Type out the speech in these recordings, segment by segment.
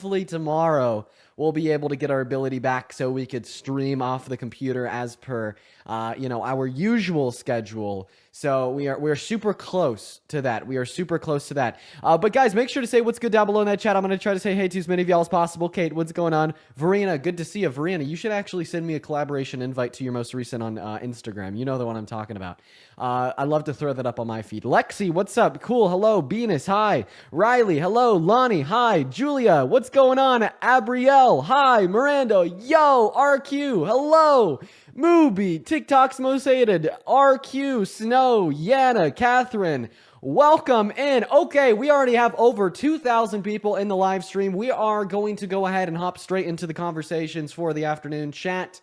hopefully tomorrow we'll be able to get our ability back so we could stream off the computer as per our usual schedule. So we're super close to that. We are super close to that. But guys, make sure to say what's good down below in that chat. I'm going to try to say hey to as many of y'all as possible. Kate, what's going on? Verena, good to see you. Verena, you should actually send me a collaboration invite to your most recent on Instagram. You know the one I'm talking about. I'd love to throw that up on my feed. Lexi, what's up? Cool. Hello. Venus, hi. Riley, hello. Lonnie, hi. Julia, what's going on? Abrielle, hi. Miranda, yo. RQ, hello. Mooby, TikTok's most hated. RQ, Snow, Yana, Catherine, welcome in. Okay, we already have over 2,000 people in the live stream. We are going to go ahead and hop straight into the conversations for the afternoon chat.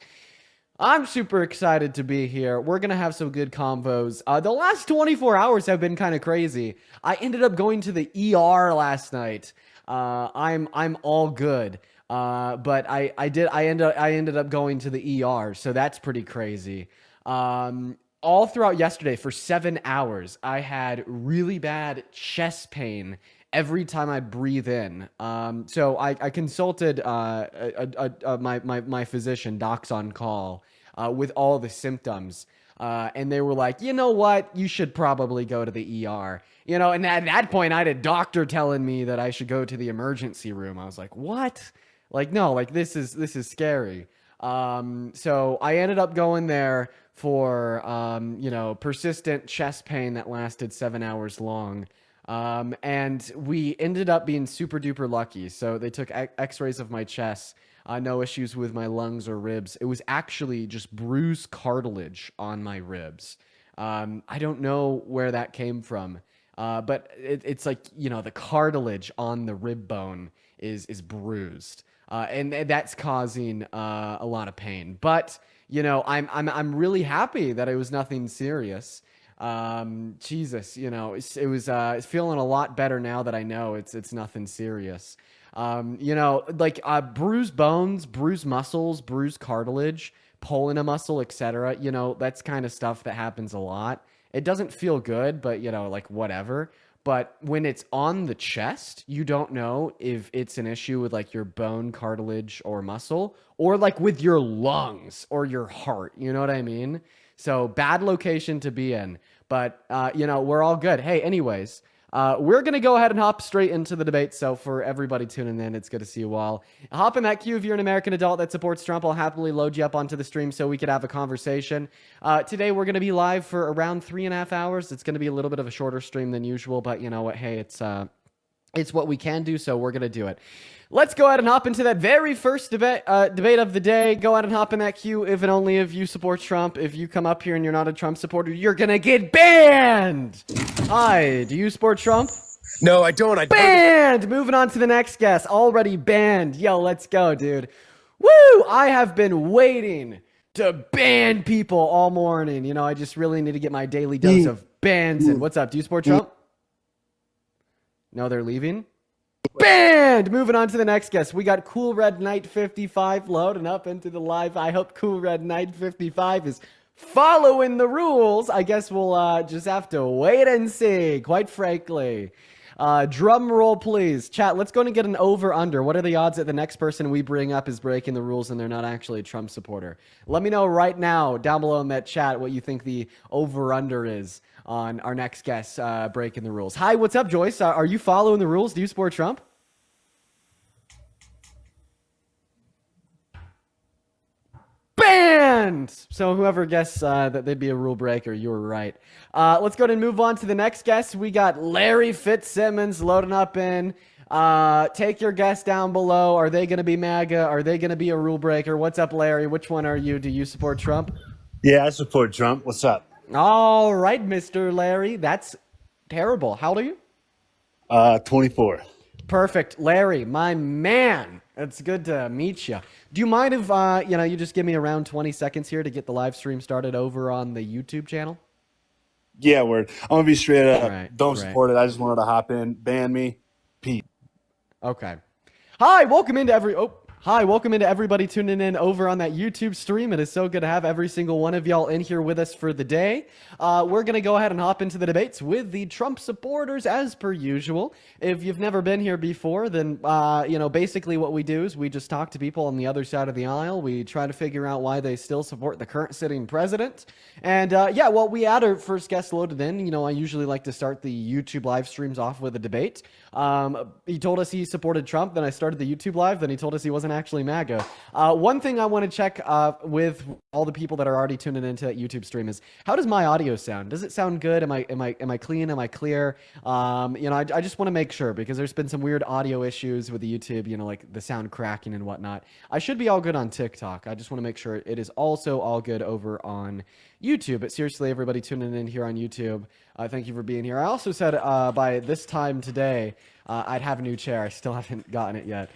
I'm super excited to be here. We're going to have some good convos. The last 24 hours have been kind of crazy. I ended up going to the ER last night. I'm all good. But I ended up going to the ER, so that's pretty crazy. All throughout yesterday for 7 hours, I had really bad chest pain every time I breathe in. So I consulted my physician, Docs on Call, with all the symptoms. And they were like, you know what? You should probably go to the ER. And at that point, I had a doctor telling me that I should go to the emergency room. I was like, what? Like, no, like this is scary. So I ended up going there for, persistent chest pain that lasted 7 hours long. And we ended up being super duper lucky. So they took x-rays of my chest. No issues with my lungs or ribs. It was actually just bruised cartilage on my ribs. I don't know where that came from. But it's like, the cartilage on the rib bone is bruised. And that's causing a lot of pain. But, I'm really happy that it was nothing serious. Jesus, it's feeling a lot better now that I know it's nothing serious. Bruised bones, bruised muscles, bruised cartilage, pulling a muscle, etc. That's kind of stuff that happens a lot. It doesn't feel good, but whatever. But when it's on the chest, you don't know if it's an issue with like your bone, cartilage, or muscle, or like with your lungs or your heart. You know what I mean? So bad location to be in. But, we're all good. Hey, anyways, we're going to go ahead and hop straight into the debate. So for everybody tuning in, it's good to see you all. Hop in that queue if you're an American adult that supports Trump. I'll happily load you up onto the stream so we could have a conversation. Today, we're going to be live for around 3.5 hours. It's going to be a little bit of a shorter stream than usual, but you know what? Hey, it's what we can do, so we're going to do it. Let's go ahead and hop into that very first debate of the day. Go ahead and hop in that queue if and only if you support Trump. If you come up here and you're not a Trump supporter, you're going to get banned. Hi, do you support Trump? No, I don't. Banned! Moving on to the next guest. Already banned. Yo, let's go, dude. Woo! I have been waiting to ban people all morning. I just really need to get my daily dose of bans in. What's up? Do you support Trump? No, they're leaving? Banned! Moving on to the next guest. We got Cool Red Knight 55 loading up into the live. I hope Cool Red Knight 55 is following the rules. I guess we'll just have to wait and see, quite frankly. Drum roll, please. Chat, let's go and get an over-under. What are the odds that the next person we bring up is breaking the rules and they're not actually a Trump supporter? Let me know right now, down below in that chat, what you think the over-under is on our next guest breaking the rules. Hi, what's up, Joyce? Are you following the rules? Do you support Trump? Banned! So whoever guessed that they'd be a rule breaker, you were right. Let's go ahead and move on to the next guest. We got Larry Fitzsimmons loading up in. Take your guess down below. Are they going to be MAGA? Are they going to be a rule breaker? What's up, Larry? Which one are you? Do you support Trump? Yeah, I support Trump. What's up? All right, Mr. Larry. That's terrible. How old are you? 24. Perfect. Larry, my man. It's good to meet you. Do you mind if you just give me around 20 seconds here to get the live stream started over on the YouTube channel? Yeah, word. I'm going to be straight up. Right, Don't support it. I just wanted to hop in. Ban me. Pete. Okay. Hi, welcome into Hi, welcome into everybody tuning in over on that YouTube stream. It is so good to have every single one of y'all in here with us for the day. We're going to go ahead and hop into the debates with the Trump supporters as per usual. If you've never been here before, then, basically what we do is we just talk to people on the other side of the aisle. We try to figure out why they still support the current sitting president. And we had our first guest loaded in. I usually like to start the YouTube live streams off with a debate. He told us he supported Trump, then I started the YouTube live, then he told us he wasn't actually Maga. One thing I want to check with all the people that are already tuning into that YouTube stream is, how does my audio sound? Does it sound good? Am I clean? Am I clear? I just want to make sure, because there's been some weird audio issues with the YouTube, like the sound cracking and whatnot. I should be all good on TikTok. I just want to make sure it is also all good over on YouTube. But seriously, everybody tuning in here on YouTube, thank you for being here. I also said by this time today, I'd have a new chair. I still haven't gotten it yet.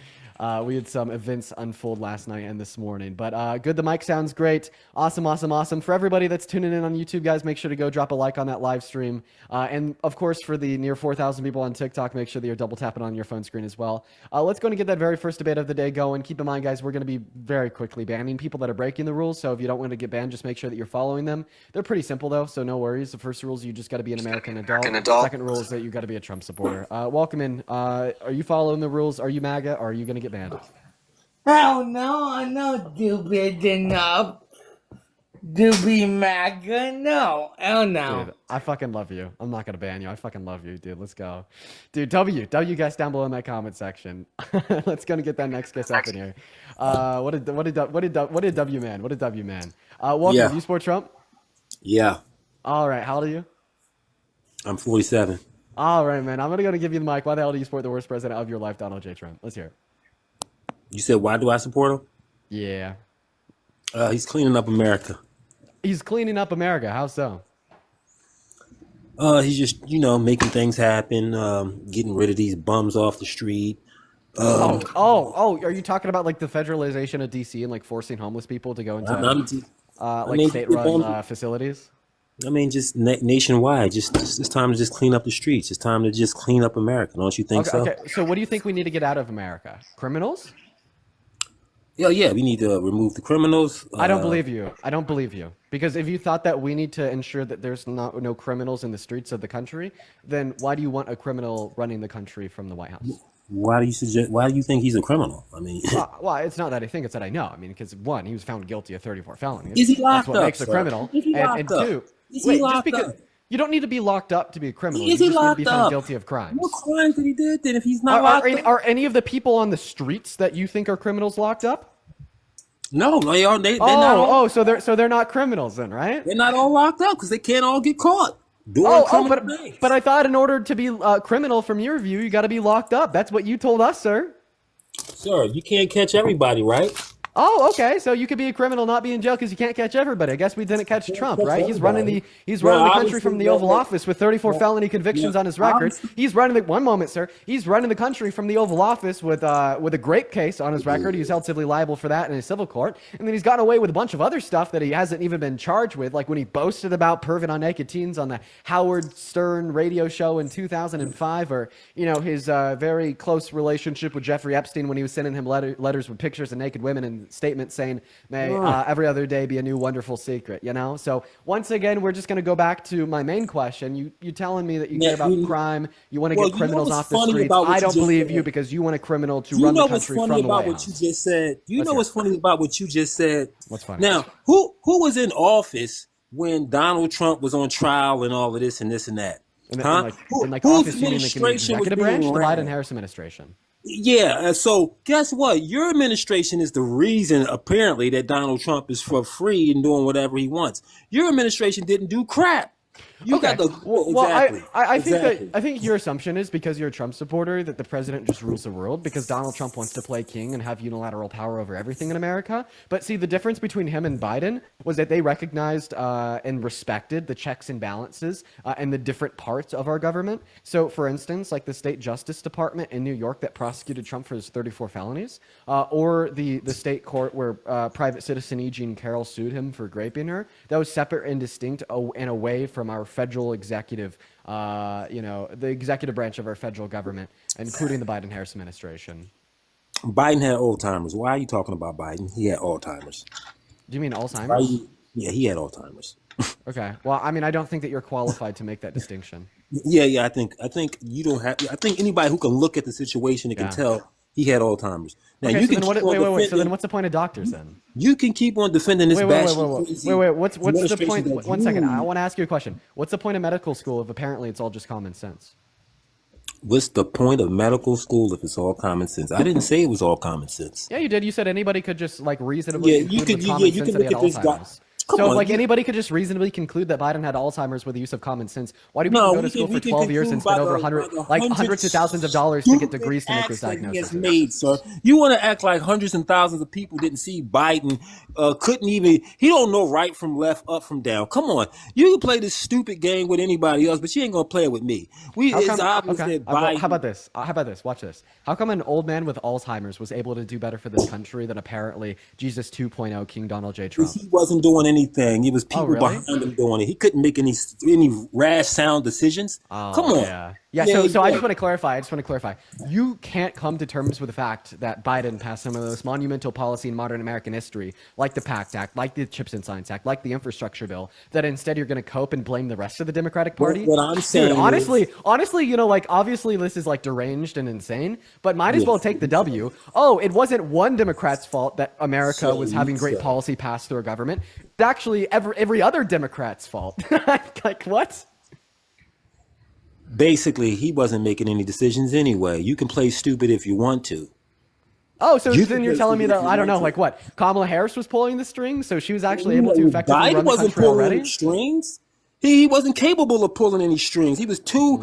We had some events unfold last night and this morning, but good. The mic sounds great. Awesome. For everybody that's tuning in on YouTube, guys, make sure to go drop a like on that live stream. And of course, for the near 4,000 people on TikTok, make sure that you're double tapping on your phone screen as well. Let's go and get that very first debate of the day going. Keep in mind, guys, we're going to be very quickly banning people that are breaking the rules. So if you don't want to get banned, just make sure that you're following them. They're pretty simple though, so no worries. The first rule is you just got to be an American adult. Second rule is that you got to be a Trump supporter. Welcome in. Are you following the rules? Are you MAGA? Or are you going to get banned? Hell no, I'm not stupid enough to be MAGA. No, hell no. Dude, I fucking love you. I'm not gonna ban you. I fucking love you, dude. Let's go. Dude, W guys down below in that comment section. Let's go and get that next guest up in here. What did W man? Welcome. Yeah. Do you support Trump? Yeah, All right. How old are you? I'm 47. All right, man. I'm gonna go and give you the mic. Why the hell do you support the worst president of your life, Donald J. Trump? Let's hear it. You said, why do I support him? Yeah. He's cleaning up America. He's cleaning up America. How so? He's just, making things happen, getting rid of these bums off the street. Are you talking about like the federalization of DC and like forcing homeless people to go into state-run facilities? I mean, just nationwide. Just it's time to just clean up the streets. It's time to just clean up America. Don't you think so? Okay. So what do you think we need to get out of America? Criminals? Yeah. We need to remove the criminals. I don't believe you. Because if you thought that we need to ensure that there's no criminals in the streets of the country, then why do you want a criminal running the country from the White House? Why do you think he's a criminal? I mean, well, it's not that I think, it's that I know. I mean, because one, he was found guilty of 34 felonies. Is he locked That's what up, makes a criminal. Is he locked and up? two, Is he locked up? You don't need to be locked up to be a criminal. Is you he just need to locked be found up? guilty of crimes. What crimes did he did then if he's not locked up? Are any of the people on the streets that you think are criminals locked up? No, they are. They're not all. So they're not criminals then, right? They're not all locked up because they can't all get caught doing criminal things. But I thought in order to be criminal from your view, you got to be locked up. That's what you told us, sir. Sir, you can't catch everybody, right? Oh, okay. So you could be a criminal, not be in jail because you can't catch everybody. I guess we didn't catch Trump, right? He's running the country from the Oval Office with 34 felony convictions on his record. He's running He's running the country from the Oval Office with a grape case on his record. He's held civilly liable for that in a civil court, and then he's gotten away with a bunch of other stuff that he hasn't even been charged with, like when he boasted about perving on naked teens on the Howard Stern radio show in 2005, or his very close relationship with Jeffrey Epstein when he was sending him letters with pictures of naked women and statements saying, may every other day be a new wonderful secret, So once again, we're just going to go back to my main question. You telling me that you care about crime, you want to get criminals off the streets. I don't believe you because you want a criminal to run the country from the White House. What you just said? What's funny about what you just said? What's funny? Now, who was in office when Donald Trump was on trial and all of this and this and that? In office, you mean like in the executive branch, the Biden-Harris administration? Yeah, so guess what? Your administration is the reason, apparently, that Donald Trump is for free and doing whatever he wants. Your administration didn't do crap. Exactly. I think your assumption is because you're a Trump supporter that the president just rules the world because Donald Trump wants to play king and have unilateral power over everything in America. But see, the difference between him and Biden was that they recognized and respected the checks and balances and the different parts of our government. So, for instance, like the state justice department in New York that prosecuted Trump for his 34 felonies, or the state court where private citizen E. Jean Carroll sued him for raping her, that was separate and distinct and away from our federal executive, the executive branch of our federal government, including the Biden-Harris administration. Biden had Alzheimer's. Why are you talking about Biden? He had Alzheimer's. Do you mean Why are Alzheimer's? you, yeah, he had Alzheimer's. Okay. Well, I mean, I don't think that you're qualified to make that distinction. Yeah. I think you don't have. I think anybody who can look at the situation and can Yeah. tell he had Alzheimer's. Now Okay. you So can then what? keep on Wait. So defending. then what's the point of doctors then? You can keep on defending this Wait. crazy What's the administration point? that One second. I you- want to ask you a question. What's the point of medical school if apparently it's all just common sense? What's the point of medical school if it's all common sense? I didn't say it was all common sense. Yeah, you did. You said anybody could just like reasonably Yeah, conclude you could. with common You sense can that he look had at this guy. Alzheimer's. Come So if on, like you- anybody could just reasonably conclude that Biden had Alzheimer's with the use of common sense, why do people No, go to we school can- for we can 12 years and conclude spend by over the- 100, by the like hundreds of thousands of dollars to get stupid degrees to make those acts that he has diagnoses? made, sir. You want to act like hundreds and thousands of people didn't see Biden, couldn't even, he don't know right from left, up from down. Come on. You can play this stupid game with anybody else, but you ain't going to play it with me. It's obvious Okay. that Biden, How about this? How about this? Watch this. How come an old man with Alzheimer's was able to do better for this country than apparently Jesus 2.0 King Donald J. Trump? he wasn't doing anything. It was people really? behind him doing it. He couldn't make any rash, sound decisions. Come on. Yeah. So I just want to clarify. You can't come to terms with the fact that Biden passed some of the most monumental policy in modern American history, like the PACT Act, like the Chips and Science Act, like the infrastructure bill, that instead you're going to cope and blame the rest of the Democratic Party. What I'm saying Dude, honestly, you know, like obviously this is like deranged and insane, but might as well take the W. Oh, it wasn't one Democrat's fault that America was having great policy passed through our government. It's actually every other Democrat's fault. Like what? Basically, he wasn't making any decisions anyway. You can play stupid if you want to. Oh, so You then can you're telling me basically that, I don't know, want like what? Kamala Harris was pulling the strings, so she was actually able to effectively Biden run the wasn't country pulling already? any strings. He wasn't capable of pulling any strings. He was too,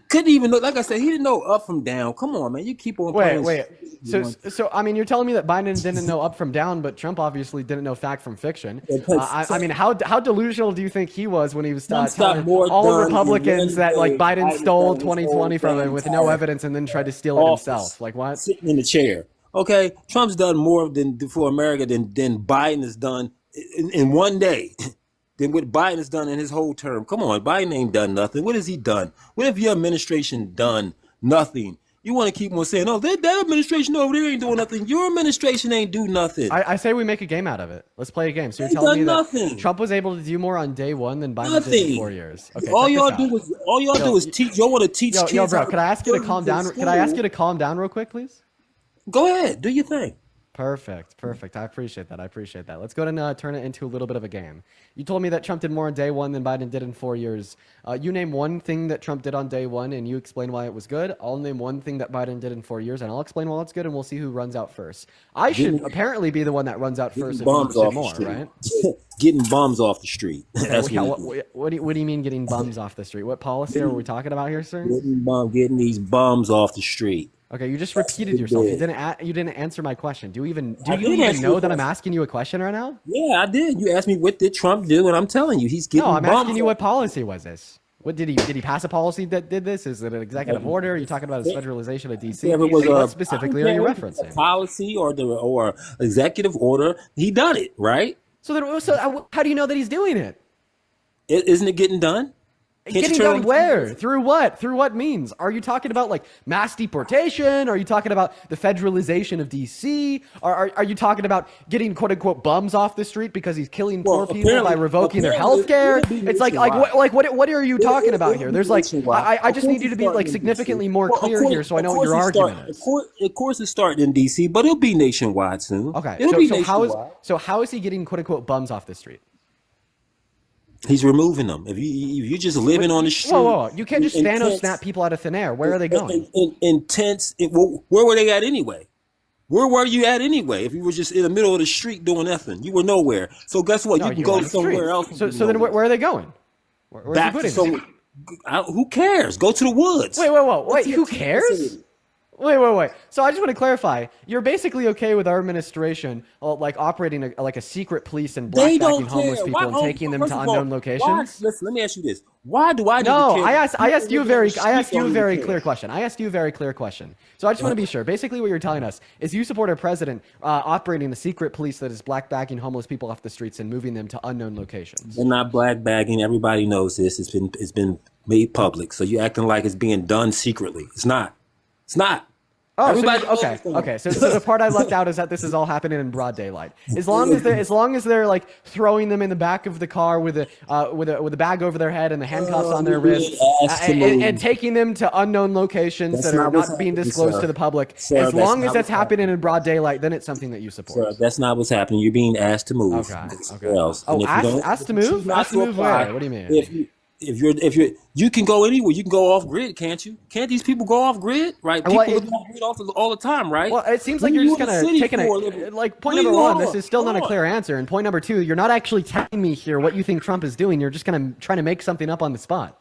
couldn't even know, like I said, he didn't know up from down. Come on, man. You keep on playing. Wait. So I mean, you're telling me that Biden didn't know up from down, but Trump obviously didn't know fact from fiction. I mean, how delusional do you think he was when he was telling all Republicans that like Biden stole 2020 from him with no evidence and then tried to steal it himself? Like what? Sitting in the chair. Okay, Trump's done more for America than Biden has done in one day. Than what Biden has done in his whole term. Come on, Biden ain't done nothing. What has he done? What have your administration done? Nothing. You want to keep on saying, oh, that administration over there ain't doing nothing. Your administration ain't do nothing. I say we make a game out of it. Let's play a game. So you're Ain't telling me done that nothing. Trump was able to do more on day one than Biden did in 4 years. Okay, all check y'all this out. do is teach. Y'all want to teach kids. Yo, bro, how could I ask you to work calm in down? school. Could I ask you to calm down real quick, please? Go ahead, do your thing. Perfect. I appreciate that. Let's go and turn it into a little bit of a game. You told me that Trump did more on day one than Biden did in 4 years. You name one thing that Trump did on day one, and you explain why it was good. I'll name one thing that Biden did in 4 years, and I'll explain why it's good, and we'll see who runs out first. I should apparently be the one that runs out first if you Bums say off the more, street. right? Getting bums off the street. That's What do you mean getting bums off the street? What policy are we talking about here, sir? getting these bums off the street. Okay, you just repeated yourself. You didn't answer my question. Do you even I did know answer that your I'm question. asking you a question right now? Yeah, I did. You asked me what did Trump do, and I'm telling you, he's getting No, I'm bums asking you off. what policy was this? What did he pass a policy that did this? Is it an executive order? Are you talking about his federalization of DC? If it was What a specifically are you a referencing? policy or executive order, he done it, right? So how do you know that he's doing it? Isn't it getting done? Can't you Getting turn done on the where? TV? Through what? Through what means? Are you talking about like mass deportation? Are you talking about the federalization of DC? Are you talking about getting quote unquote bums off the street because he's killing poor people by revoking their health care? It's like what are you talking about here? There's like I just need you to be like significantly more clear here so I know what your argument is. Of course, it's starting in DC, but it'll be nationwide soon. Okay, it'll be so nationwide. how is he getting quote unquote bums off the street? He's removing them. If you're just living on the street, Whoa. You can't just Thanos snap people out of thin air. Where are they going? Where were they at anyway? Where were you at anyway? If you were just in the middle of the street doing nothing, you were nowhere. So guess what? No, You can you're go on the street. somewhere else. So then where are they going? Where's Back he to putting them? who cares? Go to the woods. Wait, who cares? Wait. So I just want to clarify. You're basically okay with our administration like operating a secret police and They blackbacking don't homeless care. people and taking them to unknown locations? Listen, let me ask you this. Why do I need No, to care? I asked you a very clear clear question. So I just want to be sure. Basically, what you're telling us is you support a president operating a secret police that is blackbacking homeless people off the streets and moving them to unknown locations. They're not black bagging. Everybody knows this. It's been made public. So you're acting like it's being done secretly. It's not. Oh, Everybody knows okay, what's going on. okay. So the part I left out is that this is all happening in broad daylight. As long as they're like throwing them in the back of the car with a bag over their head and the handcuffs on their wrists, and taking them to unknown locations that are not being disclosed to the public. Sir, as long as not that's what's happening in broad daylight, then it's something that you support. Sir, that's not what's happening. You're being asked to move. Okay. Where else? Oh, And if you don't- asked to if you choose move? not Asked to move apply, where? What do you mean? If you can go anywhere, you can go off grid, can't you? Can't these people go off grid? Right? People Well, live off grid all the time, right? Well, it seems like What you're are just you in kind the of city taking for, it. living? Like, point What number are you one, on? this is still not a Come on. clear answer. And point number two, you're not actually telling me here what you think Trump is doing. You're just kind of trying to make something up on the spot.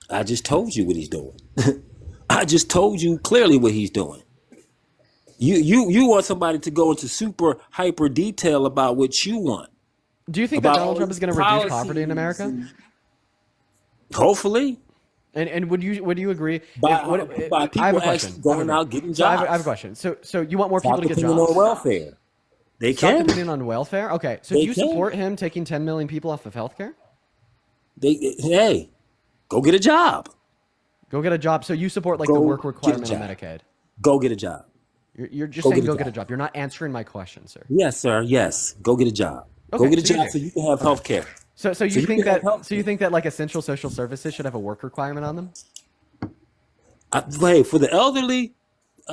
I just told you what he's doing. I just told you clearly what he's doing. You want somebody to go into super hyper detail about what you want. Do you think that About Donald all Trump is these going to reduce poverty in policies America? Hopefully. And would you agree? By I have people a question. actually going out getting So I jobs. have a question. So you want more Stop people to get depending jobs? on welfare. They Stop can. depending on welfare. Okay. So They do you can. support him taking 10 million people off of healthcare? Hey, go get a job. Go get a job. So you support like Go the work get a requirement on job. Medicaid? Go get a job. You're just Go saying get a go get a job. job. You're not answering my question, sir. Yes, sir. Yes. Go get a job. Okay, Go get a so you job do. so you can have health care. So you you think can have that health so you think that like essential social services should have a work requirement on them? Hey, for the elderly,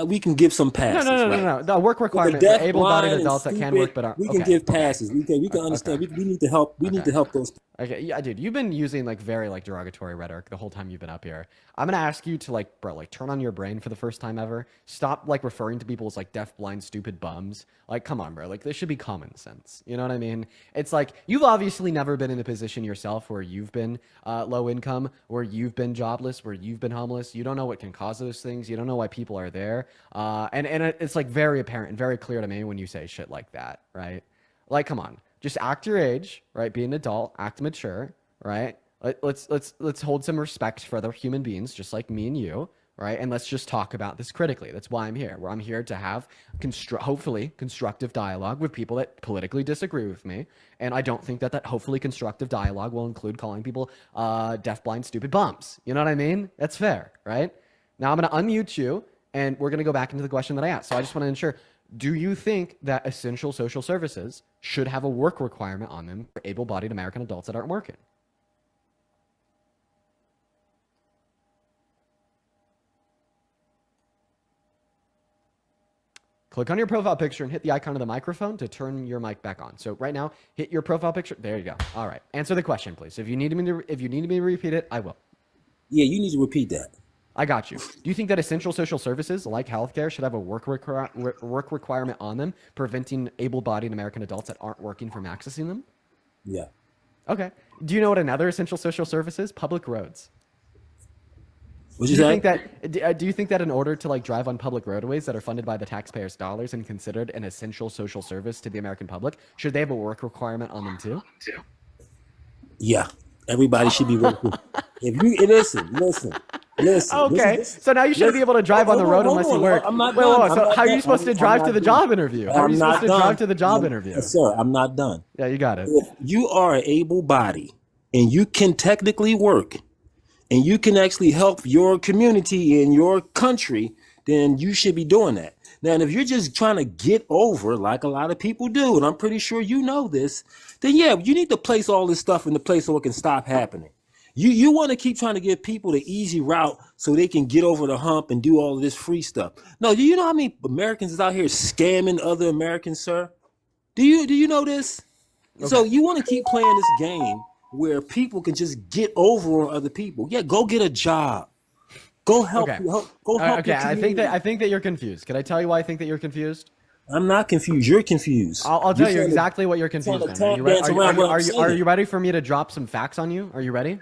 we can give some passes. right? No. The work For the requirement for deaf, able-bodied blind, and adults that can stupid, work but aren't. we can Okay. give passes. We can understand. We need to help. We need to help those. Okay, yeah, dude, you've been using like very like derogatory rhetoric the whole time you've been up here. I'm gonna ask you to like, bro, like turn on your brain for the first time ever. Stop like referring to people as like deaf, blind, stupid bums. Like, come on, bro. Like, this should be common sense. You know what I mean? It's like you've obviously never been in a position yourself where you've been low income, where you've been jobless, where you've been homeless. You don't know what can cause those things. You don't know why people are there. And it's like very apparent and very clear to me when you say shit like that, right? Like, come on. Just act your age, right? Be an adult, act mature, right? Let's hold some respect for other human beings, just like me and you, right? And let's just talk about this critically. That's why I'm here. Where I'm here to have hopefully constructive dialogue with people that politically disagree with me. And I don't think that hopefully constructive dialogue will include calling people deaf, blind, stupid bums. You know what I mean? That's fair, right? Now I'm gonna unmute you, and we're gonna go back into the question that I asked. So I just want to ensure. Do you think that essential social services should have a work requirement on them for able-bodied American adults that aren't working? Click on your profile picture and hit the icon of the microphone to turn your mic back on. So right now, hit your profile picture. There you go. All right. Answer the question, please. If you need me to repeat it, I will. Yeah, you need to repeat that. I got you. Do you think that essential social services like healthcare should have a work requirement on them, preventing able-bodied American adults that aren't working from accessing them? Yeah. Okay. Do you know what another essential social service is? Public roads. What'd Do you you say? think that? Do you think that in order to like drive on public roadways that are funded by the taxpayers' dollars and considered an essential social service to the American public, should they have a work requirement on them too? Yeah. Everybody should be working. If you listen. Okay. So now you shouldn't be able to drive on the road unless you work. I'm not Wait, done. so how are you supposed to drive to the job done. interview? How are you I'm supposed not to done. drive to the job interview? Yes, sir, I'm not done. Yeah, you got it. If you are an able body and you can technically work and you can actually help your community and your country, then you should be doing that. Now, and if you're just trying to get over, like a lot of people do, and I'm pretty sure you know this, then yeah, you need to place all this stuff in the place so it can stop happening. You want to keep trying to give people the easy route so they can get over the hump and do all of this free stuff. No, do you know how many Americans is out here scamming other Americans, sir? Do you know this? Okay. So you want to keep playing this game where people can just get over on other people. Yeah, go get a job. Go help. Okay. Go help. Okay, your community. I think that you're confused. Can I tell you why I think that you're confused? I'm not confused. You're confused. I'll tell you trying to- exactly what you're confused trying on. to Are you, re- dance around what I'm are saying. you ready for me to drop some facts on you? Are you ready?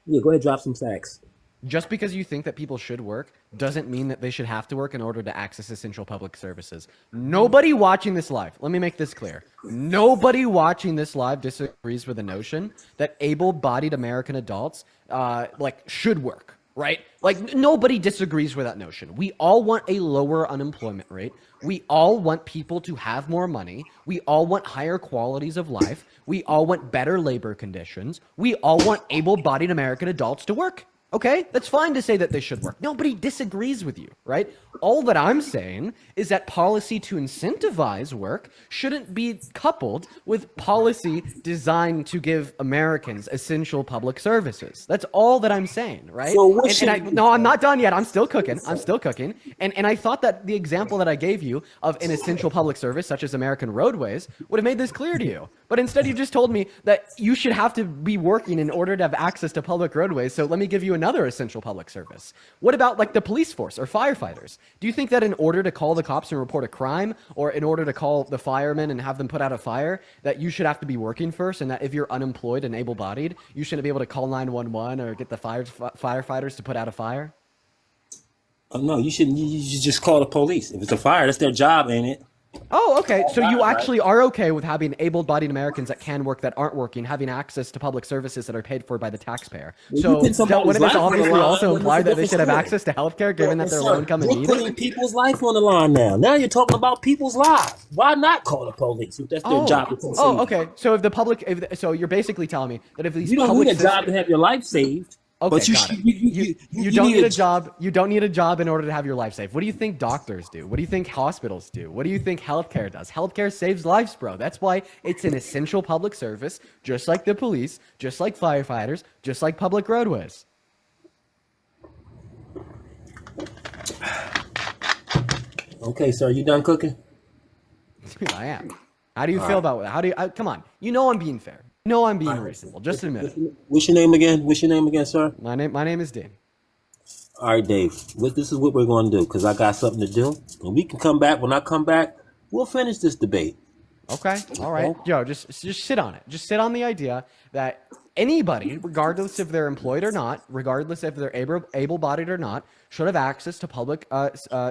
Yeah, go ahead, drop some facts. Just because you think that people should work doesn't mean that they should have to work in order to access essential public services. Nobody watching this live, let me make this clear. Nobody watching this live disagrees with the notion that able-bodied American adults should work, right? Like nobody disagrees with that notion. We all want a lower unemployment rate. We all want people to have more money. We all want higher qualities of life. We all want better labor conditions. We all want able-bodied American adults to work. Okay, that's fine to say that they should work. Nobody disagrees with you, right? All that I'm saying is that policy to incentivize work shouldn't be coupled with policy designed to give Americans essential public services. That's all that I'm saying, right? So what No, I'm not done yet. I'm still cooking. And I thought that the example that I gave you of an essential public service, such as American roadways, would have made this clear to you. But instead, you just told me that you should have to be working in order to have access to public roadways. So let me give you another essential public service. What about like the police force or firefighters? Do you think that in order to call the cops and report a crime, or in order to call the firemen and have them put out a fire, that you should have to be working first, and that if you're unemployed and able-bodied, you shouldn't be able to call 911 or get the firefighters to put out a fire? No, you shouldn't. You should just call the police. If it's a fire, that's their job, ain't it? Oh, okay. So you actually are okay with having able-bodied Americans that can work, that aren't working, having access to public services that are paid for by the taxpayer. So wouldn't this obviously also imply that they should have access to healthcare, given that they're low-income and You're putting needy? people's life on the line now. Now you're talking about people's lives. Why not call the police if that's their job? Oh, okay. So if the public, so you're basically telling me that if these You don't public need a job to have your life saved. Okay, But you don't need a job. You don't need a job in order to have your life saved. What do you think doctors do? What do you think hospitals do? What do you think healthcare does? Healthcare saves lives, bro. That's why it's an essential public service, just like the police, just like firefighters, just like public roadways. Okay, sir, you done cooking? Dude, I am. How do you feel about it? How do you? Come on. You know I'm being fair. You know I'm being reasonable. Just admit it. What's your name again? What's your name again, sir? My name is Dean. All right, Dave. This is what we're going to do because I got something to do, and we can come back. When I come back, we'll finish this debate. Okay. All right. Yo, just sit on it. Just sit on the idea that anybody, regardless if they're employed or not, regardless if they're able-bodied or not, should have access to public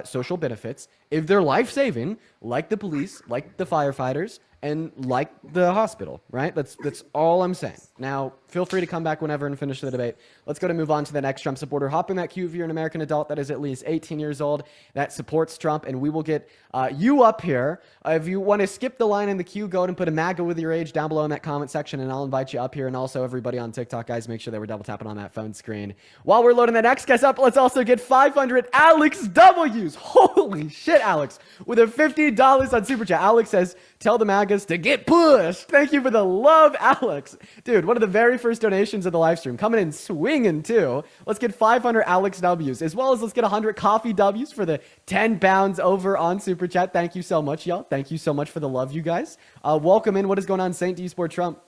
social benefits if they're life-saving, like the police, like the firefighters, and like the hospital, right? That's all I'm saying. Now, feel free to come back whenever and finish the debate. Let's go to move on to the next Trump supporter. Hop in that queue if you're an American adult that is at least 18 years old that supports Trump, and we will get you up here. If you want to skip the line in the queue, go ahead and put a MAGA with your age down below in that comment section, and I'll invite you up here. And also, everybody on TikTok, guys, make sure that we're double tapping on that phone screen. While we're loading the next guest up, let's also get 500 Alex W's. Holy shit, Alex. With a $50 on Super Chat. Alex says, tell the MAGAs to get pushed. Thank you for the love, Alex. Dude, one of the very first donations of the live stream. Coming in swinging, too. Let's get 500 Alex W's, as well as let's get 100 coffee W's for the 10 pounds over on Super Chat. Thank you so much, y'all. Thank you so much for the love, you guys. Welcome in. What is going on, Saint? Do you support Trump?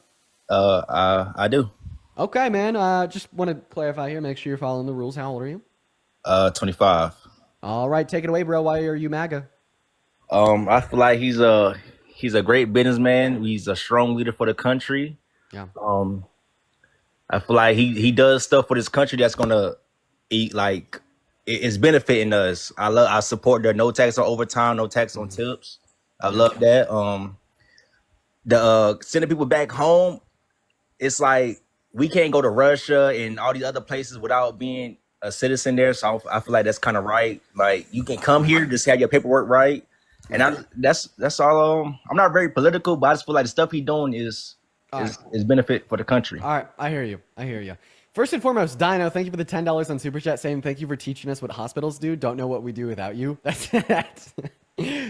I do. Okay, man. Just want to clarify here. Make sure you're following the rules. How old are you? 25. All right, take it away, bro. Why are you MAGA? I feel like he's a great businessman. He's a strong leader for the country. Yeah. I feel like he does stuff for this country that's gonna eat like it's benefiting us. I support the no tax on overtime, no tax on tips. I love that. The sending people back home, it's like we can't go to Russia and all these other places without being a citizen there. So I feel like that's kind of right. Like you can come here, just have your paperwork right. And that's all. I'm not very political, but I just feel like the stuff he's doing is benefit for the country. All right, I hear you. First and foremost, Dino, thank you for the $10 on Super Chat, saying thank you for teaching us what hospitals do. Don't know what we do without you.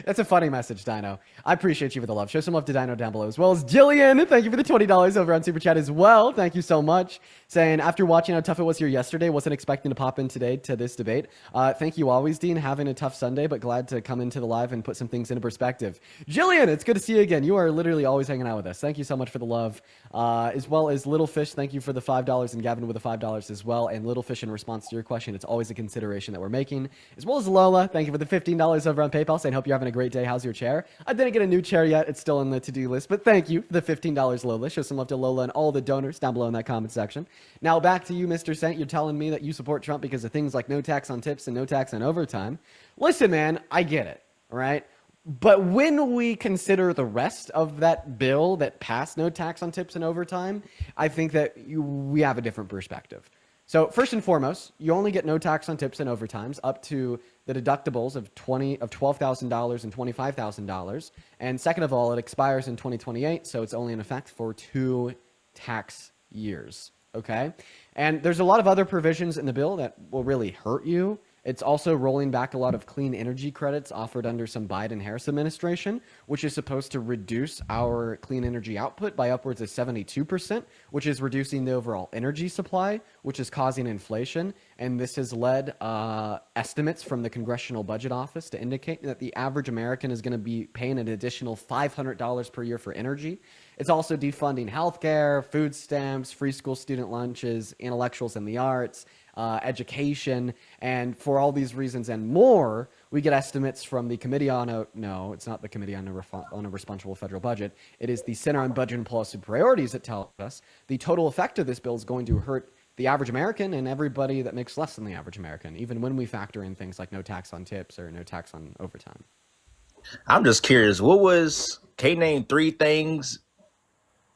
That's a funny message, Dino. I appreciate you for the love. Show some love to Dino down below, as well as Jillian. Thank you for the $20 over on Super Chat as well. Thank you so much. Saying, after watching how tough it was here yesterday, wasn't expecting to pop in today to this debate. Thank you always, Dean. Having a tough Sunday, but glad to come into the live and put some things into perspective. Jillian, it's good to see you again. You are literally always hanging out with us. Thank you so much for the love. As well as Little Fish, thank you for the $5, and Gavin with the $5 as well. And Little Fish, in response to your question, it's always a consideration that we're making. As well as Lola, thank you for the $15 over on PayPal, saying, hope you're having a great day. How's your chair? I didn't get a new chair yet. It's still on the to-do list, but thank you for the $15, Lola. Show some love to Lola and all the donors down below in that comment section. Now back to you, Mr. Saint. You're telling me that you support Trump because of things like no tax on tips and no tax on overtime. Listen, man, I get it, all right? But when we consider the rest of that bill that passed no tax on tips and overtime, I think that we have a different perspective. So first and foremost, you only get no tax on tips and overtimes up to the deductibles of $12,000 and $25,000. And second of all, it expires in 2028, so it's only in effect for 2 tax years. Okay. And there's a lot of other provisions in the bill that will really hurt you. It's also rolling back a lot of clean energy credits offered under some Biden-Harris administration, which is supposed to reduce our clean energy output by upwards of 72%, which is reducing the overall energy supply, which is causing inflation. And this has led estimates from the Congressional Budget Office to indicate that the average American is going to be paying an additional $500 per year for energy. It's also defunding healthcare, food stamps, free school student lunches, intellectuals in the arts, education, and for all these reasons and more, we get estimates from the Committee on no, it's not the Committee on a Responsible Federal Budget. It is the Center on Budget and Policy Priorities that tell us the total effect of this bill is going to hurt the average American and everybody that makes less than the average American, even when we factor in things like no tax on tips or no tax on overtime. I'm just curious, can you name 3 things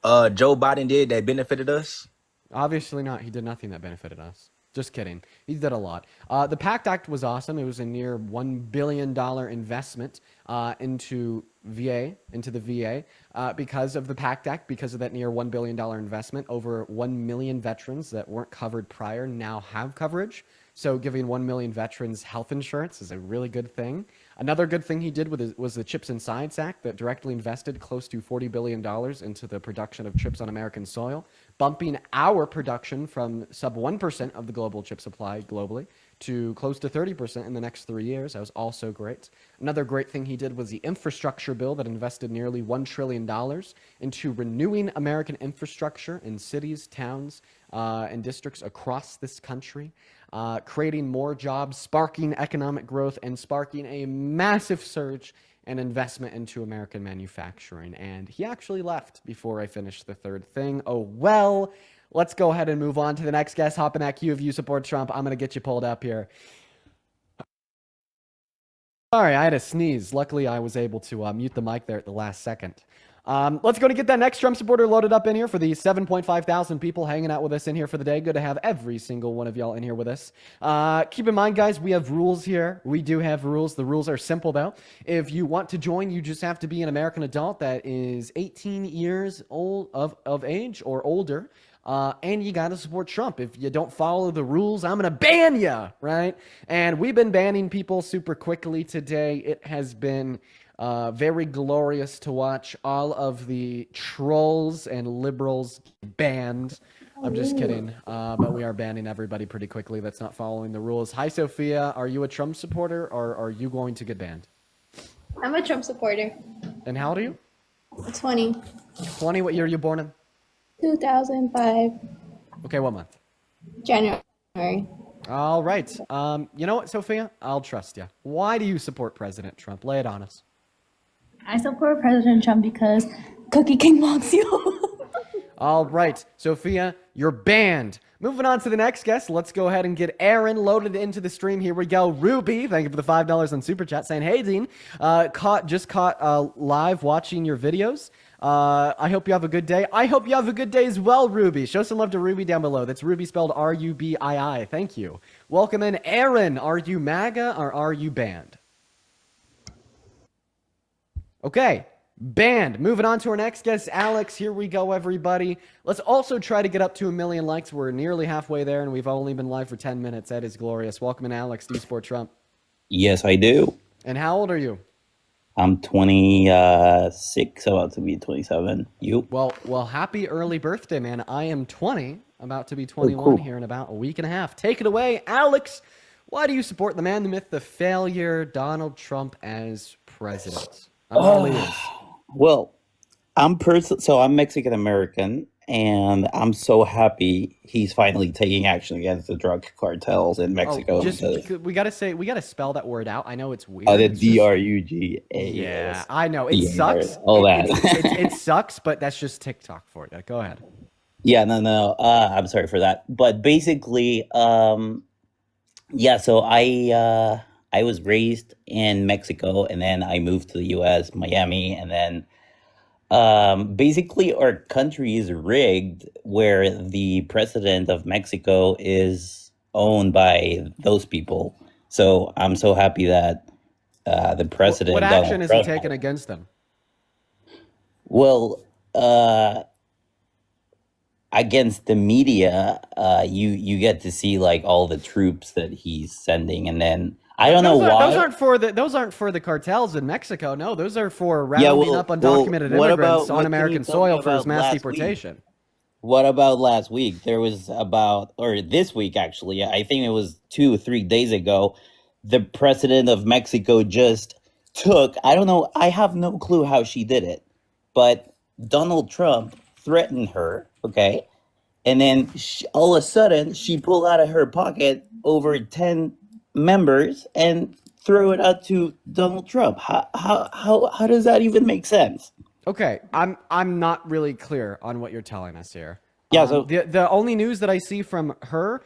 Joe Biden did that benefited us? Obviously not. He did nothing that benefited us. Just kidding. He did a lot. The PACT Act was awesome. It was a near $1 billion investment into the VA because of the PACT Act, because of that near $1 billion investment. Over 1 million veterans that weren't covered prior now have coverage. So giving 1 million veterans health insurance is a really good thing. Another good thing he did was the Chips and Science Act that directly invested close to $40 billion into the production of chips on American soil, bumping our production from sub 1% of the global chip supply globally to close to 30% in the next 3 years. That was also great. Another great thing he did was the infrastructure bill that invested nearly $1 trillion into renewing American infrastructure in cities, towns, and districts across this country, creating more jobs, sparking economic growth, and sparking a massive surge and investment into American manufacturing. And he actually left before I finished the third thing. Oh, well. Let's go ahead and move on to the next guest. Hop in that queue if you support Trump. I'm going to get you pulled up here. Sorry, I had a sneeze. Luckily, I was able to mute the mic there at the last second. Let's go to get that next Trump supporter loaded up in here for the 7.5 thousand people hanging out with us in here for the day. Good to have every single one of y'all in here with us. Keep in mind, guys, we have rules here. We do have rules. The rules are simple, though. If you want to join, you just have to be an American adult that is 18 years old of age or older. And you got to support Trump. If you don't follow the rules, I'm going to ban you, right? And we've been banning people super quickly today. It has been very glorious to watch all of the trolls and liberals banned. I'm just kidding. But we are banning everybody pretty quickly that's not following the rules. Hi, Sophia. Are you a Trump supporter or are you going to get banned? I'm a Trump supporter. And how old are you? 20. 20. What year are you born in? 2005. Okay, what month? January. All right. You know what, Sophia? I'll trust you. Why do you support President Trump? Lay it on us. I support President Trump because Cookie King wants you. All right, Sophia, you're banned. Moving on to the next guest, let's go ahead and get Aaron loaded into the stream. Here we go. Ruby, thank you for the $5 on Super Chat, saying, hey, Dean, just caught live watching your videos. I hope you have a good day. I hope you have a good day as well, Ruby. Show some love to Ruby down below. That's Ruby spelled Rubii. Thank you. Welcome in, Aaron. Are you MAGA or are you banned? Okay, banned. Moving on to our next guest, Alex. Here we go, everybody. Let's also try to get up to 1 million likes. We're nearly halfway there, and we've only been live for 10 minutes. That is glorious. Welcome in, Alex. Do you support Trump? Yes, I do. And how old are you? I'm 26, about to be 27. You? Well, happy early birthday, man. I am 20, about to be 21 here in about a week and a half. Take it away, Alex. Why do you support the man, the myth, the failure, Donald Trump as president? Well, I'm Mexican American, and I'm so happy he's finally taking action against the drug cartels in Mexico. We gotta spell that word out. I know it's weird. The DRUGA. Yeah, I know it sucks. All that. It sucks, but that's just TikTok for you. Go ahead. Yeah, no. I'm sorry for that, but basically, yeah. So I was raised in Mexico, and then I moved to the U.S., Miami, and then basically our country is rigged where the president of Mexico is owned by those people. So I'm so happy that the president... What action is he taking against them? Well, against the media, you get to see like all the troops that he's sending, and then I don't know why. Those aren't for the cartels in Mexico. No, those are for Yeah, rounding up undocumented what immigrants about on what can American you tell me soil for his about mass last week? deportation. What about last week? There was or this week actually, I think it was 2 or 3 days ago, the president of Mexico just took, I don't know, I have no clue how she did it, but Donald Trump threatened her, okay? And then all of a sudden, she pulled out of her pocket over 10 members and threw it out to Donald Trump. How does that even make sense? Okay, I'm not really clear on what you're telling us here. Yeah, so The only news that I see from her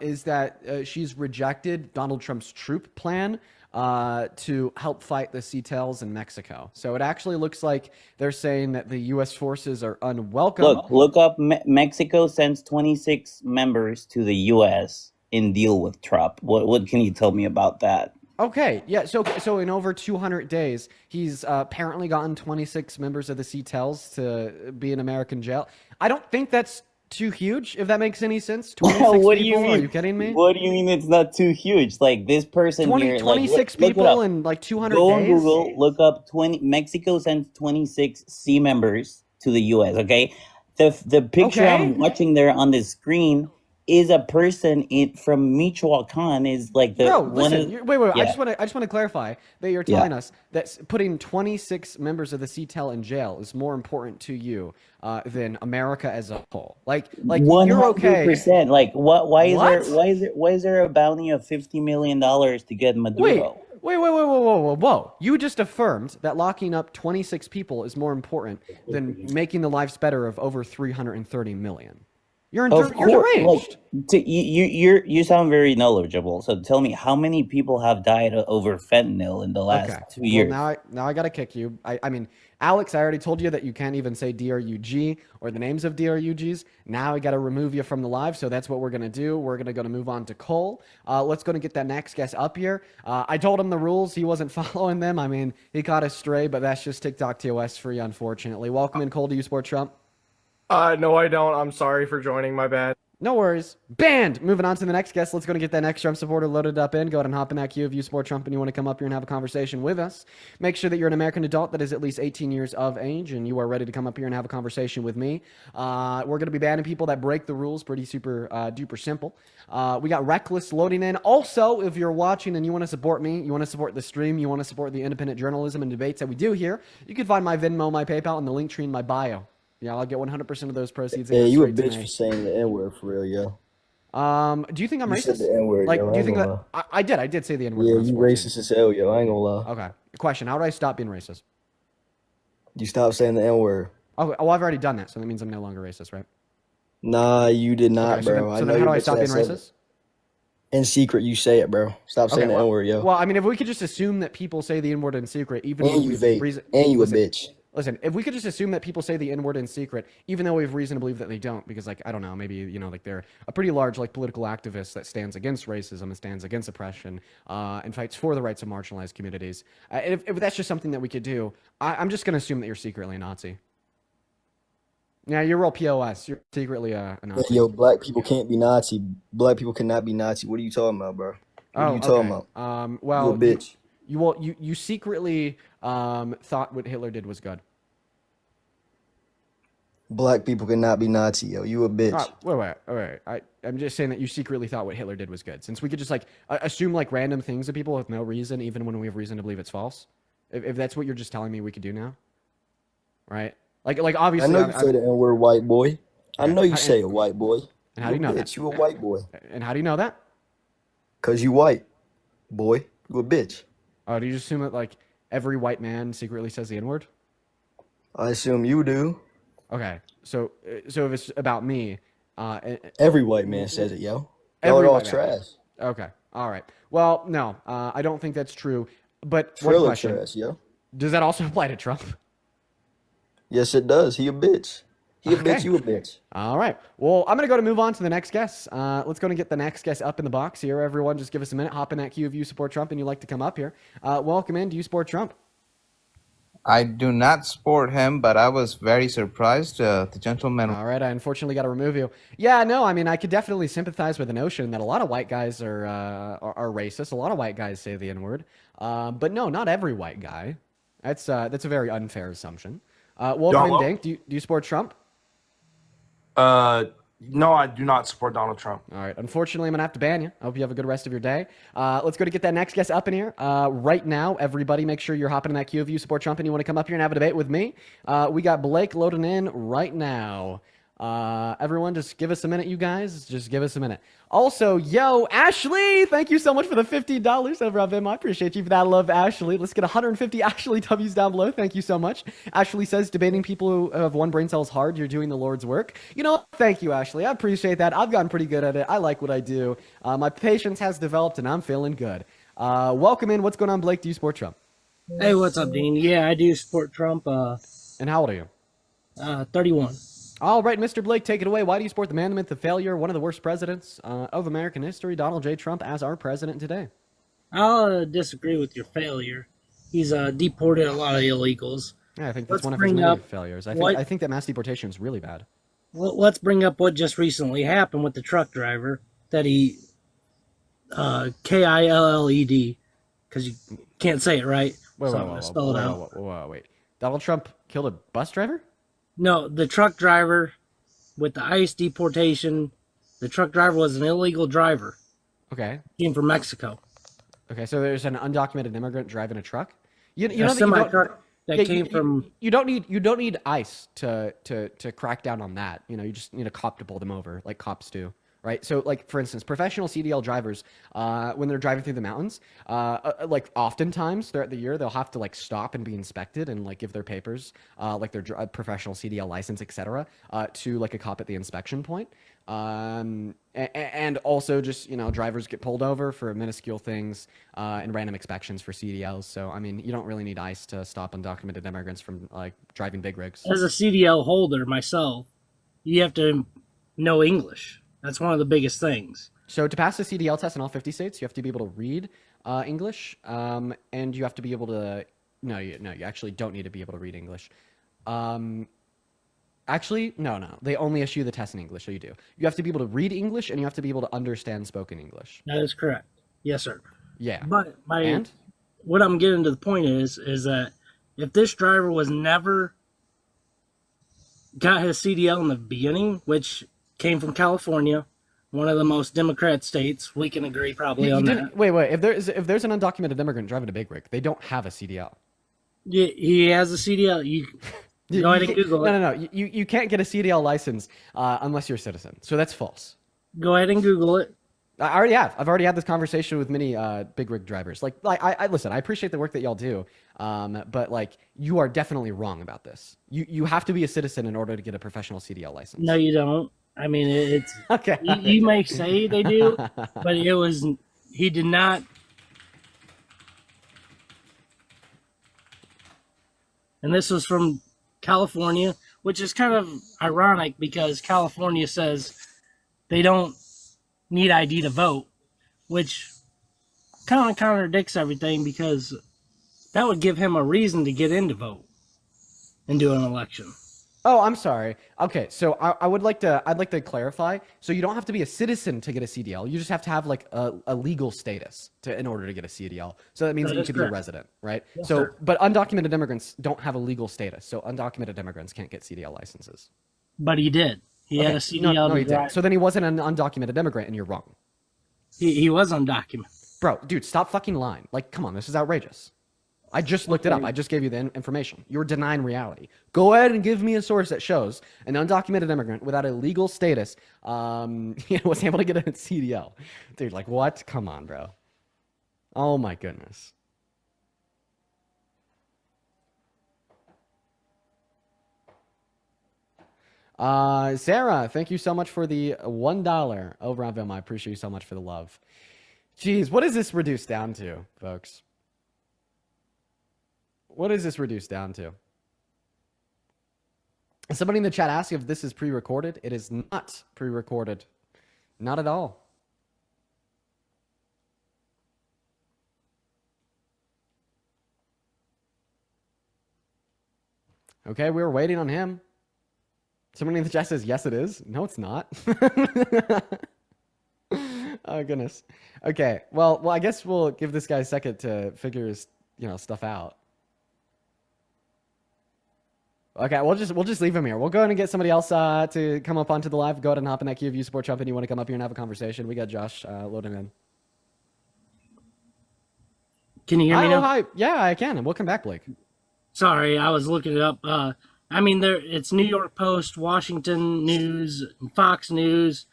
is that she's rejected Donald Trump's troop plan to help fight the CTELs in Mexico. So it actually looks like they're saying that the U.S. forces are unwelcome. look up Mexico sends 26 members to the U.S. in deal with Trump. What can you tell me about that? Okay, yeah, so in over 200 days, he's apparently gotten 26 members of the CTELs to be in American jail. I don't think that's too huge, if that makes any sense. 26 What do people, you mean? are you kidding me? What do you mean it's not too huge? Like this person 26 here, look it people up. in like 200 Go days? on Google, look up Mexico sends 26 C members to the U.S. Okay, the picture Okay. I'm watching there on the screen is a person from Michoacan. Is like the Bro, one listen, of wait. I yeah. just want to clarify that you're telling us that putting 26 members of the CTEL in jail is more important to you than America as a whole. Like you're okay. 100%. Like what? Why is What? there a bounty of $50 million to get Maduro? Wait, whoa. You just affirmed that locking up 26 people is more important than making the lives better of over 330 million. You're deranged. Like, you sound very knowledgeable. So tell me, how many people have died over fentanyl in the last 2 years? Well, now I gotta kick you. I mean, Alex, I already told you that you can't even say DRUG or the names of DRUGs. Now I gotta remove you from the live, so that's what we're gonna do. We're gonna move on to Cole. Let's go and get that next guest up here. I told him the rules. He wasn't following them. I mean, he caught us stray, but that's just TikTok TOS for you, unfortunately. Welcome in, Cole. Do you support Trump? No, I don't. I'm sorry for joining. My bad. No worries. Banned. Moving on to the next guest. Let's go and get that next Trump supporter loaded up in. Go ahead and hop in that queue if you support Trump and you want to come up here and have a conversation with us. Make sure that you're an American adult that is at least 18 years of age and you are ready to come up here and have a conversation with me. We're going to be banning people that break the rules. Pretty super duper simple. We got Reckless loading in. Also, if you're watching and you want to support me, you want to support the stream, you want to support the independent journalism and debates that we do here, you can find my Venmo, my PayPal, and the link tree in my bio. Yeah, I'll get 100% of those proceeds. Yeah, you a bitch for saying the N-word for real, yo. Do you think I'm racist? You said the N-word, like, yo. Do you think that I did say the N-word? Yeah, you racist as hell, yo. I ain't gonna lie. Okay. Question: how do I stop being racist? You stop saying the N-word. Oh, I've already done that, so that means I'm no longer racist, right? Nah, you did not, okay, bro. So then how do I stop being racist? In secret, you say it, bro. Stop saying the N-word, yo. Well, I mean, if we could just assume that people say the N-word in secret, even and you vape, and you a bitch. Listen, if we could just assume that people say the N-word in secret, even though we have reason to believe that they don't, because, like, I don't know, maybe, you know, like they're a pretty large, like, political activist that stands against racism and stands against oppression and fights for the rights of marginalized communities. If that's just something that we could do, I'm just going to assume that you're secretly a Nazi. Yeah, you're real POS. You're secretly a Nazi. Yo, black people can't be Nazi. Black people cannot be Nazi. What are you talking about, bro? What are you talking about? Well, you a bitch. You secretly thought what Hitler did was good. Black people cannot be Nazi, yo. You a bitch. Wait. I'm just saying that you secretly thought what Hitler did was good. Since we could just like assume like random things of people with no reason, even when we have reason to believe it's false. If that's what you're just telling me we could do now, right? Like obviously. I know you say the N-word, white boy. I know you say it, white boy. And how do you know that? You a white boy. And how do you know that? Cause you white, boy. You a bitch. Oh, do you just assume that like every white man secretly says the N-word? I assume you do. Okay, so if it's about me, every white man says it, yo. Every all trash. Okay, all right. Well, no, I don't think that's true. But Triller one question: trash, yo. Does that also apply to Trump? Yes, it does. He a bitch. He a bitch. You a bitch. All right. Well, I'm gonna move on to the next guest. Let's go and get the next guest up in the box here. Everyone, just give us a minute. Hop in that queue if you support Trump and you like to come up here. Welcome in. Do you support Trump? I do not support him, but I was very surprised. The gentleman. All right, I unfortunately got to remove you. Yeah, no, I mean, I could definitely sympathize with the notion that a lot of white guys are racist. A lot of white guys say the N-word, but no, not every white guy. That's a very unfair assumption. Welcome in, Dink. Do you support Trump? No, I do not support Donald Trump. All right. Unfortunately, I'm going to have to ban you. I hope you have a good rest of your day. Let's go to get that next guest up in here. Right now, everybody, make sure you're hopping in that queue if you support Trump and you want to come up here and have a debate with me. We got Blake loading in right now. Everyone, just give us a minute, you guys. Just give us a minute. Also, yo, Ashley, thank you so much for the $50 over on Venmo. I appreciate you for that. Love, Ashley. Let's get 150 Ashley W's down below. Thank you so much. Ashley says, debating people who have one brain cell is hard. You're doing the Lord's work. You know, thank you, Ashley. I appreciate that. I've gotten pretty good at it. I like what I do. My patience has developed, and I'm feeling good. Welcome in. What's going on, Blake? Do you support Trump? Hey, what's up, Dean? Yeah, I do support Trump. And how old are you? 31. All right, Mr. Blake, take it away. Why do you support the man, the myth, the failure, one of the worst presidents of American history, Donald J. Trump, as our president today? I'll disagree with your failure. He's deported a lot of illegals. Yeah, I think that's one of his many failures. I think that mass deportation is really bad. Well, let's bring up what just recently happened with the truck driver that he Killed, because you can't say it right. Wait. Donald Trump killed a bus driver? No, the truck driver with the ICE deportation. The truck driver was an illegal driver. Okay. Came from Mexico. Okay, so there's an undocumented immigrant driving a truck. You a semi truck that came from. You don't need ICE to crack down on that. You know, you just need a cop to pull them over, like cops do. Right. So, like, for instance, professional CDL drivers, when they're driving through the mountains, like oftentimes throughout the year, they'll have to like stop and be inspected and like give their papers, like their professional CDL license, etc., to like a cop at the inspection point. And also just, you know, drivers get pulled over for minuscule things and random inspections for CDLs. So, I mean, you don't really need ICE to stop undocumented immigrants from like driving big rigs. As a CDL holder myself, you have to know English. That's one of the biggest things. So to pass the CDL test in all 50 states, you have to be able to read English, and you have to be able to. No, you actually don't need to be able to read English. Actually, no. They only issue the test in English, so you do. You have to be able to read English, and you have to be able to understand spoken English. That is correct. Yes, sir. Yeah. But what I'm getting to the point is that if this driver was never got his CDL in the beginning, which came from California, one of the most Democrat states. We can agree probably on that. Wait. If there's an undocumented immigrant driving a big rig, they don't have a CDL. Yeah, he has a CDL. You go ahead and Google it. No. You can't get a CDL license unless you're a citizen. So that's false. Go ahead and Google it. I already have. I've already had this conversation with many big rig drivers. Like I listen. I appreciate the work that y'all do, but like you are definitely wrong about this. You have to be a citizen in order to get a professional CDL license. No, you don't. I mean, it's okay. You may say they do, but he did not. And this was from California, which is kind of ironic because California says they don't need ID to vote, which kind of contradicts everything because that would give him a reason to get in to vote and do an election. Oh, I'm sorry. Okay, so I'd like to clarify. So you don't have to be a citizen to get a CDL. You just have to have like a legal status in order to get a CDL. So that means that you could be a resident, right? Yes, so, sir. But undocumented immigrants don't have a legal status. So undocumented immigrants can't get CDL licenses. But he did. He had a CDL. No, he did. So then he wasn't an undocumented immigrant, and you're wrong. He was undocumented. Bro, dude, stop fucking lying. Like, come on, this is outrageous. I just looked it up. I just gave you the information. You're denying reality. Go ahead and give me a source that shows an undocumented immigrant without a legal status was able to get a CDL. Dude, like what? Come on, bro. Oh my goodness. Sarah, thank you so much for the $1 over on Venmo. I appreciate you so much for the love. Jeez, what is this reduced down to, folks? What is this reduced down to? Somebody in the chat asked if this is pre-recorded. It is not pre-recorded. Not at all. Okay, we were waiting on him. Somebody in the chat says, yes, it is. No, it's not. Oh, goodness. Okay, well, I guess we'll give this guy a second to figure his, stuff out. Okay, we'll just leave him here. We'll go ahead and get somebody else to come up onto the live. Go ahead and hop in that queue if you support Trump and you want to come up here and have a conversation. We got Josh loading in. Can you hear me now? Hi. Yeah, I can. And welcome back, Blake. Sorry, I was looking it up. It's New York Post, Washington News, Fox News.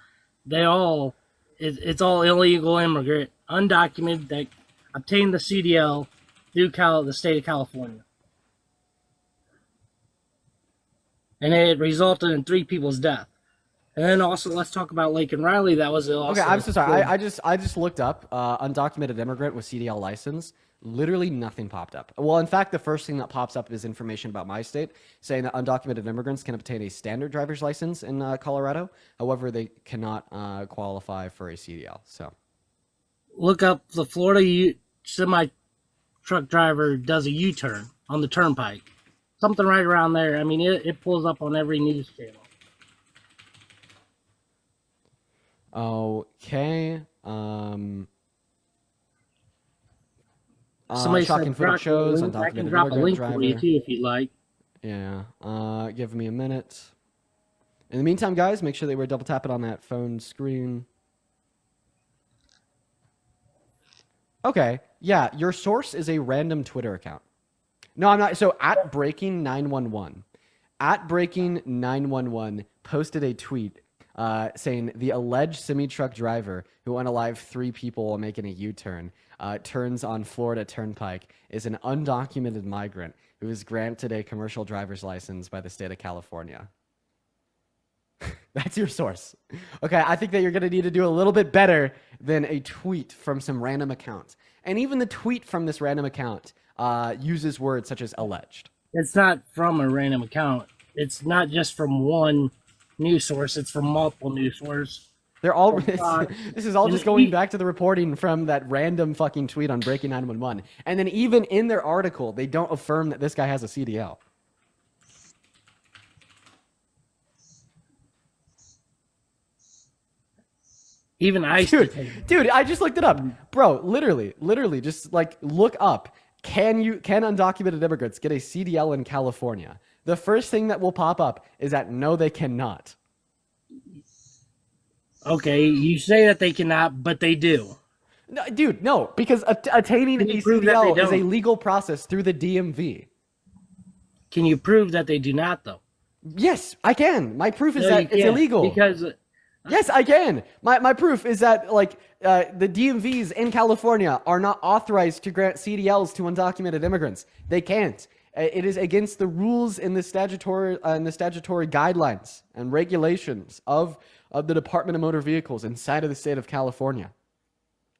It's all illegal immigrant, undocumented, that obtained the CDL through the state of California. And it resulted in 3 people's death. And then also, let's talk about Laken Riley. That was also... Okay, I'm so sorry. I just looked up undocumented immigrant with CDL license. Literally nothing popped up. Well, in fact, the first thing that pops up is information about my state saying that undocumented immigrants can obtain a standard driver's license in Colorado. However, they cannot qualify for a CDL. So, look up the Florida semi-truck driver does a U-turn on the turnpike. Something right around there. I mean, it pulls up on every news channel. Okay. Somebody shocking footage shows undocumented I can drop a link driver. for you too if you'd like. Yeah. Give me a minute. In the meantime, guys, make sure that we're double tapping on that phone screen. Okay. Yeah, your source is a random Twitter account. No, I'm not. So at Breaking911. At Breaking911 posted a tweet saying the alleged semi-truck driver who unalived 3 people while making a U-turn turns on Florida Turnpike is an undocumented migrant who is granted a commercial driver's license by the state of California. That's your source. Okay, I think that you're going to need to do a little bit better than a tweet from some random account. And even the tweet from this random account uses words such as alleged. It's not from a random account. It's not just from one news source. It's from multiple news sources. They're all. This is all just going back to the reporting from that random fucking tweet on Breaking 911. And then even in their article, they don't affirm that this guy has a CDL. Even I. Dude, I just looked it up, bro. Literally, just like look up. Can undocumented immigrants get a CDL in California? The first thing that will pop up is that no, they cannot. Okay, you say that they cannot, but they do. No, dude, no, because attaining a CDL is a legal process through the DMV. Can you prove that they do not, though? Yes, I can. My proof is that it's illegal. Because yes, I can. My proof is that the DMVs in California are not authorized to grant CDLs to undocumented immigrants. They can't. It is against the rules in the statutory guidelines and regulations of the Department of Motor Vehicles inside of the state of California.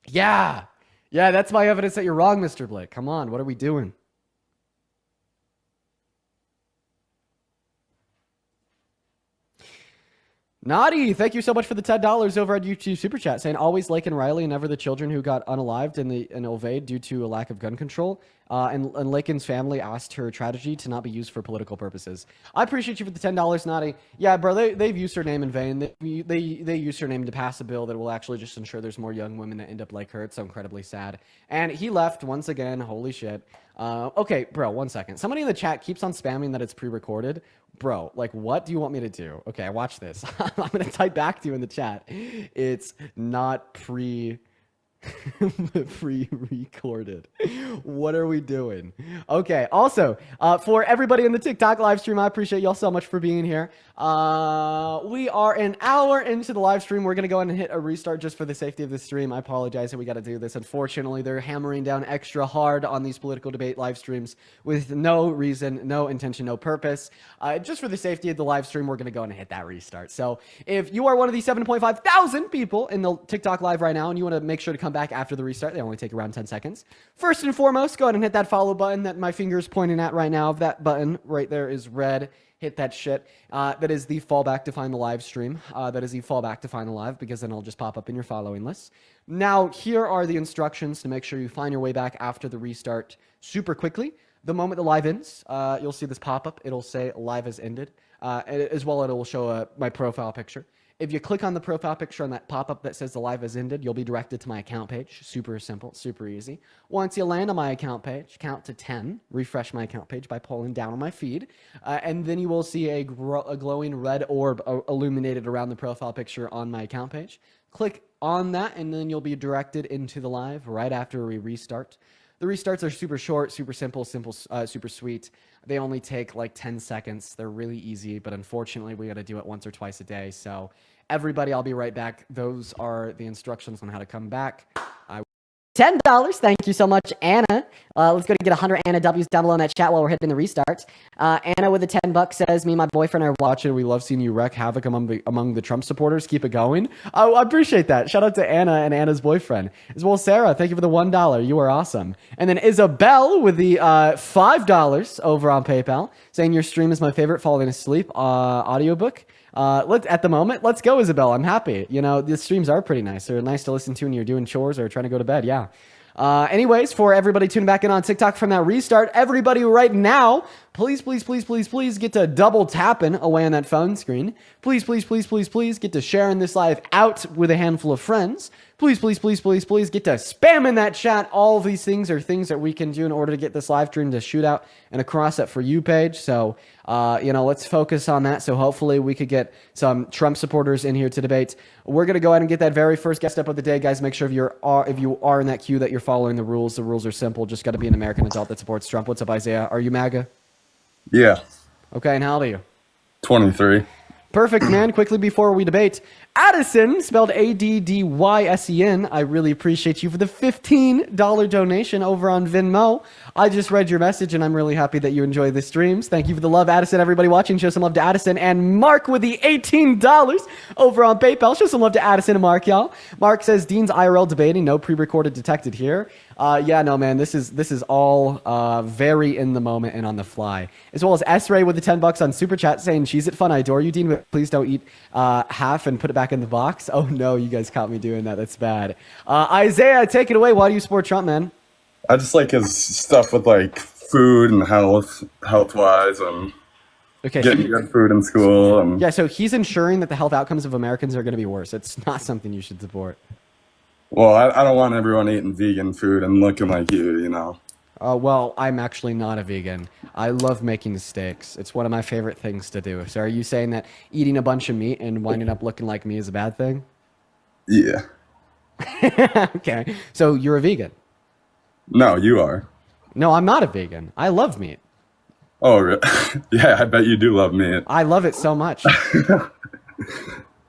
Yeah, that's my evidence that you're wrong, Mr. Blake. Come on, what are we doing? Naughty, thank you so much for the $10 over at YouTube Super Chat, saying always Laken Riley and never the children who got unalived in Ovade due to a lack of gun control. And Laken's family asked her tragedy to not be used for political purposes. I appreciate you for the $10, Naughty. Yeah, bro, they've used her name in vain. They used her name to pass a bill that will actually just ensure there's more young women that end up like her. It's so incredibly sad. And he left once again. Holy shit. Okay, bro, 1 second. Somebody in the chat keeps on spamming that it's pre-recorded. Bro, like, what do you want me to do? Okay, watch this. I'm going to type back to you in the chat. It's not pre-recorded. What are we doing? Okay, also, for everybody in the TikTok live stream, I appreciate y'all so much for being here. We are an hour into the live stream. We're going to go ahead and hit a restart just for the safety of the stream. I apologize that we got to do this. Unfortunately, they're hammering down extra hard on these political debate live streams with no reason, no intention, no purpose. Just for the safety of the live stream, we're going to go ahead and hit that restart. So if you are one of these 7.5 thousand people in the TikTok live right now and you want to make sure to come back after the restart, they only take around 10 seconds. First and foremost, go ahead and hit that follow button that my finger is pointing at right now. If that button right there is red, hit that shit. That is the fallback to find the live stream. That is the fallback to find the live, because then it'll just pop up in your following list. Now, here are the instructions to make sure you find your way back after the restart super quickly. The moment the live ends, you'll see this pop up. It'll say live has ended. As well, it will show my profile picture. If you click on the profile picture on that pop-up that says the live has ended, you'll be directed to my account page. Super simple, super easy. Once you land on my account page, count to 10, refresh my account page by pulling down on my feed, and then you will see a glowing red orb illuminated around the profile picture on my account page. Click on that, and then you'll be directed into the live right after we restart. The restarts are super short, super simple, super sweet. They only take like 10 seconds. They're really easy, but unfortunately, we got to do it once or twice a day. So everybody, I'll be right back. Those are the instructions on how to come back. $10. Thank you so much, Anna. Let's go to get 100 Anna W's down below in that chat while we're hitting the restarts. Anna with the $10 says, me and my boyfriend are watching. We love seeing you wreak havoc among the Trump supporters. Keep it going. Oh, I appreciate that. Shout out to Anna and Anna's boyfriend. As well as Sarah, thank you for the $1. You are awesome. And then Isabel with the $5 over on PayPal, saying your stream is my favorite falling asleep audiobook. At the moment, let's go, Isabel. I'm happy. You know, the streams are pretty nice. They're nice to listen to when you're doing chores or trying to go to bed. Yeah. Anyways, for everybody tuning back in on TikTok from that restart, everybody right now, please get to double tapping away on that phone screen. Please get to sharing this live out with a handful of friends. Please get to spamming that chat. All of these things are things that we can do in order to get this live stream to shoot out and across that For You page. So, let's focus on that. So hopefully we could get some Trump supporters in here to debate. We're going to go ahead and get that very first guest up of the day, guys. Make sure if you are in that queue that you're following the rules. The rules are simple. Just got to be an American adult that supports Trump. What's up, Isaiah? Are you MAGA? Yeah. Okay, and how old are you? 23. Perfect, man. Quickly before we debate, Addison, spelled Addysen. I really appreciate you for the $15 donation over on Venmo. I just read your message, and I'm really happy that you enjoy the streams. Thank you for the love, Addison. Everybody watching, show some love to Addison. And Mark with the $18 over on PayPal. Show some love to Addison and Mark, y'all. Mark says, Dean's IRL debating. No pre-recorded detected here. Yeah, no, man. This is all very in the moment and on the fly. As well as S-Ray with the $10 on Super Chat saying, Cheese It Fun. I adore you, Dean, but please don't eat half and put it back in the box. Oh, no, you guys caught me doing that. That's bad. Isaiah, take it away. Why do you support Trump, man? I just like his stuff with like food and health-wise, and getting good food in school. And yeah, so he's ensuring that the health outcomes of Americans are going to be worse. It's not something you should support. Well, I don't want everyone eating vegan food and looking like you know. Well, I'm actually not a vegan. I love making steaks. It's one of my favorite things to do. So are you saying that eating a bunch of meat and winding up looking like me is a bad thing? Yeah. Okay. So you're a vegan? No, you are. No, I'm not a vegan. I love meat. Oh, really? Yeah, I bet you do love meat. I love it so much.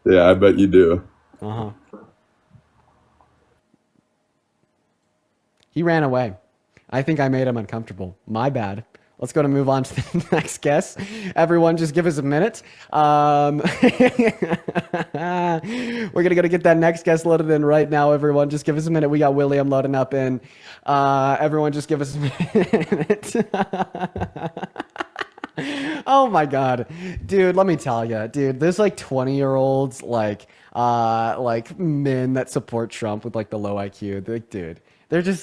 Yeah, I bet you do. Uh-huh. He ran away. I think I made him uncomfortable. My bad. Let's go to move on to the next guest. Everyone, just give us a minute. We're going to go to get that next guest loaded in right now, everyone. Just give us a minute. We got William loading up in. Everyone, just give us a minute. Oh, my God. Dude, let me tell you. Dude, there's like 20-year-olds, like men that support Trump with like the low IQ. They're like, dude, they're just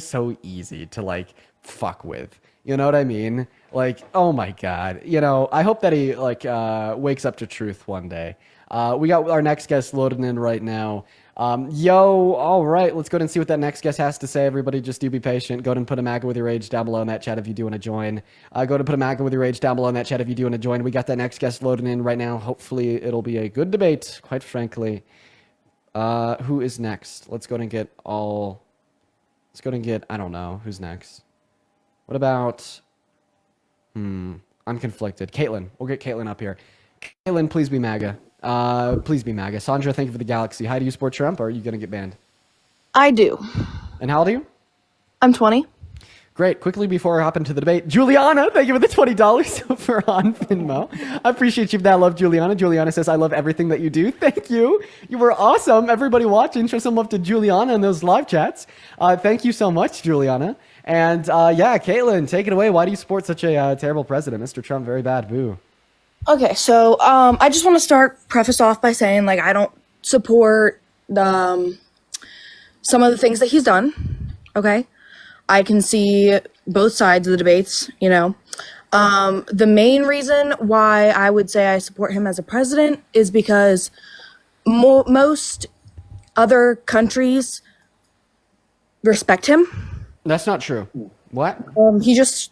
so easy to like fuck with. You know what I mean? Like, oh my God. I hope that he like wakes up to truth one day. We got our next guest loaded in right now. All right, let's go ahead and see what that next guest has to say. Everybody, just do be patient. Go ahead and put a MAGA with your age down below in that chat if you do want to join. Go ahead and put a MAGA with your age down below in that chat if you do want to join. We got that next guest loading in right now. Hopefully, it'll be a good debate, quite frankly. Who is next? Let's go ahead and get, I don't know, who's next? What about, I'm conflicted. Caitlin, we'll get Caitlin up here. Caitlin, please be MAGA. Please be MAGA. Sandra, thank you for the galaxy. Hi, do you support Trump or are you going to get banned? I do. And how old are you? I'm 20. Great. Quickly before I hop into the debate, Juliana, thank you for the $20 over on Venmo. I appreciate you for that love, Juliana. Juliana says, I love everything that you do. Thank you. You were awesome. Everybody watching, show some love to Juliana in those live chats. Thank you so much, Juliana. And yeah, Caitlin, take it away. Why do you support such a terrible president? Mr. Trump, very bad. Boo. Okay, so I just want to preface off by saying, like, I don't support some of the things that he's done, okay? I can see both sides of the debates, you know. The main reason why I would say I support him as a president is because most other countries respect him. That's not true. What? He just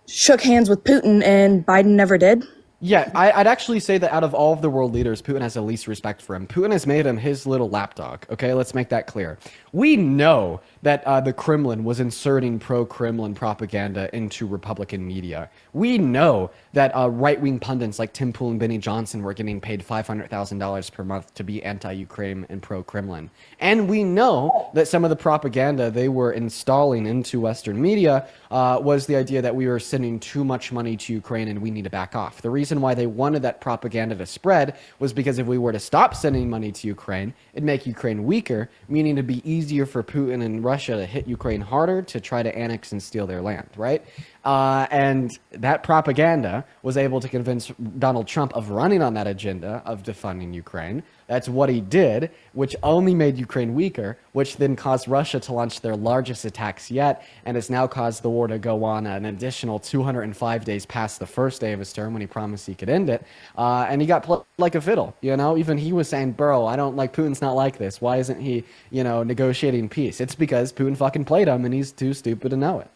shook hands with Putin and Biden never did. Yeah, I'd actually say that out of all of the world leaders, Putin has the least respect for him. Putin has made him his little lapdog, okay? Let's make that clear. We know that the Kremlin was inserting pro-Kremlin propaganda into Republican media. We know that right-wing pundits like Tim Pool and Benny Johnson were getting paid $500,000 per month to be anti-Ukraine and pro-Kremlin. And we know that some of the propaganda they were installing into Western media was the idea that we were sending too much money to Ukraine and we need to back off. The reason why they wanted that propaganda to spread was because if we were to stop sending money to Ukraine, it'd make Ukraine weaker, meaning it'd be easier for Putin and Russia to hit Ukraine harder to try to annex and steal their land, right? And that propaganda was able to convince Donald Trump of running on that agenda of defunding Ukraine. That's what he did, which only made Ukraine weaker, which then caused Russia to launch their largest attacks yet, and has now caused the war to go on an additional 205 days past the first day of his term when he promised he could end it. And he got played like a fiddle, you know? Even he was saying, bro, I don't like, Putin's not like this. Why isn't he, you know, negotiating peace? It's because Putin fucking played him and he's too stupid to know it.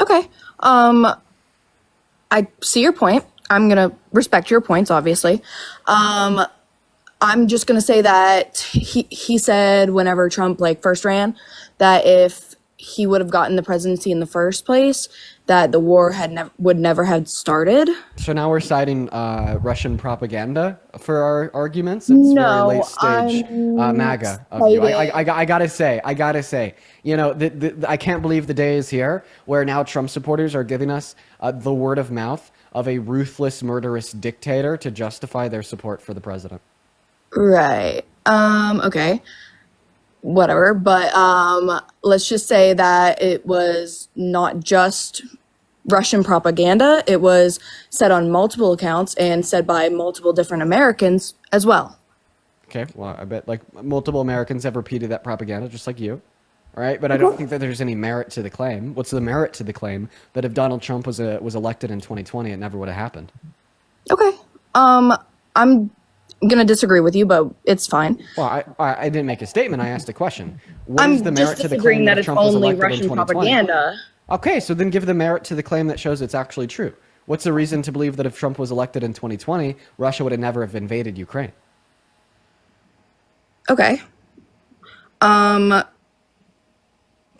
Okay. I see your point. I'm going to respect your points, obviously. I'm just going to say that he said whenever Trump first ran that if he would have gotten the presidency in the first place, that the war would never have started. So now we're citing Russian propaganda for our arguments. It's very late stage MAGA of you. I gotta say, you know, I can't believe the day is here where now Trump supporters are giving us the word of mouth of a ruthless, murderous dictator to justify their support for the president. Right. Okay. Whatever. But let's just say that it was not just Russian propaganda. It was said on multiple accounts and said by multiple different Americans as well. Okay. Well, I bet multiple Americans have repeated that propaganda just like you. All right. But I don't think that there's any merit to the claim. What's the merit to the claim that if Donald Trump was elected in 2020, it never would have happened? Okay. I'm gonna disagree with you, but it's fine. Well, I didn't make a statement. I asked a question. What is the merit to the claim that that it's Trump was only elected Russian in 2020? propaganda. Okay, so then give the merit to the claim that shows it's actually true. What's the reason to believe that if Trump was elected in 2020, Russia would have never have invaded Ukraine? Okay. Can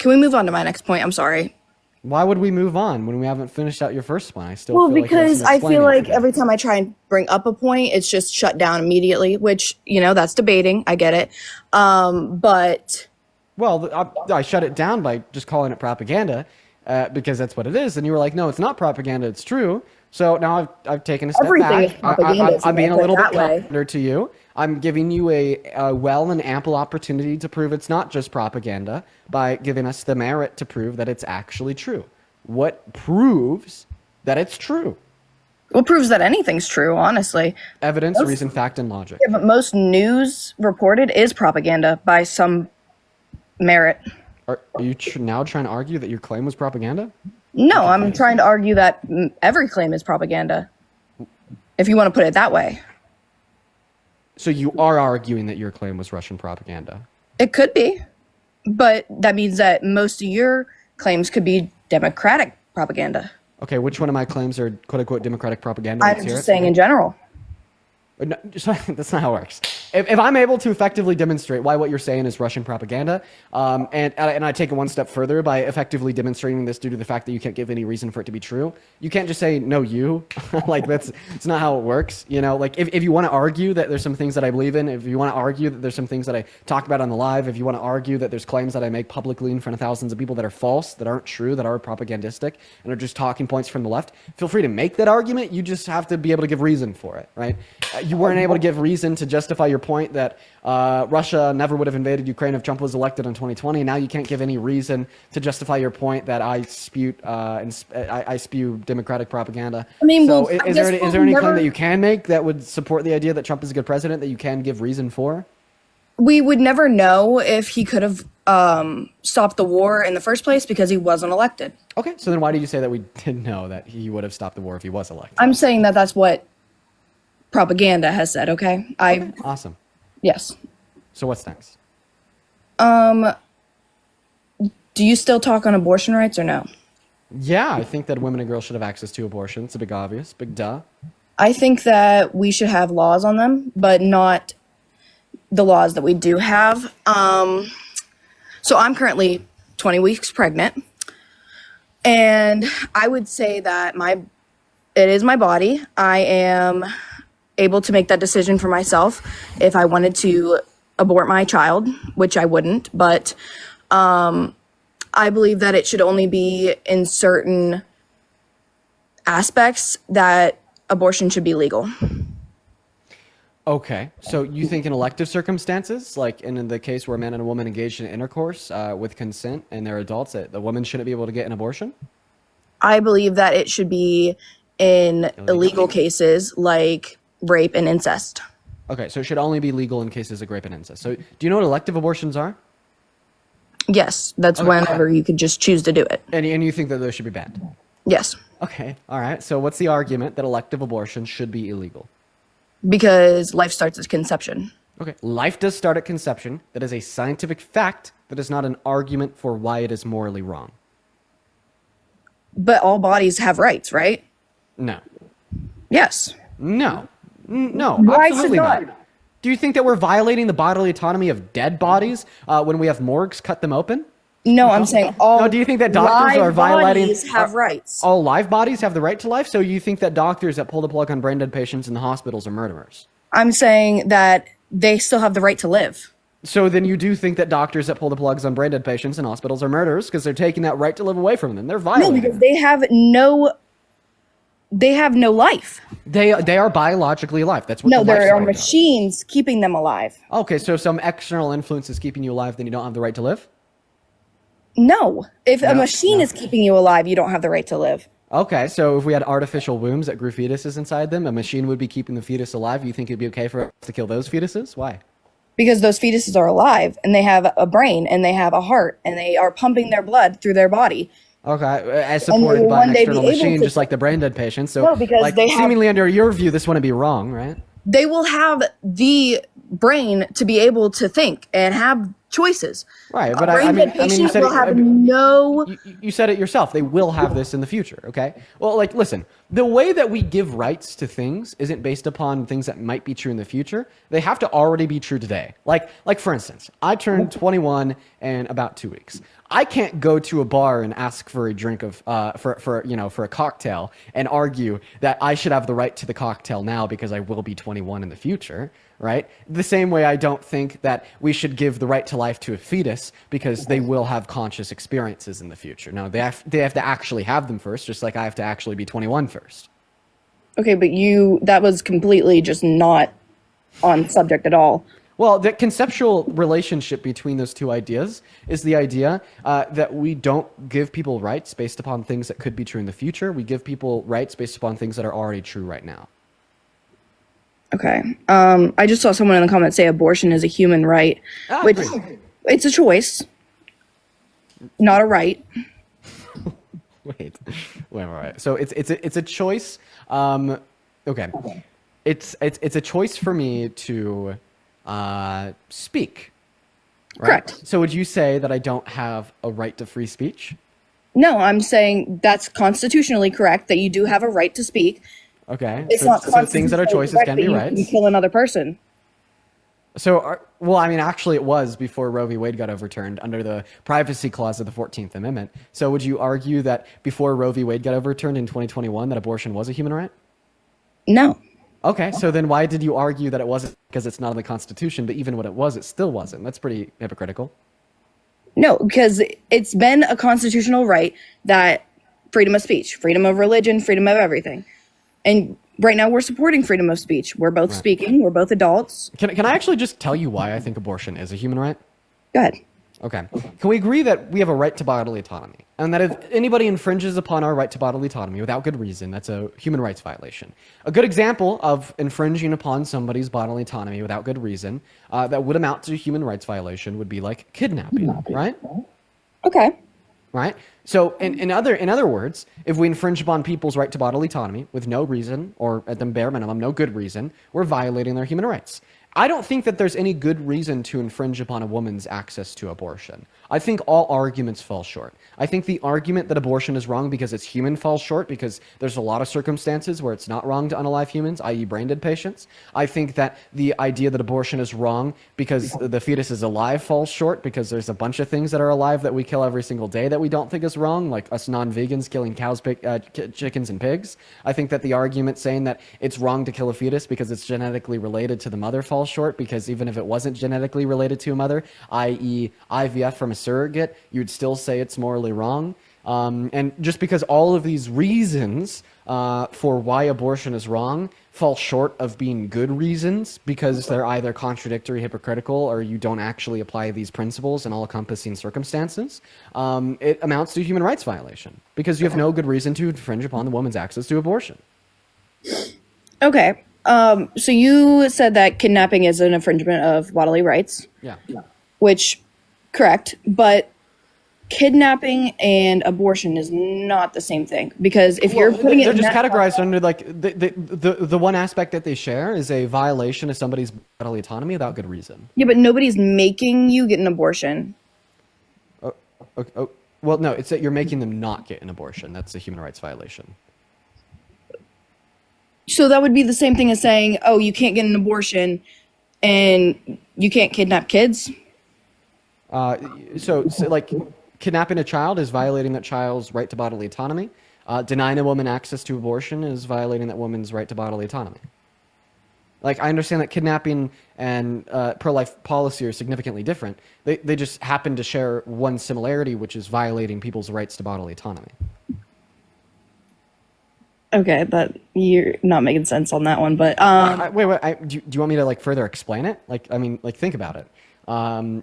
we move on to my next point? I'm sorry. Why would we move on when we haven't finished out your first one? I still Well, feel because like I feel like every time I try and bring up a point, it's just shut down immediately, which, you know, that's debating. I get it. But... Well, I shut it down by just calling it propaganda because that's what it is. And you were like, no, it's not propaganda. It's true. So now I've taken a step Everything back. is propaganda. I'm being a little bit way. kinder to you. I'm giving you a well and ample opportunity to prove it's not just propaganda by giving us the merit to prove that it's actually true. What proves that it's true? What proves that anything's true, honestly? Evidence, reason, fact, and logic. Yeah, but most news reported is propaganda by some merit. Are you now trying to argue that your claim was propaganda? No, I'm trying to argue that every claim is propaganda, if you want to put it that way. So you are arguing that your claim was Russian propaganda? It could be, but that means that most of your claims could be Democratic propaganda. Okay, which one of my claims are quote-unquote Democratic propaganda? I'm just saying in general. No, that's not how it works. If I'm able to effectively demonstrate why what you're saying is Russian propaganda, and I take it one step further by effectively demonstrating this due to the fact that you can't give any reason for it to be true, you can't just say, no, you. Like, it's not how it works. You know, like if you want to argue that there's some things that I believe in, if you want to argue that there's some things that I talk about on the live, if you want to argue that there's claims that I make publicly in front of thousands of people that are false, that aren't true, that are propagandistic, and are just talking points from the left, feel free to make that argument. You just have to be able to give reason for it, right? You weren't able to give reason to justify your point that Russia never would have invaded Ukraine if Trump was elected in 2020. Now you can't give any reason to justify your point that I spew Democratic propaganda. I mean, so well, is there any claim that you can make that would support the idea that Trump is a good president that you can give reason for? We would never know if he could have stop the war in the first place because he wasn't elected. Okay, so then why did you say that we didn't know that he would have stopped the war if he was elected? I'm saying that that's what propaganda has said, okay? Awesome. Yes. So what's next? Do you still talk on abortion rights or no? Yeah, I think that women and girls should have access to abortion. It's a big obvious, big duh. I think that we should have laws on them, but not the laws that we do have. So I'm currently 20 weeks pregnant, and I would say that it is my body. I am able to make that decision for myself if I wanted to abort my child, which I wouldn't, but I believe that it should only be in certain aspects that abortion should be legal. Okay, so you think in elective circumstances, like in the case where a man and a woman engaged in intercourse with consent and they're adults, that the woman shouldn't be able to get an abortion? I believe that it should be in illegal cases like rape and incest. Okay, so it should only be legal in cases of rape and incest. So do you know what elective abortions are? Yes, that's whenever you could just choose to do it. And you think that those should be banned? Yes. Okay, all right. So what's the argument that elective abortion should be illegal? Because life starts at conception. Okay, life does start at conception. That is a scientific fact. That is not an argument for why it is morally wrong. But all bodies have rights, right? No. Yes. No. No, Why absolutely should not. not? Do you think that we're violating the bodily autonomy of dead bodies when we have morgues cut them open? No, I'm saying all No, do you think that doctors are violating... bodies have rights. All live bodies have the right to life? So you think that doctors that pull the plug on brain dead patients in the hospitals are murderers? I'm saying that they still have the right to live. So then you do think that doctors that pull the plugs on brain dead patients in hospitals are murderers because they're taking that right to live away from them. They're violating No, because they have no life. They are biologically alive. That's what No, the life there are support does. machines keeping them alive. Okay, so if some external influence is keeping you alive, then you don't have the right to live? No. If a machine is keeping you alive, you don't have the right to live. Okay, so if we had artificial wombs that grew fetuses inside them, a machine would be keeping the fetus alive. You think it'd be okay for us to kill those fetuses? Why? Because those fetuses are alive and they have a brain and they have a heart and they are pumping their blood through their body. Okay, as supported by an external machine, just like the brain dead patient. So, No, because like, they have- seemingly under your view, this wouldn't be wrong, right? They will have the brain to be able to think and have choices. Right, but brain dead you patients said will have no. You said it yourself. They will have this in the future. Okay. Well, like, listen, the way that we give rights to things isn't based upon things that might be true in the future. They have to already be true today. Like for instance, I turned 21 in about 2 weeks. I can't go to a bar and ask for a drink of for a cocktail and argue that I should have the right to the cocktail now because I will be 21 in the future, right? The same way I don't think that we should give the right to life to a fetus because they will have conscious experiences in the future. No, they have to actually have them first, just like I have to actually be 21 first. Okay, but that was completely just not on subject at all. Well, the conceptual relationship between those two ideas is the idea that we don't give people rights based upon things that could be true in the future. We give people rights based upon things that are already true right now. Okay. I just saw someone in the comments say abortion is a human right, which it's a choice, not a right. Wait. So it's a choice. Okay. It's a choice for me to speak. Right? Correct. So would you say that I don't have a right to free speech? No, I'm saying that's constitutionally correct that you do have a right to speak. Okay. It's so, not so things that are choices can be rights. You can kill another person. So, actually it was before Roe v. Wade got overturned under the privacy clause of the 14th Amendment. So would you argue that before Roe v. Wade got overturned in 2021 that abortion was a human right? No. Okay, so then why did you argue that it wasn't because it's not in the Constitution, but even when it was, it still wasn't? That's pretty hypocritical. No, because it's been a constitutional right that freedom of speech, freedom of religion, freedom of everything. And right now we're supporting freedom of speech. We're both speaking. We're both adults. Can I actually just tell you why I think abortion is a human right? Go ahead. Okay. Can we agree that we have a right to bodily autonomy? And that if anybody infringes upon our right to bodily autonomy without good reason, that's a human rights violation. A good example of infringing upon somebody's bodily autonomy without good reason that would amount to a human rights violation would be like kidnapping, right? Okay. Right? So in other words, if we infringe upon people's right to bodily autonomy with no reason, or at the bare minimum, no good reason, we're violating their human rights. I don't think that there's any good reason to infringe upon a woman's access to abortion. I think all arguments fall short. I think the argument that abortion is wrong because it's human falls short, because there's a lot of circumstances where it's not wrong to unalive humans, i.e. brain dead patients. I think that the idea that abortion is wrong because the fetus is alive falls short, because there's a bunch of things that are alive that we kill every single day that we don't think is wrong, like us non-vegans killing cows, chickens, and pigs. I think that the argument saying that it's wrong to kill a fetus because it's genetically related to the mother falls short, because even if it wasn't genetically related to a mother, i.e. IVF from a surrogate, you'd still say it's morally wrong. And just because all of these reasons for why abortion is wrong fall short of being good reasons, because they're either contradictory, hypocritical, or you don't actually apply these principles in all-encompassing circumstances, it amounts to a human rights violation, because you have no good reason to infringe upon the woman's access to abortion. Okay. So you said that kidnapping is an infringement of bodily rights. Yeah. Which, correct, but kidnapping and abortion is not the same thing, because if you're putting it, they're just categorized under like the one aspect that they share is a violation of somebody's bodily autonomy without good reason. Yeah, but nobody's making you get an abortion. Well, no, it's that you're making them not get an abortion. That's a human rights violation. So that would be the same thing as saying, oh, you can't get an abortion and you can't kidnap kids? So like kidnapping a child is violating that child's right to bodily autonomy. Denying a woman access to abortion is violating that woman's right to bodily autonomy. Like, I understand that kidnapping and pro-life policy are significantly different. They just happen to share one similarity, which is violating people's rights to bodily autonomy. Okay, but you're not making sense on that one, but... wait, do you want me to, like, further explain it? Like, I mean, like, think about it.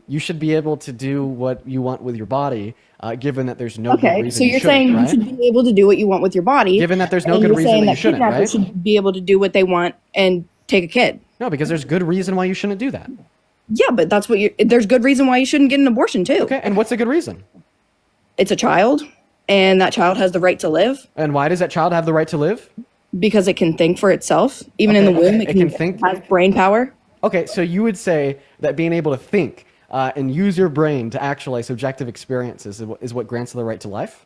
You should be able to do what you want with your body, given that there's no good reason you shouldn't, so you're saying right? you should be able to do what you want with your body. Given that there's no good reason that you shouldn't, right? Kidnappers should be able to do what they want and take a kid. No, because there's good reason why you shouldn't do that. Yeah, but that's what there's good reason why you shouldn't get an abortion too. Okay, and what's a good reason? It's a child, and that child has the right to live. And why does that child have the right to live? Because it can think for itself. Even in the womb, it can think. Has brain power. Okay, so you would say that being able to think and use your brain to actualize subjective experiences is what grants the right to life?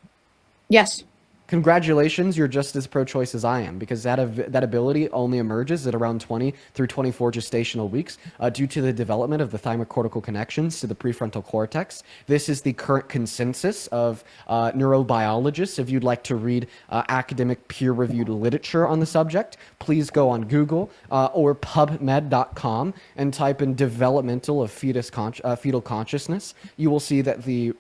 Yes. Congratulations, you're just as pro-choice as I am, because that ability only emerges at around 20 through 24 gestational weeks due to the development of the thymocortical connections to the prefrontal cortex. This is the current consensus of neurobiologists. If you'd like to read academic peer-reviewed literature on the subject, please go on Google or PubMed.com and type in developmental of fetal consciousness. You will see that the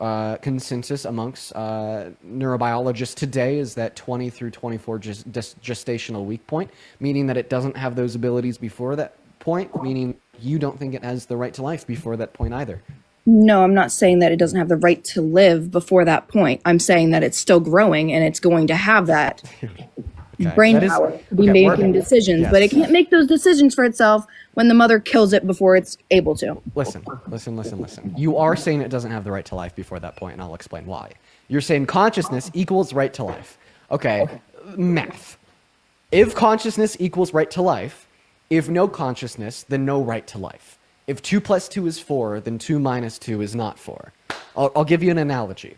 consensus amongst neurobiologists today is that 20 through 24 gestational week point, meaning that it doesn't have those abilities before that point, meaning you don't think it has the right to life before that point either. No, I'm not saying that it doesn't have the right to live before that point. I'm saying that it's still growing and it's going to have that brain power to be making decisions, yes. But it can't make those decisions for itself when the mother kills it before it's able to. Listen. You are saying it doesn't have the right to life before that point, and I'll explain why. You're saying consciousness equals right to life. Okay, math. If consciousness equals right to life, if no consciousness, then no right to life. If 2 plus 2 is 4, then 2 minus 2 is not 4. I'll give you an analogy.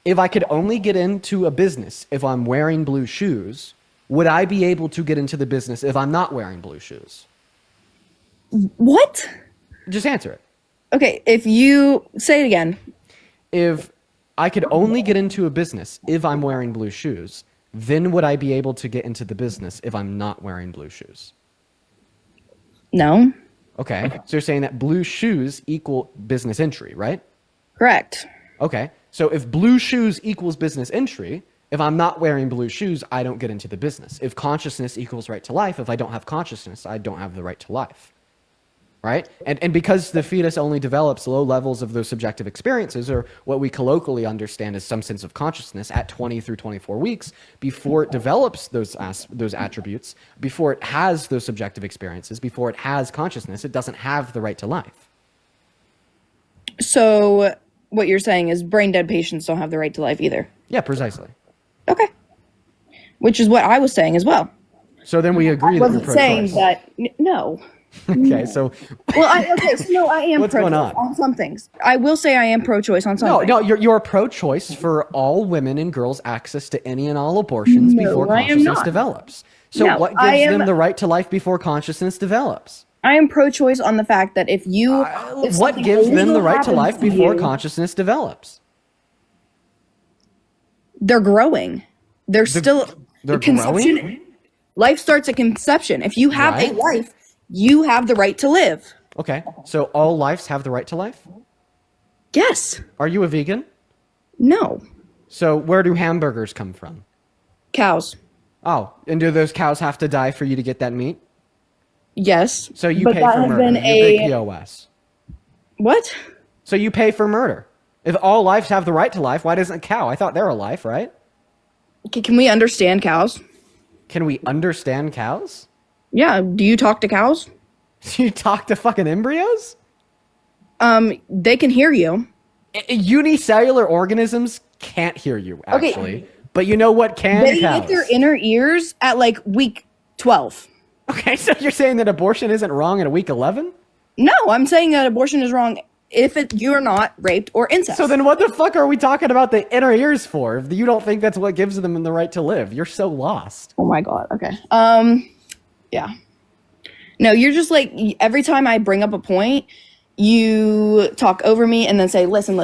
If I could only get into a business if I'm wearing blue shoes, would I be able to get into the business if I'm not wearing blue shoes? What? Just answer it. Okay, if you... Say it again. If I could only get into a business if I'm wearing blue shoes, then would I be able to get into the business if I'm not wearing blue shoes? No. Okay, so you're saying that blue shoes equal business entry, right? Correct. Okay, so if blue shoes equals business entry, if I'm not wearing blue shoes, I don't get into the business. If consciousness equals right to life, if I don't have consciousness, I don't have the right to life. right? And because the fetus only develops low levels of those subjective experiences, or what we colloquially understand as some sense of consciousness, at 20 through 24 weeks, before it develops those attributes, before it has those subjective experiences, before it has consciousness, it doesn't have the right to life. So what you're saying is brain dead patients don't have the right to life either. Yeah, precisely. Okay. Which is what I was saying as well. So then we agree that you're pro-choice. saying that no. Okay, so Well, I am What's pro-choice going on? some things. I will say I am pro-choice on some No, things. no, you're pro-choice for all women and girls access to any and all abortions before I am consciousness not. develops. So No, what I gives am- them the right to life before consciousness develops? I am pro-choice on the fact that if What something gives them illegal the right to happens life before you, consciousness develops? they're growing. They're still they're conception. growing? Life starts at conception. If you have a Right. life, you have the right to live. Okay, so all lives have the right to life? Yes. Are you a vegan? No. So where do hamburgers come from? Cows. Oh, and do those cows have to die for you to get that meat? Yes. So you but pay that for has murder. been You're big a POS. what? So you pay for murder. If all lives have the right to life, why doesn't a cow? I thought they're alive, right? Can we understand cows? Can we understand cows? Yeah. Do you talk to cows? Do you talk to fucking embryos? They can hear you. Unicellular organisms can't hear you, Okay. actually. But you know what can? They cows? get their inner ears at like week 12. Okay, so you're saying that abortion isn't wrong at week 11? No, I'm saying that abortion is wrong if you're not raped or incest. So then what the fuck are we talking about the inner ears for if you don't think that's what gives them the right to live? You're so lost. Oh my god. Okay. Yeah. No, you're just like every time I bring up a point, you talk over me and then say, listen.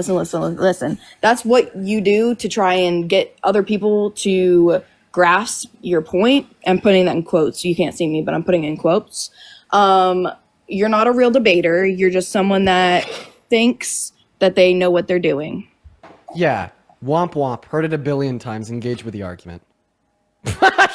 That's what you do to try and get other people to grasp your point. I'm putting that in quotes. You can't see me, but I'm putting it in quotes. You're not a real debater. You're just someone that thinks that they know what they're doing. Yeah. Womp womp. Heard it a billion times. Engage with the argument.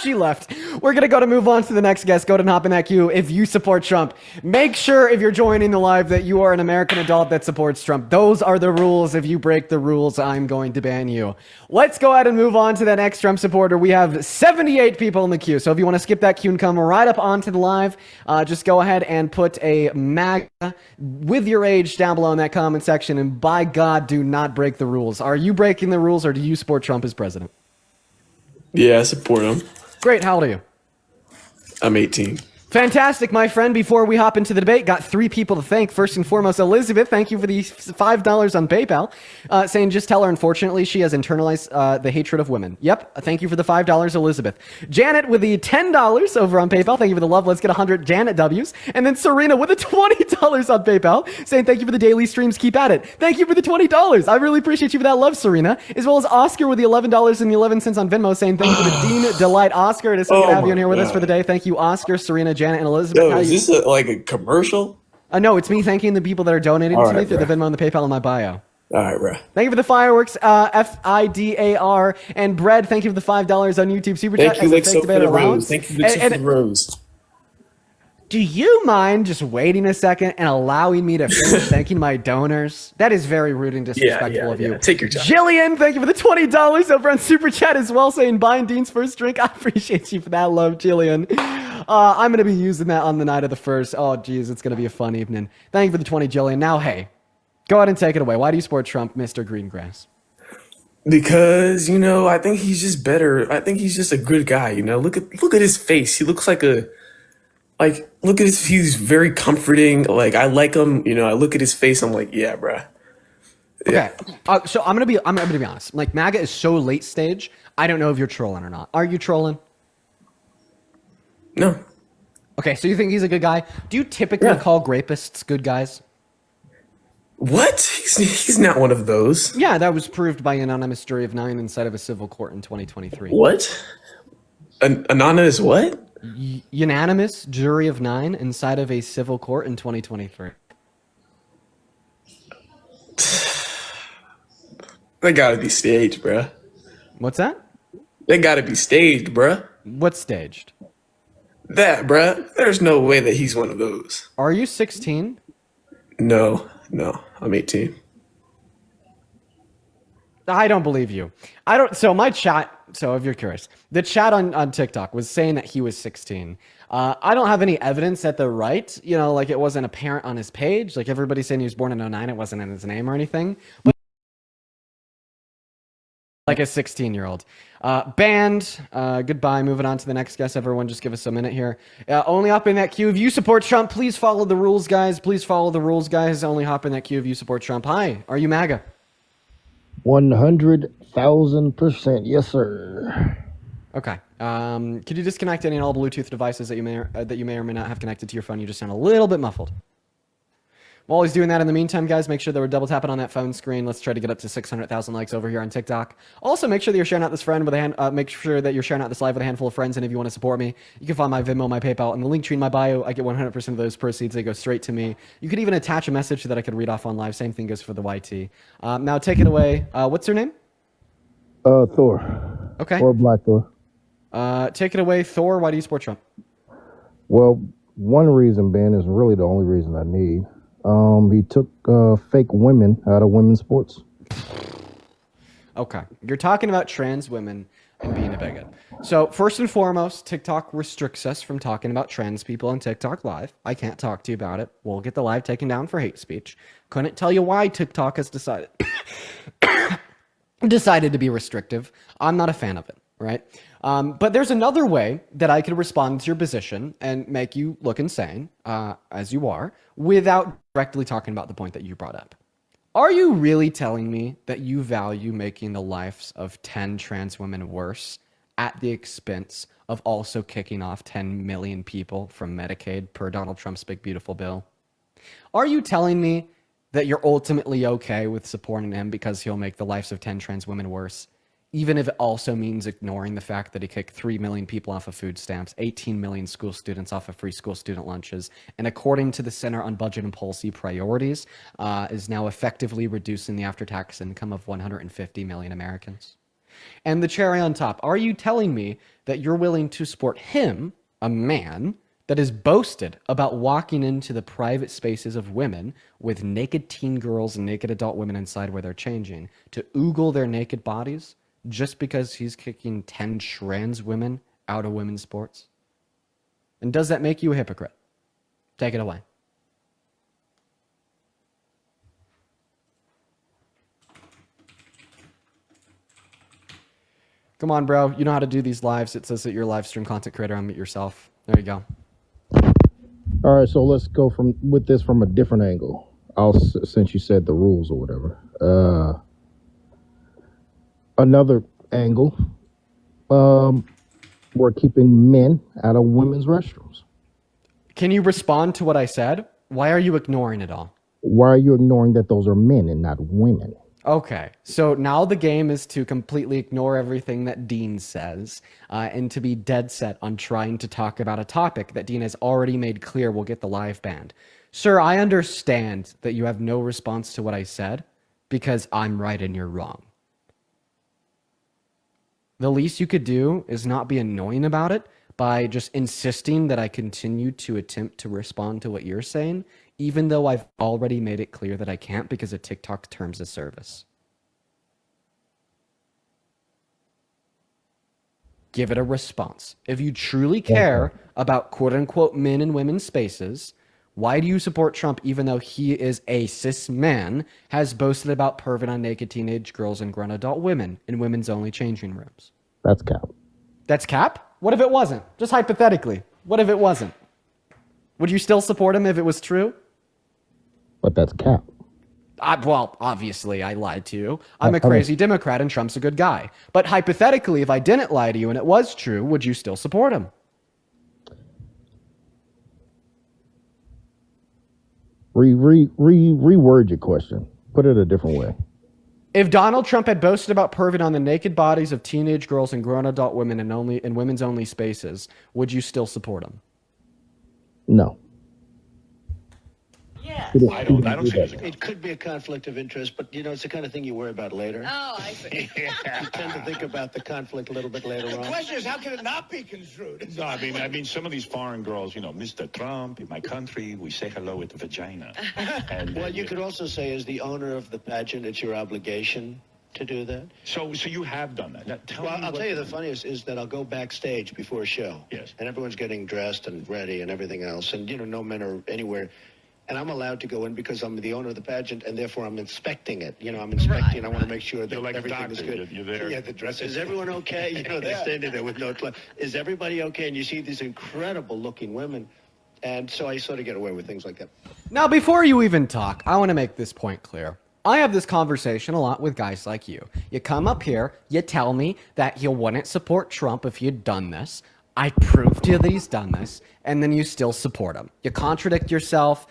She left. We're going to move on to the next guest. Go to hop in that queue. If you support Trump, make sure if you're joining the live that you are an American adult that supports Trump. Those are the rules. If you break the rules, I'm going to ban you. Let's go ahead and move on to the next Trump supporter. We have 78 people in the queue. So if you want to skip that queue and come right up onto the live, just go ahead and put a Maga with your age down below in that comment section. And by God, do not break the rules. Are you breaking the rules or do you support Trump as president? Yeah, I support him. Great. How old are you? I'm 18. Fantastic, my friend. Before we hop into the debate, got 3 people to thank. First and foremost, Elizabeth, thank you for the $5 on PayPal. Saying, just tell her, unfortunately, she has internalized the hatred of women. Yep, thank you for the $5, Elizabeth. Janet with the $10 over on PayPal. Thank you for the love. Let's get 100 Janet W's. And then Serena with the $20 on PayPal. Saying, thank you for the daily streams. Keep at it. Thank you for the $20. I really appreciate you for that love, Serena. As well as Oscar with the $11.11 on Venmo. Saying, thank you for the Dean Delight. Oscar, it is so good to have you in here with us for the day. Thank you, Oscar, Serena, Janet, and Elizabeth. Yo, is this like a commercial? No, it's me thanking the people that are donating to me through bro. the Venmo and the PayPal in my bio. All right, bro. Thank you for the fireworks, FIDAR, and Bread. Thank you for the $5 on YouTube Super Chat. Thank you, as a Lixo, fake for debater the rose. allowance. Thank you, Lixo, for the rose. Do you mind just waiting a second and allowing me to finish thanking my donors? That is very rude and disrespectful of you. Take your time. Jillian, thank you for the $20 over on Super Chat as well, saying buying Dean's first drink. I appreciate you for that love, Jillian. I'm going to be using that on the night of the first. Oh, geez, it's going to be a fun evening. Thank you for the 20, Jillian. Now, hey, go ahead and take it away. Why do you support Trump, Mr. Greengrass? Because, I think he's just better. I think he's just a good guy, Look at his face. He looks like look at his, he's very comforting. Like, I like him, I look at his face, I'm like, yeah, bruh. Yeah. Okay. So I'm gonna be honest. Like, MAGA is so late stage, I don't know if you're trolling or not. Are you trolling? No. Okay, so you think he's a good guy? Do you typically call rapists good guys? What? He's not one of those. Yeah, that was proved by anonymous jury of 9 inside of a civil court in 2023. What? Anonymous what? Unanimous jury of 9 inside of a civil court in 2023. They gotta be staged, bruh. What's that? They gotta be staged, bruh. What's staged? That, bruh. There's no way that he's one of those. Are you 16? No, I'm 18. I don't believe you. I don't. So my chat. So if you're curious, the chat on TikTok was saying that he was 16. I don't have any evidence that they're right. You know, like it wasn't apparent on his page. Like everybody's saying he was born in 09. It wasn't in his name or anything. But like a 16-year-old. Banned. Goodbye. Moving on to the next guest. Everyone just give us a minute here. Only hop in that queue if you support Trump. Please follow the rules, guys. Please follow the rules, guys. Only hop in that queue if you support Trump. Hi. Are you MAGA? 100,000%. Yes, sir. Okay. Could you disconnect any and all Bluetooth devices that you may or may not have connected to your phone? You just sound a little bit muffled. While he's doing that, in the meantime, guys, make sure that we're double tapping on that phone screen. Let's try to get up to 600,000 likes over here on TikTok. Also, make sure that you're sharing out this friend with make sure that you're sharing out this live with a handful of friends. And if you want to support me, you can find my Venmo, my PayPal, and the link tree in my bio. I get 100% of those proceeds. They go straight to me. You could even attach a message that I could read off on live. Same thing goes for the YT. Now, take it away. What's her name? Thor. Okay. Or Black Thor. Take it away, Thor. Why do you support Trump? Well, one reason, Ben, is really the only reason I need. He took fake women out of women's sports. Okay. You're talking about trans women and being a bigot. So first and foremost, TikTok restricts us from talking about trans people on TikTok Live. I can't talk to you about it. We'll get the live taken down for hate speech. Couldn't tell you why TikTok has decided to be restrictive. I'm not a fan of it, right? But there's another way that I could respond to your position and make you look insane, as you are, without directly talking about the point that you brought up. Are you really telling me that you value making the lives of 10 trans women worse at the expense of also kicking off 10 million people from Medicaid per Donald Trump's big beautiful bill? Are you telling me that you're ultimately okay with supporting him because he'll make the lives of 10 trans women worse, even if it also means ignoring the fact that he kicked 3 million people off of food stamps, 18 million school students off of free school student lunches, and according to the Center on Budget and Policy Priorities, is now effectively reducing the after-tax income of 150 million Americans? And the cherry on top, are you telling me that you're willing to support him, a man, that is boasted about walking into the private spaces of women with naked teen girls and naked adult women inside where they're changing to oogle their naked bodies, just because he's kicking 10 trans women out of women's sports? And does that make you a hypocrite? Take it away. Come on, bro. You know how to do these lives. It says that you're a live stream content creator. Unmute yourself. There you go. All right, so let's go with this from a different angle. Since you said the rules or whatever. Another angle, we're keeping men out of women's restrooms. Can you respond to what I said? Why are you ignoring it all? Why are you ignoring that those are men and not women? Okay, so now the game is to completely ignore everything that Dean says and to be dead set on trying to talk about a topic that Dean has already made clear will get the live banned. Sir, I understand that you have no response to what I said because I'm right and you're wrong. The least you could do is not be annoying about it by just insisting that I continue to attempt to respond to what you're saying, even though I've already made it clear that I can't because of TikTok terms of service. Give it a response. If you truly care about quote-unquote men and women's spaces, why do you support Trump even though he is a cis man, has boasted about perving on naked teenage girls and grown adult women in women's only changing rooms? That's cap. That's cap? What if it wasn't? Just hypothetically. What if it wasn't? Would you still support him if it was true? But that's cap. Well, obviously, I lied to you. I'm a crazy Democrat and Trump's a good guy. But hypothetically, if I didn't lie to you and it was true, would you still support him? Reword your question. Put it a different way. If Donald Trump had boasted about perving on the naked bodies of teenage girls and grown adult women in women's only spaces, would you still support him? No. Yeah. He didn't- I he don't didn't see do it as that. a It could be a conflict of interest, but you know, it's the kind of thing you worry about later. Oh, I see. You tend to think about the conflict a little bit later The on. question is, how can it not be construed? No, I mean, some of these foreign girls, Mr. Trump, in my country, we say hello with the vagina. And, Well, you could also say, as the owner of the pageant, it's your obligation to do that. So you have done that. Now, tell Well, me I'll what- tell you the funniest is that I'll go backstage before a show. Yes. And everyone's getting dressed and ready and everything else. And, no men are anywhere. And I'm allowed to go in because I'm the owner of the pageant, and therefore I'm inspecting it. I'm inspecting. I want to make sure that You're like a everything is doctor. good. You're there. Yeah, the dress. Is everyone okay? They're standing there with no clothes. Is everybody okay? And you see these incredible-looking women. And so I sort of get away with things like that. Now, before you even talk, I want to make this point clear. I have this conversation a lot with guys like you. You come up here, you tell me that you wouldn't support Trump if you'd done this. I prove to you that he's done this, and then you still support him. You contradict yourself,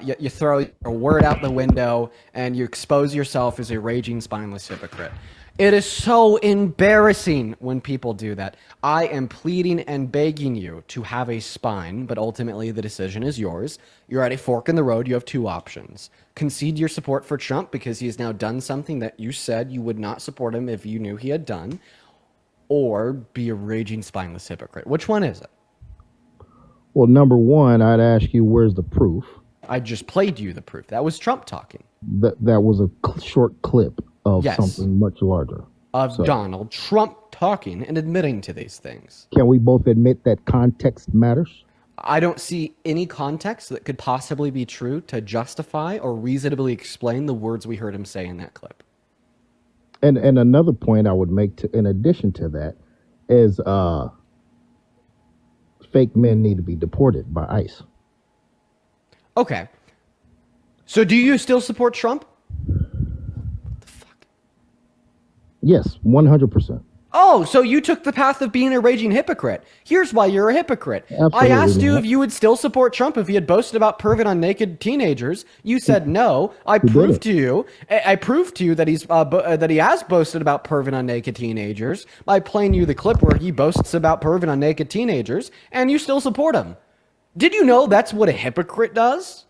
you throw a word out the window, and you expose yourself as a raging, spineless hypocrite. It is so embarrassing when people do that. I am pleading and begging you to have a spine, but ultimately the decision is yours. You're at a fork in the road. You have two options. Concede your support for Trump because he has now done something that you said you would not support him if you knew he had done, or be a raging, spineless hypocrite. Which one is it? Well, number one, I'd ask you, where's the proof? I just played you the proof. That was Trump talking. That was a short clip of Yes. something much larger. Of Donald Trump talking and admitting to these things. Can we both admit that context matters? I don't see any context that could possibly be true to justify or reasonably explain the words we heard him say in that clip. And another point I would make in addition to that is fake men need to be deported by ICE. Okay. So do you still support Trump? Yes, 100%. Oh, so you took the path of being a raging hypocrite. Here's why you're a hypocrite. I Absolutely asked you not. if you would still support Trump if he had boasted about perving on naked teenagers. You said no. I proved to you that that he has boasted about perving on naked teenagers by playing you the clip where he boasts about perving on naked teenagers, and you still support him. Did you know that's what a hypocrite does?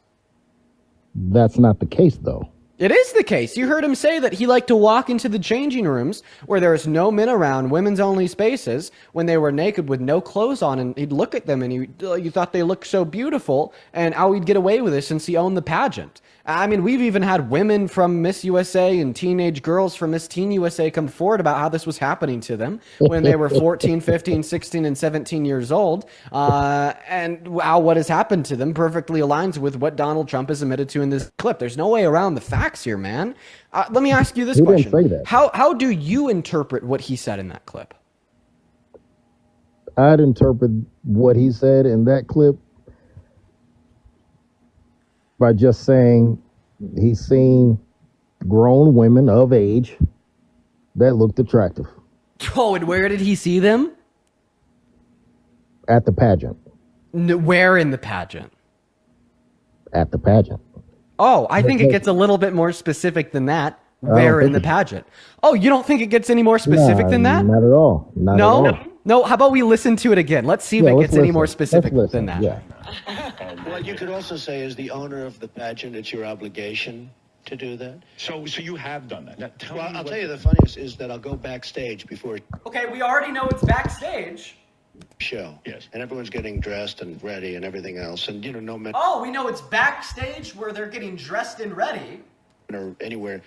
That's not the case, though. It is the case. You heard him say that he liked to walk into the changing rooms where there was no men around, women's only spaces, when they were naked with no clothes on, and he'd look at them and you thought they looked so beautiful, and how he'd get away with this since he owned the pageant. I mean, we've even had women from Miss USA and teenage girls from Miss Teen USA come forward about how this was happening to them when they were 14, 15, 16, and 17 years old, and how what has happened to them perfectly aligns with what Donald Trump has admitted to in this clip. There's no way around the facts here, man. Let me ask you this He didn't question. say that. How do you interpret what he said in that clip? I'd interpret what he said in that clip by just saying he's seen grown women of age that looked attractive Oh, and where did he see them? at the pageant. Where in the pageant? At the pageant. Oh, I think it gets a little bit more specific than that. Where in the pageant? Oh, you don't think it gets any more specific than that? Not at all. Not No? at all. No, how about we listen to it again? Let's see if Yeah, it let's gets any listen. more Let's specific listen. than that. Yeah. Well, you could also say, as the owner of the pageant, it's your obligation to do that. So you have done that. Now, tell Well, me I'll what- tell you the funniest is that I'll go backstage before Okay, we already know it's backstage. a show. Yes. And everyone's getting dressed and ready and everything else. And, no men Oh, we know it's backstage where they're getting dressed and ready. are anywhere.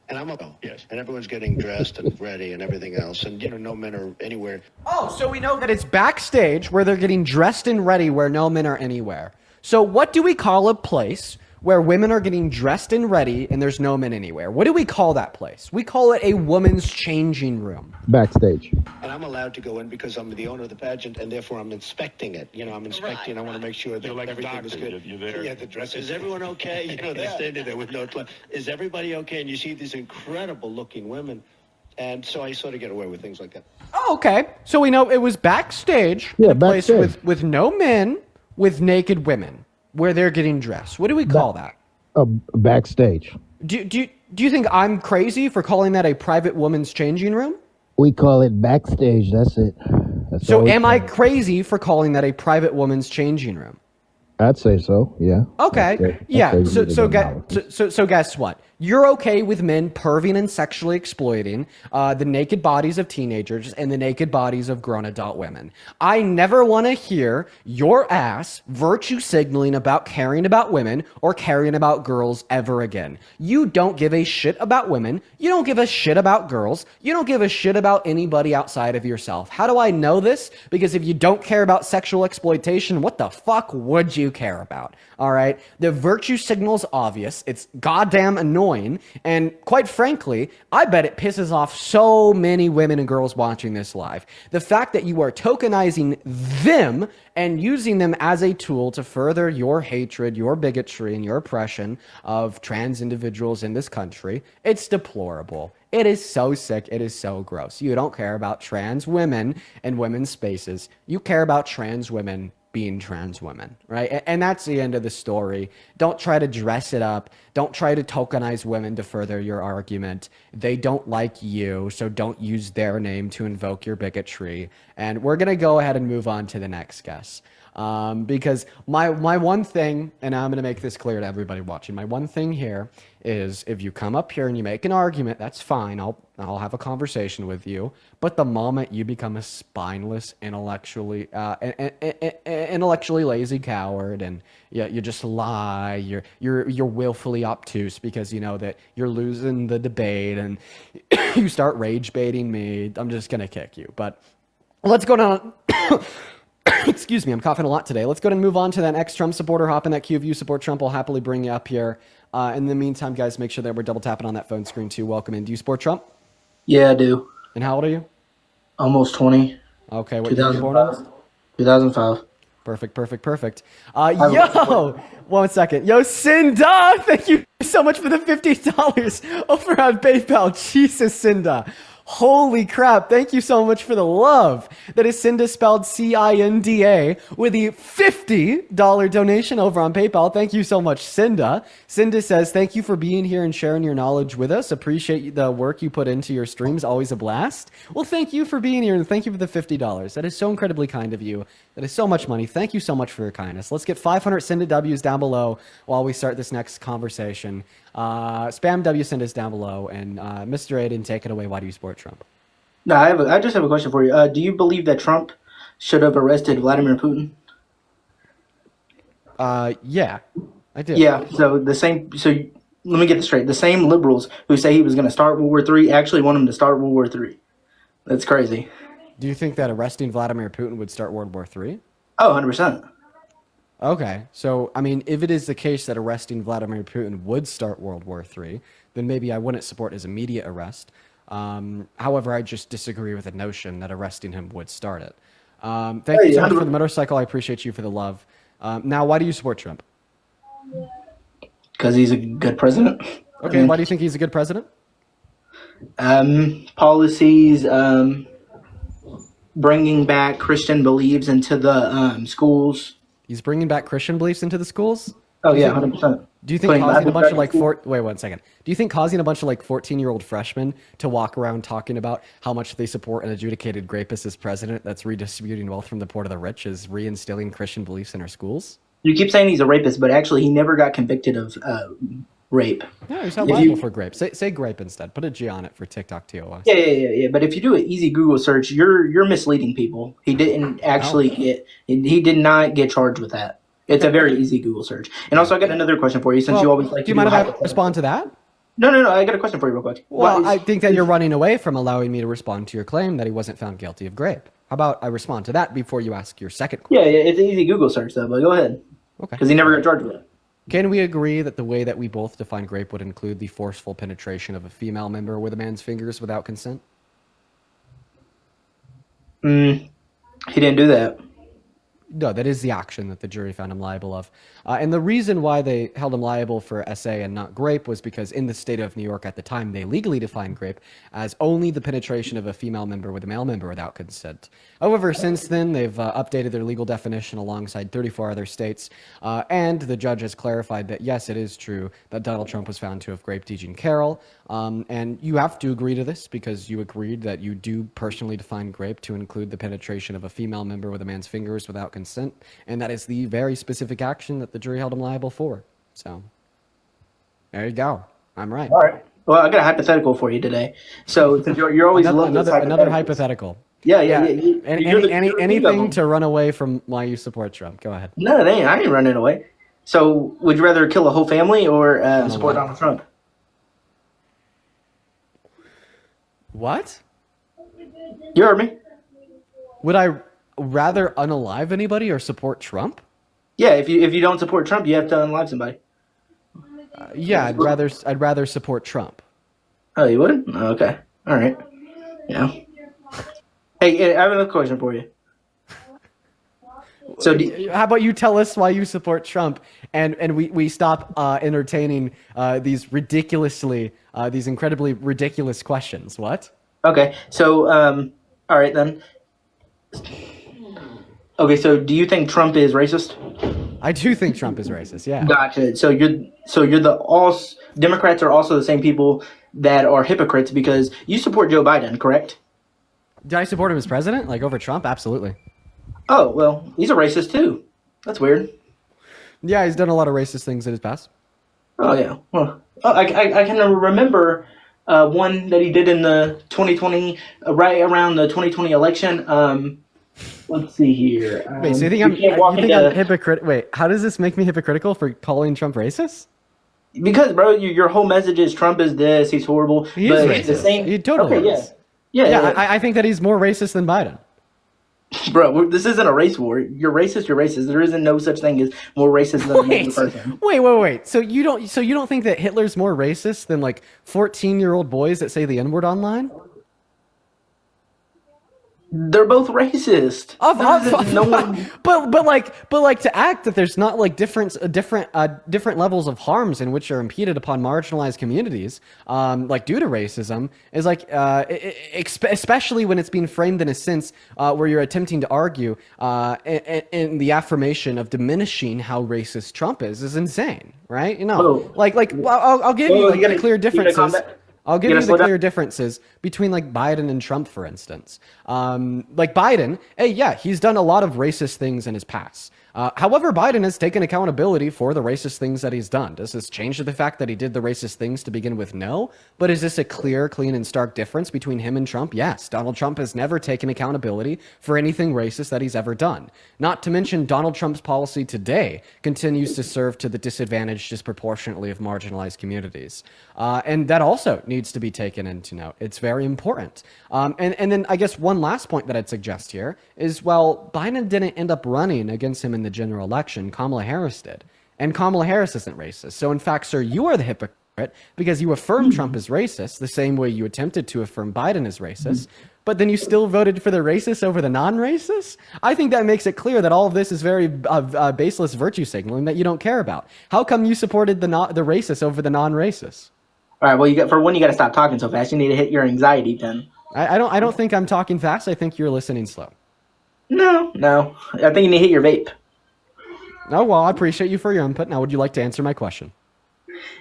And yes. And everyone's getting dressed and ready and everything else. And, no men are anywhere. Oh, so we know that it's backstage where they're getting dressed and ready where no men are anywhere. So what do we call a place where women are getting dressed and ready and there's no men anywhere? What do we call that place? We call it a woman's changing room. Backstage. And I'm allowed to go in because I'm the owner of the pageant, and therefore I'm inspecting it. I'm inspecting. I want to make sure that You're like a everything is doctor. good. You're there. Yeah, the dress. Is everyone okay? They're standing there with no clothes. Is everybody okay? And you see these incredible-looking women, and so I sort of get away with things like that. Oh, okay. So we know it was backstage in Yeah, a place backstage. with no men, with naked women, where they're getting dressed. What do we call that? Backstage. Do you think I'm crazy for calling that a private woman's changing room? We call it backstage. That's it. That's all So we am call I it. crazy for calling that a private woman's changing room? I'd say so. Yeah. Okay. Yeah. So guess what? You're okay with men perving and sexually exploiting the naked bodies of teenagers and the naked bodies of grown adult women. I never want to hear your ass virtue signaling about caring about women or caring about girls ever again. You don't give a shit about women. You don't give a shit about girls. You don't give a shit about anybody outside of yourself. How do I know this? Because if you don't care about sexual exploitation, what the fuck would you care about? All right. The virtue signal's obvious. It's goddamn annoying. And quite frankly, I bet it pisses off so many women and girls watching this live. The fact that you are tokenizing them and using them as a tool to further your hatred, your bigotry, and your oppression of trans individuals in this country, it's deplorable. It is so sick. It is so gross. You don't care about trans women and women's spaces. You care about trans women being trans women, right? And that's the end of the story. Don't try to dress it up. Don't try to tokenize women to further your argument. They don't like you, so don't use their name to invoke your bigotry. And we're going to go ahead and move on to the next guest. Because my one thing, and I'm going to make this clear to everybody watching, my one thing here is if you come up here and you make an argument, that's fine. I'll have a conversation with you. But the moment you become a spineless, intellectually lazy coward, and you just lie, you're willfully obtuse because you know that you're losing the debate, and you start rage baiting me, I'm just going to kick you. But let's go down. Excuse me, I'm coughing a lot today. Let's go ahead and move on to that ex-Trump supporter. Hop in that queue. If you support Trump, I'll happily bring you up here. In the meantime, guys, make sure that we're double tapping on that phone screen too. Welcome in. Do you support Trump? Yeah, I do. And how old are you? Almost 20. Okay, what year were you born in? 2005. Perfect. Yo, 1 second. Yo, Cinda, thank you so much for the $50 over on PayPal. Jesus, Cinda. Holy crap, thank you so much for the love. That is Cinda, spelled C-I-N-D-A, with the $50 donation over on PayPal. Thank you so much, Cinda. Cinda says, thank you for being here and sharing your knowledge with us. Appreciate the work you put into your streams. Always a blast. Well, thank you for being here, and thank you for the $50. That is so incredibly kind of you. That is so much money. Thank you so much for your kindness. Let's get 500 Cinda W's down below while we start this next conversation. Spam W Cindas down below, and Mr. Aiden, take it away. Why do you support Trump? No, I just have a question for you. Do you believe that Trump should have arrested Vladimir Putin? Yeah, I do. Yeah. So let me get this straight. The same liberals who say he was going to start World War III actually want him to start World War III. That's crazy. Do you think that arresting Vladimir Putin would start World War III? Oh, 100%. Okay, so, I mean, if it is the case that arresting Vladimir Putin would start World War III, then maybe I wouldn't support his immediate arrest. However, I just disagree with the notion that arresting him would start it. Thank you so much for the motorcycle. I appreciate you for the love. Now, why do you support Trump? Because he's a good president. Okay, why do you think he's a good president? Policies, bringing back Christian beliefs into the schools. He's bringing back Christian beliefs into the schools? Oh, yeah, 100%. Do you think causing a bunch of wait 1 second. Do you think causing a bunch of 14-year-old freshmen to walk around talking about how much they support an adjudicated rapist as president that's redistributing wealth from the poor to the rich is reinstilling Christian beliefs in our schools? You keep saying he's a rapist, but actually he never got convicted of rape. No, he's not liable for grape. Say grape instead. Put a G on it for TikTok TOS. Yeah. But if you do an easy Google search, you're misleading people. He didn't actually he did not get charged with that. It's a very easy Google search. And also, I got another question for you. Since you always like, do you mind if I respond to that? No. I got a question for you, real quick. Well, I think that you're running away from allowing me to respond to your claim that he wasn't found guilty of grape. How about I respond to that before you ask your second question? Yeah, it's an easy Google search though. But go ahead. Okay. Because he never got charged with it. Can we agree that the way that we both define grape would include the forceful penetration of a female member with a man's fingers without consent? He didn't do that. No, that is the action that the jury found him liable of. And the reason why they held him liable for SA and not grape was because in the state of New York at the time, they legally defined grape as only the penetration of a female member with a male member without consent. However, since then, they've updated their legal definition alongside 34 other states. And the judge has clarified that, yes, it is true that Donald Trump was found to have raped Jean Carroll. And you have to agree to this because you agreed that you do personally define grape to include the penetration of a female member with a man's fingers without consent. instant, and that is the very specific action that the jury held him liable for. So, there you go. I'm right. All right. Well, I got a hypothetical for you today. So since you're always another hypothetical. Yeah. Anything to run away from why you support Trump. Go ahead. No, I ain't running away. So would you rather kill a whole family or support Donald Trump? What? You heard me. Would I rather unalive anybody or support Trump? Yeah, if you don't support Trump, you have to unalive somebody. Yeah, I'd rather support Trump. Oh, you would? Oh, okay. All right. Yeah. Hey, I have another question for you. So, how about you tell us why you support Trump, and we stop entertaining these incredibly ridiculous questions? What? Okay. So, all right then. Okay. So, do you think Trump is racist? I do think Trump is racist. Yeah. Gotcha. So Democrats are also the same people that are hypocrites because you support Joe Biden, correct? Did I support him as president, like over Trump? Absolutely. Oh, well, he's a racist too. That's weird. Yeah, he's done a lot of racist things in his past. Oh, yeah. Well, I can remember one that he did in the 2020, right around the 2020 election. Let's see here. Wait, so you think I'm hypocritical? Wait, how does this make me hypocritical for calling Trump racist? Because, bro, your whole message is Trump is this, he's horrible. He is racist. He totally is. Yeah. I think that he's more racist than Biden. Bro, this isn't a race war. You're racist. There isn't no such thing as more racist than another person. Wait. So you don't think that Hitler's more racist than like 14-year-old boys that say the N-word online? They're both racist. But to act that there's not like different levels of harms in which are impeded upon marginalized communities, like due to racism, is like especially when it's being framed in a sense where you're attempting to argue in the affirmation of diminishing how racist Trump is insane, right? You know, I'll give you the clear differences. I'll give you the clear differences between like Biden and Trump, for instance. Like Biden, he's done a lot of racist things in his past. However, Biden has taken accountability for the racist things that he's done. Does this change the fact that he did the racist things to begin with? No. But is this a clear, clean, and stark difference between him and Trump? Yes. Donald Trump has never taken accountability for anything racist that he's ever done. Not to mention Donald Trump's policy today continues to serve to the disadvantage disproportionately of marginalized communities. And that also needs to be taken into note. It's very important. And then I guess one last point that I'd suggest here is, well, Biden didn't end up running against him in the general election. Kamala Harris did. And Kamala Harris isn't racist. So in fact, sir, you are the hypocrite because you affirmed Trump as racist the same way you attempted to affirm Biden as racist, but then you still voted for the racist over the non-racist? I think that makes it clear that all of this is very baseless virtue signaling that you don't care about. How come you supported the racist over the non-racist? All right, well, you got to stop talking so fast. You need to hit your anxiety pin. I don't think I'm talking fast. I think you're listening slow. No. I think you need to hit your vape. Oh, well, I appreciate you for your input. Now, would you like to answer my question?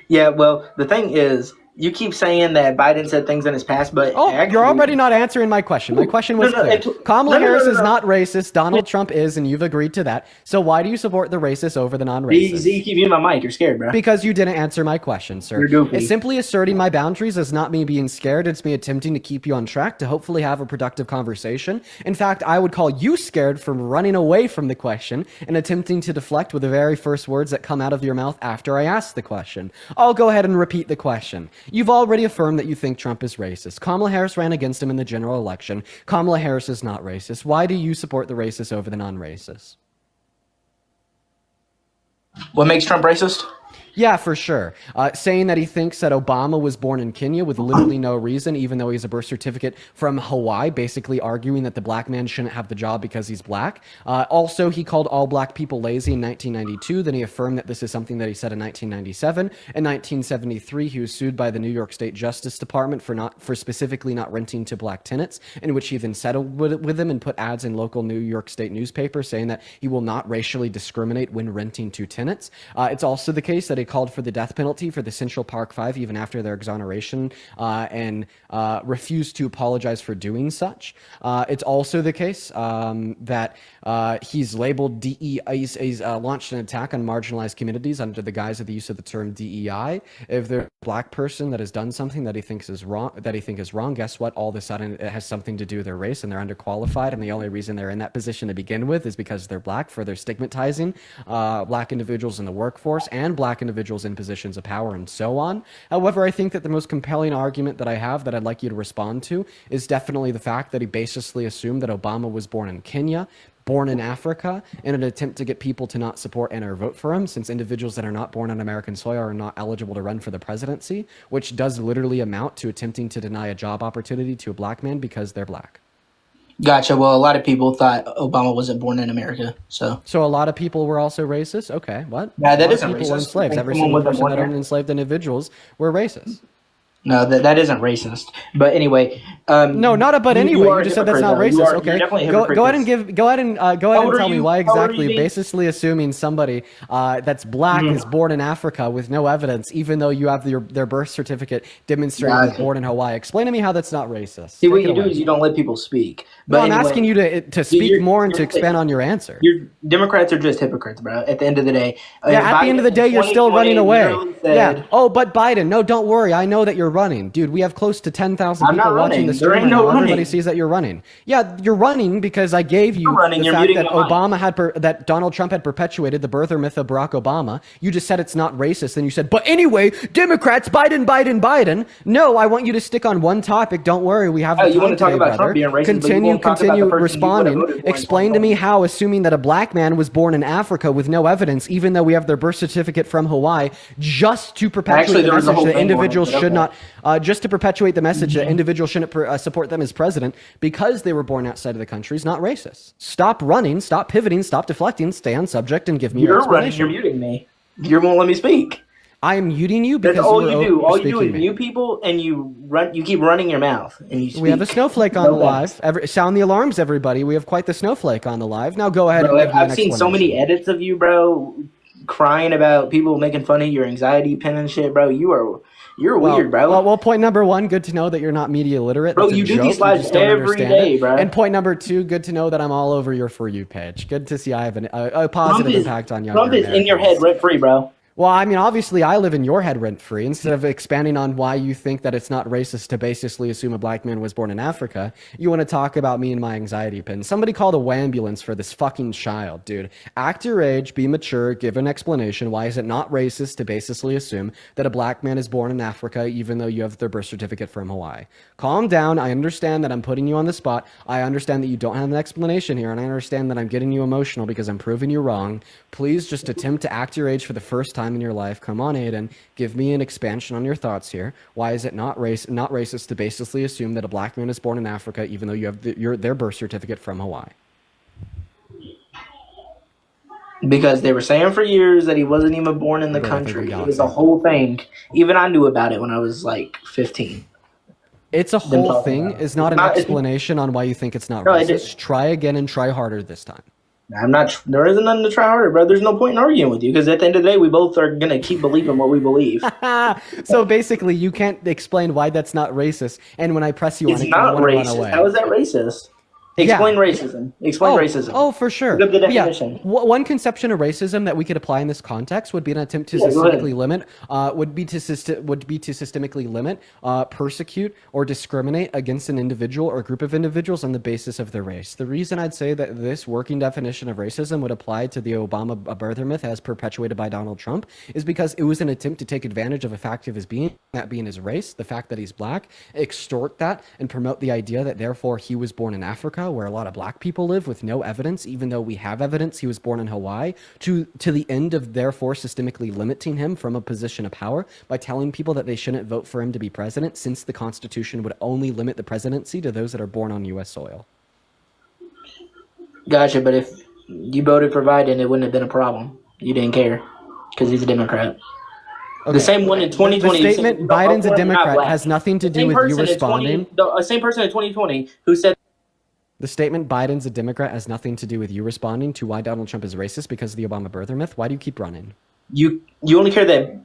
Yeah, well, the thing is, you keep saying that Biden said things in his past, but actually, you're already not answering my question. My question was clear. Kamala Harris is not racist. Donald Trump is, and you've agreed to that. So why do you support the racist over the non-racist? Z, keep you in my mic. You're scared, bro. Because you didn't answer my question, sir. You're goofy. It's simply asserting my boundaries is not me being scared. It's me attempting to keep you on track to hopefully have a productive conversation. In fact, I would call you scared from running away from the question and attempting to deflect with the very first words that come out of your mouth after I ask the question. I'll go ahead and repeat the question. You've already affirmed that you think Trump is racist. Kamala Harris ran against him in the general election. Kamala Harris is not racist. Why do you support the racist over the non-racist? What makes Trump racist? Yeah, for sure. Saying that he thinks that Obama was born in Kenya with literally no reason, even though he's a birth certificate from Hawaii, basically arguing that the black man shouldn't have the job because he's black. Also, he called all black people lazy in 1992. Then he affirmed that this is something that he said in 1997. In 1973, he was sued by the New York State Justice Department for specifically not renting to black tenants, in which he then settled with them and put ads in local New York State newspapers saying that he will not racially discriminate when renting to tenants. It's also the case that they called for the death penalty for the Central Park Five even after their exoneration and refused to apologize for doing such. It's also the case that he's labeled he's launched an attack on marginalized communities under the guise of the use of the term DEI. If there's a black person that has done something that he thinks is wrong, guess what? All of a sudden it has something to do with their race and they're underqualified, and the only reason they're in that position to begin with is because they're black, for their stigmatizing black individuals in the workforce and black individuals in positions of power and so on. However, I think that the most compelling argument that I have that I'd like you to respond to is definitely the fact that he basically assumed that Obama was born in Kenya, born in Africa, in an attempt to get people to not support and or vote for him, since individuals that are not born on American soil are not eligible to run for the presidency, which does literally amount to attempting to deny a job opportunity to a black man because they're black. Gotcha. Well, a lot of people thought Obama wasn't born in America, so a lot of people were also racist. Okay, what? Yeah, that isn't people were racist. enslaved. Every Someone single wasn't person born that here. owned enslaved individuals were racist. No, that isn't racist. But anyway, no, not a but anyway. You just said that's not racist. You're Okay, definitely a go hypocrite. ahead and tell me why How old are exactly. you being? Basically, assuming somebody that's black is born in Africa with no evidence, even though you have their birth certificate demonstrating they're born in Hawaii. Explain to me how that's not racist. See, what Take it you do away. is you don't let people speak. No, But I'm anyway, asking you to speak more and to expand on your answer. Your Democrats are just hypocrites, bro. At the end of the day, Yeah, at the end of the day, you're still running away. Said, Yeah. Oh, but Biden, no, don't worry. I know that you're running. Dude, we have close to 10,000 I'm people not watching running. the There stream ain't right no now. Everybody running. sees that you're running. Yeah, you're running because I gave you You're running. the You're fact muting that your mic. Obama had that Donald Trump had perpetuated the birther myth of Barack Obama. You just said it's not racist. Then you said, but anyway, Democrats, Biden. No, I want you to stick on one topic. Don't worry. We have the you time want to talk today, about brother. Trump being racist, but you won't talk about the Continue person you responding. would've voted for in Explain to me how, assuming that a black man was born in Africa with no evidence, even though we have their birth certificate from Hawaii, just to perpetuate Actually, the there was a message whole that thing going on, individuals but should okay. not, just to perpetuate the message that individuals shouldn't support them as president because they were born outside of the country is not racist. Stop running, stop pivoting, stop deflecting, stay on subject, and give me your You're running. explanation. You're muting me. You won't let me speak. I am muting you because That's all you you do. All you do is me. mute people, and you run. You keep running your mouth, and you speak. We have a snowflake on the live. Sound the alarms, everybody. We have quite the snowflake on the live. Now go ahead Bro, and give me an I've seen so many edits of you, bro, crying about people making fun of your anxiety pen and shit, bro. You're weird, bro. Well, point number one, good to know that you're not media literate. Bro, That's a you do joke. these lives just don't every understand day, it. bro. And point number two, good to know that I'm all over your For You page. Good to see I have a positive impact on younger Trump is in your head rent free, bro. Well, I mean, obviously, I live in your head rent-free. Instead of expanding on why you think that it's not racist to basically assume a black man was born in Africa, you want to talk about me and my anxiety pin. Somebody called a ambulance for this fucking child, dude. Act your age, be mature, give an explanation. Why is it not racist to basically assume that a black man is born in Africa even though you have their birth certificate from Hawaii? Calm down. I understand that I'm putting you on the spot. I understand that you don't have an explanation here, and I understand that I'm getting you emotional because I'm proving you wrong. Please just attempt to act your age for the first time in your life. Come on, Aiden. Give me an expansion on your thoughts here. Why is it not racist to basically assume that a black man is born in Africa even though you have their birth certificate from Hawaii? Because they were saying for years that he wasn't even born in the country. It was a whole thing. Even I knew about it when I was like 15. It's a whole thing. Is not an explanation on why you think it's not racist. Try again and try harder this time. I'm not. There isn't nothing to try harder, bro. There's no point in arguing with you because at the end of the day, we both are gonna keep believing what we believe. So basically, you can't explain why that's not racist. And when I press you on It's it, not you want to run racist. away. How is that racist? Explain racism. Explain racism. Oh, for sure. Look up the But definition. one conception of racism that we could apply in this context would be an attempt to Yeah, go ahead. systemically limit, systemically limit, persecute, or discriminate against an individual or group of individuals on the basis of their race. The reason I'd say that this working definition of racism would apply to the Obama birther myth as perpetuated by Donald Trump is because it was an attempt to take advantage of a fact of his being, that being his race, the fact that he's black, extort that, and promote the idea that therefore he was born in Africa, where a lot of black people live, with no evidence, even though we have evidence he was born in Hawaii, to the end of therefore systemically limiting him from a position of power by telling people that they shouldn't vote for him to be president, since the Constitution would only limit the presidency to those that are born on U.S. soil. Gotcha, but if you voted for Biden, it wouldn't have been a problem. You didn't care because he's a Democrat. Okay. The same one in 2020. The statement Biden's a Democrat has nothing to do with you responding. The same person in 2020 who said. The statement Biden's a Democrat has nothing to do with you responding to why Donald Trump is racist because of the Obama birther myth. Why do you keep running? You only care that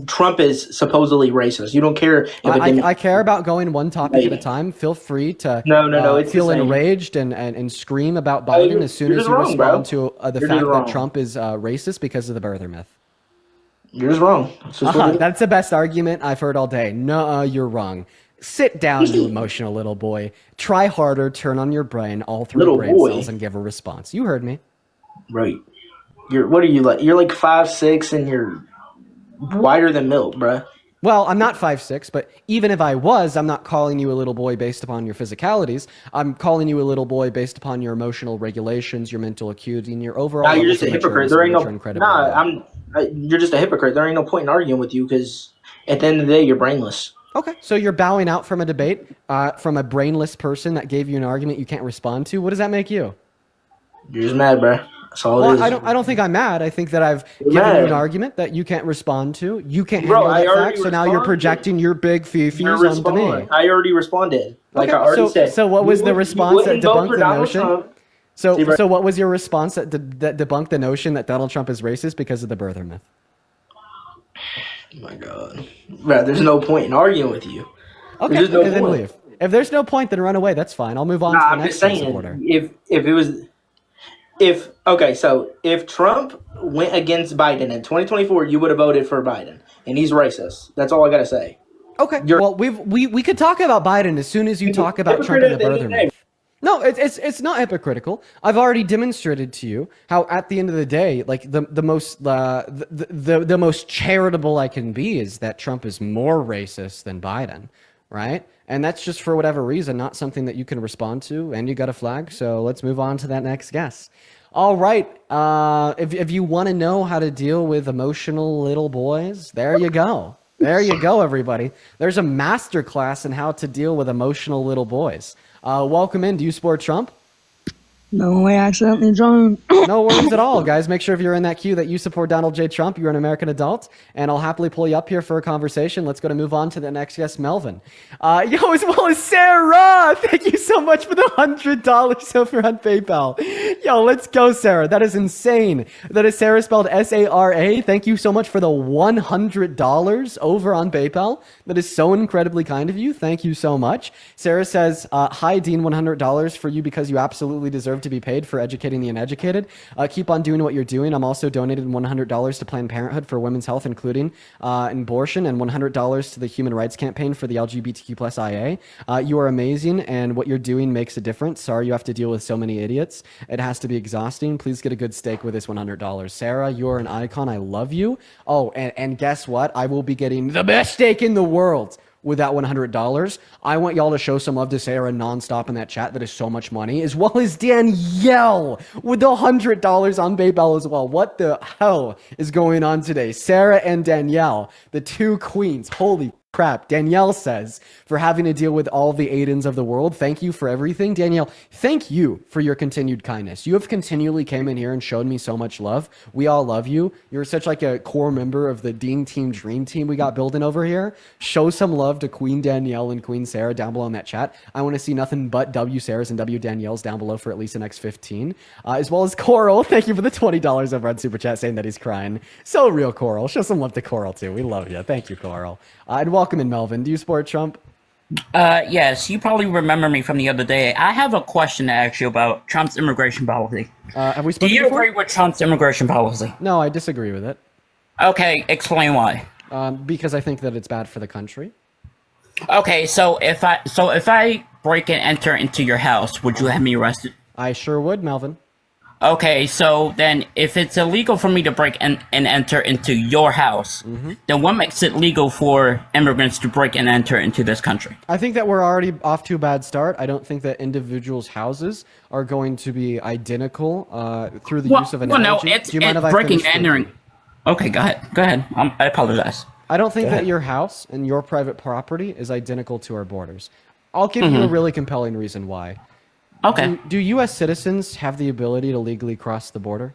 Trump is supposedly racist. You don't care if I care about going one topic at a time. Feel free to no, it's feel the same. enraged and scream about Biden as soon as you respond to the fact that Trump is racist because of the birther myth. You're just wrong. That's the best argument I've heard all day. No, you're wrong. Sit down, you emotional little boy. Try harder, turn on your brain, all three brain cells, and give a response. You heard me. Right. What are you like? You're like 5'6" and you're wider than milk, bruh. Well, I'm not 5'6", but even if I was, I'm not calling you a little boy based upon your physicalities. I'm calling you a little boy based upon your emotional regulations, your mental acuity, and your overall. You're just a hypocrite. There ain't you're just a hypocrite. There ain't no point in arguing with you because at the end of the day, you're brainless. Okay, so you're bowing out from a debate from a brainless person that gave you an argument you can't respond to. What does that make you? You're just mad, bruh. That's all it is. I don't think I'm mad. I think that I've given you an argument that you can't respond to. You can't handle that fact, so now you're projecting your big fifis onto me. I already responded. Like I already said. So what was the response that debunked the notion? So what was your response that debunked the notion that Donald Trump is racist because of the birther myth? Oh my God. Bro, there's no point in arguing with you. Okay, then leave. If there's no point, then run away. That's fine. I'll move on to the next supporter. If Trump went against Biden in 2024, you would have voted for Biden, and he's racist. That's all I gotta say. Okay. Well, we could talk about Biden as soon as you talk about Trump and the birther myth. No, it's not hypocritical. I've already demonstrated to you how, at the end of the day, like the most charitable I can be is that Trump is more racist than Biden, right? And that's just for whatever reason, not something that you can respond to. And you got a flag, so let's move on to that next guest. All right. If you want to know how to deal with emotional little boys, there you go. There you go, everybody. There's a master class in how to deal with emotional little boys. Welcome in. Do you support Trump? No, I accidentally joined. No worries at all, guys. Make sure if you're in that queue that you support Donald J. Trump, you're an American adult, and I'll happily pull you up here for a conversation. Let's go to move on to the next guest, Melvin. As well as Sarah. Thank you so much for the $100 over on PayPal. Yo, let's go, Sarah. That is insane. That is Sarah spelled S-A-R-A. Thank you so much for the $100 over on PayPal. That is so incredibly kind of you. Thank you so much. Sarah says, hi, Dean, $100 for you because you absolutely deserve to be paid for educating the uneducated. Keep on doing what you're doing. I'm also donated $100 to Planned Parenthood for women's health, including abortion, and $100 to the Human Rights Campaign for the LGBTQ+ IA. You are amazing, and what you're doing makes a difference. Sorry you have to deal with so many idiots. It has to be exhausting. Please get a good steak with this $100. Sarah, you're an icon. I love you. Oh, and guess what? I will be getting the best steak in the world with that $100. I want y'all to show some love to Sarah nonstop in that chat. That is so much money, as well as Danielle with the $100 on PayPal as well. What the hell is going on today? Sarah and Danielle, the two queens. Holy crap. Danielle says, for having to deal with all the Aidens of the world, thank you for everything. Danielle, thank you for your continued kindness. You have continually came in here and showed me so much love. We all love you. You're such like a core member of the Dean Team Dream Team we got building over here. Show some love to Queen Danielle and Queen Sarah down below in that chat. I want to see nothing but W Sarahs and W Danielles down below for at least the next 15. As well as Coral, thank you for the $20 over on Super Chat saying that he's crying. So real, Coral. Show some love to Coral too. We love you. Thank you, Coral. And welcome in, Melvin. Do you support Trump? Yes, you probably remember me from the other day. I have a question to ask you about Trump's immigration policy. Have we spoken Do you before? agree with Trump's immigration policy? No, I disagree with it. Okay, explain why. Because I think that it's bad for the country. Okay, so if I break and enter into your house, would you have me arrested? I sure would, Melvin. Okay, so then if it's illegal for me to break and enter into your house, then what makes it legal for immigrants to break and enter into this country? I think that we're already off to a bad start. I don't think that individuals' houses are going to be identical through the use of an analogy. No, it's breaking and entering. Okay, go ahead. I apologize. I don't think that your house and your private property is identical to our borders. I'll give you a really compelling reason why. Okay. Do U.S. citizens have the ability to legally cross the border?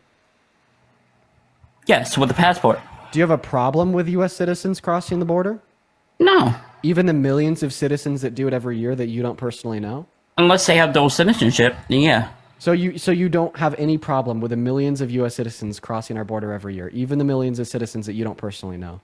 Yes, with a passport. Do you have a problem with U.S. citizens crossing the border? No. Even the millions of citizens that do it every year that you don't personally know? Unless they have dual citizenship, then yeah. So you don't have any problem with the millions of U.S. citizens crossing our border every year, even the millions of citizens that you don't personally know?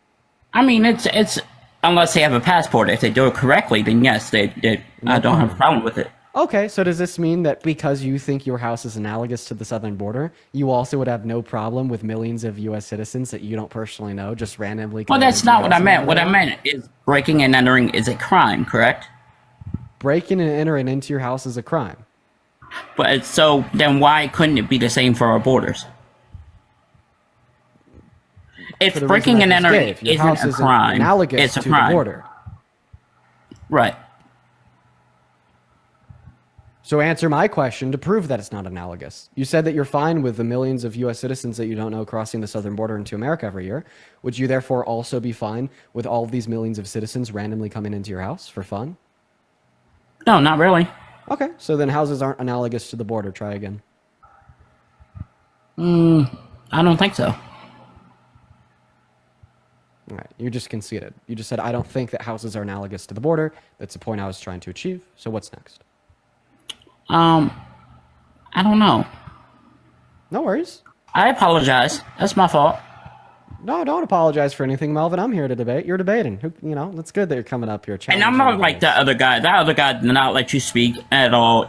I mean, it's unless they have a passport. If they do it correctly, then yes, I don't have a problem with it. Okay, so does this mean that because you think your house is analogous to the southern border, you also would have no problem with millions of U.S. citizens that you don't personally know just randomly? Well, that's not what I meant. What I meant is breaking and entering is a crime, correct? Breaking and entering into your house is a crime. But so then why couldn't it be the same for our borders? If breaking and entering isn't a crime, it's a crime. The border. Right. So answer my question to prove that it's not analogous. You said that you're fine with the millions of U.S. citizens that you don't know crossing the southern border into America every year. Would you therefore also be fine with all of these millions of citizens randomly coming into your house for fun? No, not really. Okay, so then houses aren't analogous to the border. Try again. I don't think so. All right, you just conceded. You just said, I don't think that houses are analogous to the border. That's the point I was trying to achieve. So what's next? I don't know. No worries. I apologize. That's my fault. No, don't apologize for anything, Melvin. I'm here to debate. You're debating. That's good that you're coming up here. And I'm not like that other guy. That other guy did not let you speak at all.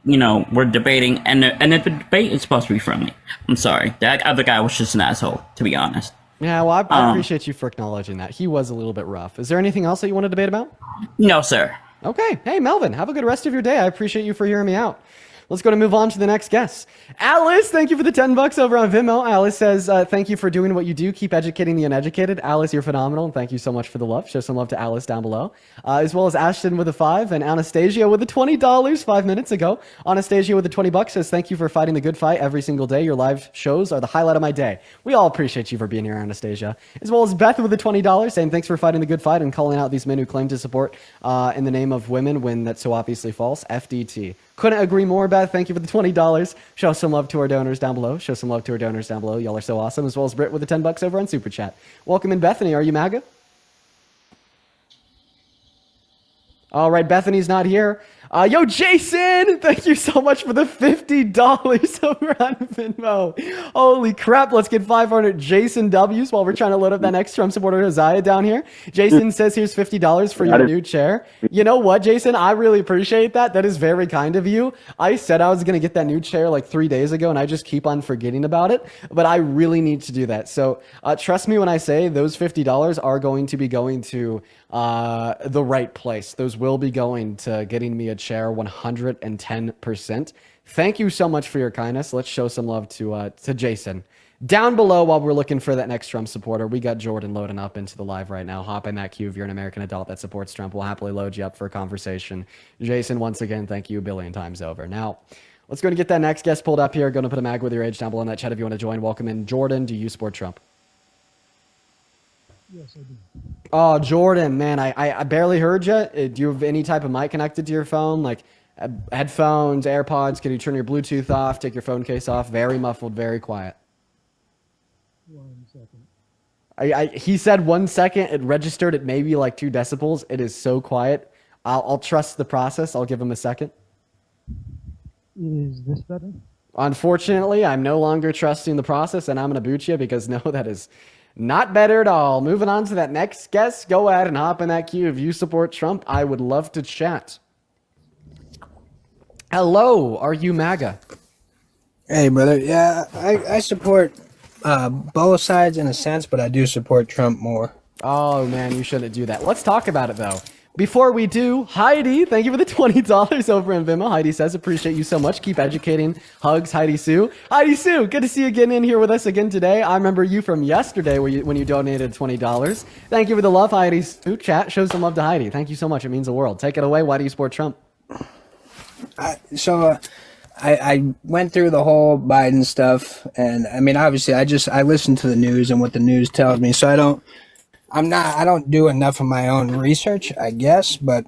We're debating, and the debate is supposed to be friendly. I'm sorry. That other guy was just an asshole, to be honest. Yeah, well, I appreciate you for acknowledging that. He was a little bit rough. Is there anything else that you want to debate about? No, sir. Okay. Hey, Melvin, have a good rest of your day. I appreciate you for hearing me out. Let's go to move on to the next guest. Alice, thank you for the $10 over on Venmo. Alice says, thank you for doing what you do. Keep educating the uneducated. Alice, you're phenomenal, and thank you so much for the love. Show some love to Alice down below. As well as Ashton with a 5 and Anastasia with the $20 5 minutes ago. Anastasia with the $20 says, thank you for fighting the good fight every single day. Your live shows are the highlight of my day. We all appreciate you for being here, Anastasia. As well as Beth with the $20 saying, thanks for fighting the good fight and calling out these men who claim to support in the name of women when that's so obviously false. FDT. Couldn't agree more, Beth. Thank you for the $20. Show some love to our donors down below. Show some love to our donors down below. Y'all are so awesome. As well as Britt with the $10 over on Super Chat. Welcome in, Bethany. Are you MAGA? All right, Bethany's not here. Yo, Jason, thank you so much for the $50 over on Venmo. Holy crap, let's get 500 Jason W's while we're trying to load up that next Trump supporter, Josiah, down here. Jason says here's $50 for your new chair. You know what, Jason? I really appreciate that. That is very kind of you. I said I was going to get that new chair like 3 days ago, and I just keep on forgetting about it, but I really need to do that. So trust me when I say those $50 are going to be going to the right place. Those will be going to getting me a chair 110%. Thank you so much for your kindness. Let's show some love to Jason. Down below, while we're looking for that next Trump supporter, we got Jordan loading up into the live right now. Hop in that queue if you're an American adult that supports Trump. We'll happily load you up for a conversation. Jason, once again, thank you a billion times over. Now, let's go and get that next guest pulled up here. Going to put a mag with your age down below in that chat if you want to join. Welcome in. Jordan, do you support Trump? Yes, I do. Oh, Jordan, man, I barely heard you. Do you have any type of mic connected to your phone, like headphones, AirPods? Can you turn your Bluetooth off, take your phone case off? Very muffled, very quiet. 1 second. He said 1 second. It registered at maybe like 2 decibels. It is so quiet. I'll trust the process. I'll give him a second. Is this better? Unfortunately, I'm no longer trusting the process, and I'm going to boot you because no, that is not better at all. Moving on to that next guest. Go ahead and hop in that queue. If you support Trump, I would love to chat. Hello, are you MAGA? Hey, brother. Yeah, I support both sides in a sense, but I do support Trump more. Oh, man, you shouldn't do that. Let's talk about it, though. Before we do, Heidi, thank you for the $20 over in Venmo. Heidi says, appreciate you so much. Keep educating. Hugs, Heidi Sue. Heidi Sue, good to see you getting in here with us again today. I remember you from yesterday when you donated $20. Thank you for the love, Heidi Sue. Chat, show some love to Heidi. Thank you so much. It means the world. Take it away. Why do you support Trump? I went through the whole Biden stuff, and I mean, obviously, I listen to the news and what the news tells me, so I don't do enough of my own research, I guess, but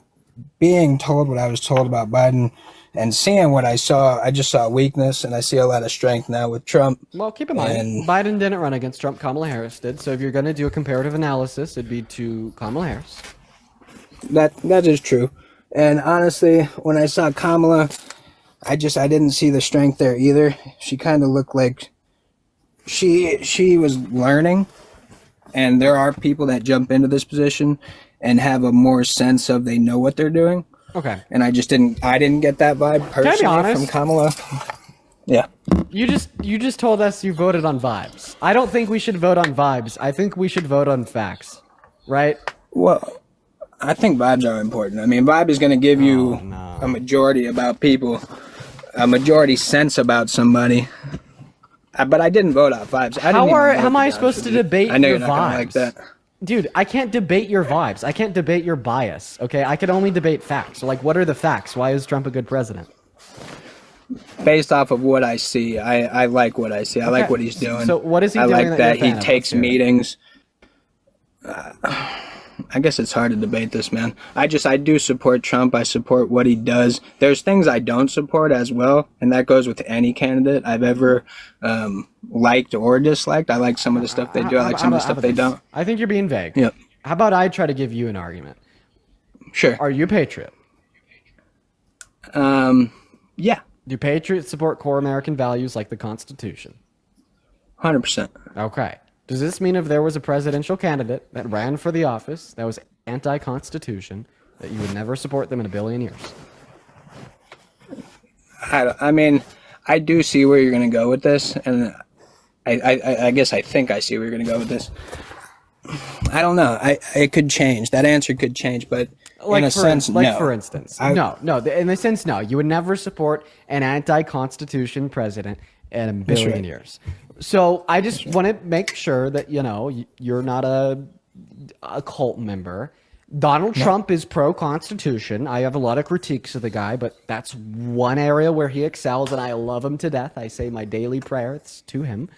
being told what I was told about Biden and seeing what I saw, I just saw weakness, and I see a lot of strength now with Trump. Well, keep in mind, Biden didn't run against Trump. Kamala Harris did. So if you're going to do a comparative analysis, it'd be to Kamala Harris. That is true. And honestly, when I saw Kamala, I didn't see the strength there either. She kind of looked like she was learning, and there are people that jump into this position and have a more sense of they know what they're doing. Okay. And I didn't get that vibe personally from Kamala. Yeah. You just told us you voted on vibes. I don't think we should vote on vibes. I think we should vote on facts. Right? Well, I think vibes are important. I mean, vibe is going to give you a majority about people, a majority sense about somebody. But I didn't vote on vibes. How am I supposed to debate I know your you're not gonna like vibes? that. Dude, I can't debate your vibes. I can't debate your bias. Okay, I can only debate facts. So, like, what are the facts? Why is Trump a good president? Based off of what I see, I like what I see. I like what he's doing. So what is he I doing like that that you're a he fan of? takes Let's hear it. meetings. I guess it's hard to debate this, man. I do support Trump. I support what he does. There's things I don't support as well, and that goes with any candidate I've ever liked or disliked. I like some of the stuff they do. I like some of the stuff they don't. I think you're being vague. Yep. How about I try to give you an argument? Sure. Are you a patriot? Yeah. Do patriots support core American values like the Constitution? 100%. Okay. Does this mean if there was a presidential candidate that ran for the office that was anti-Constitution, that you would never support them in a billion years? I mean, I do see where you're going to go with this, and I guess I think I see where you're going to go with this. I don't know. It could change. That answer could change, but in a sense, no. For instance, no. In a sense, no. You would never support an anti-Constitution president in a billion years. So I just want to make sure that, you're not a cult member. Donald Trump is pro-Constitution. I have a lot of critiques of the guy, but that's one area where he excels, and I love him to death. I say my daily prayers to him.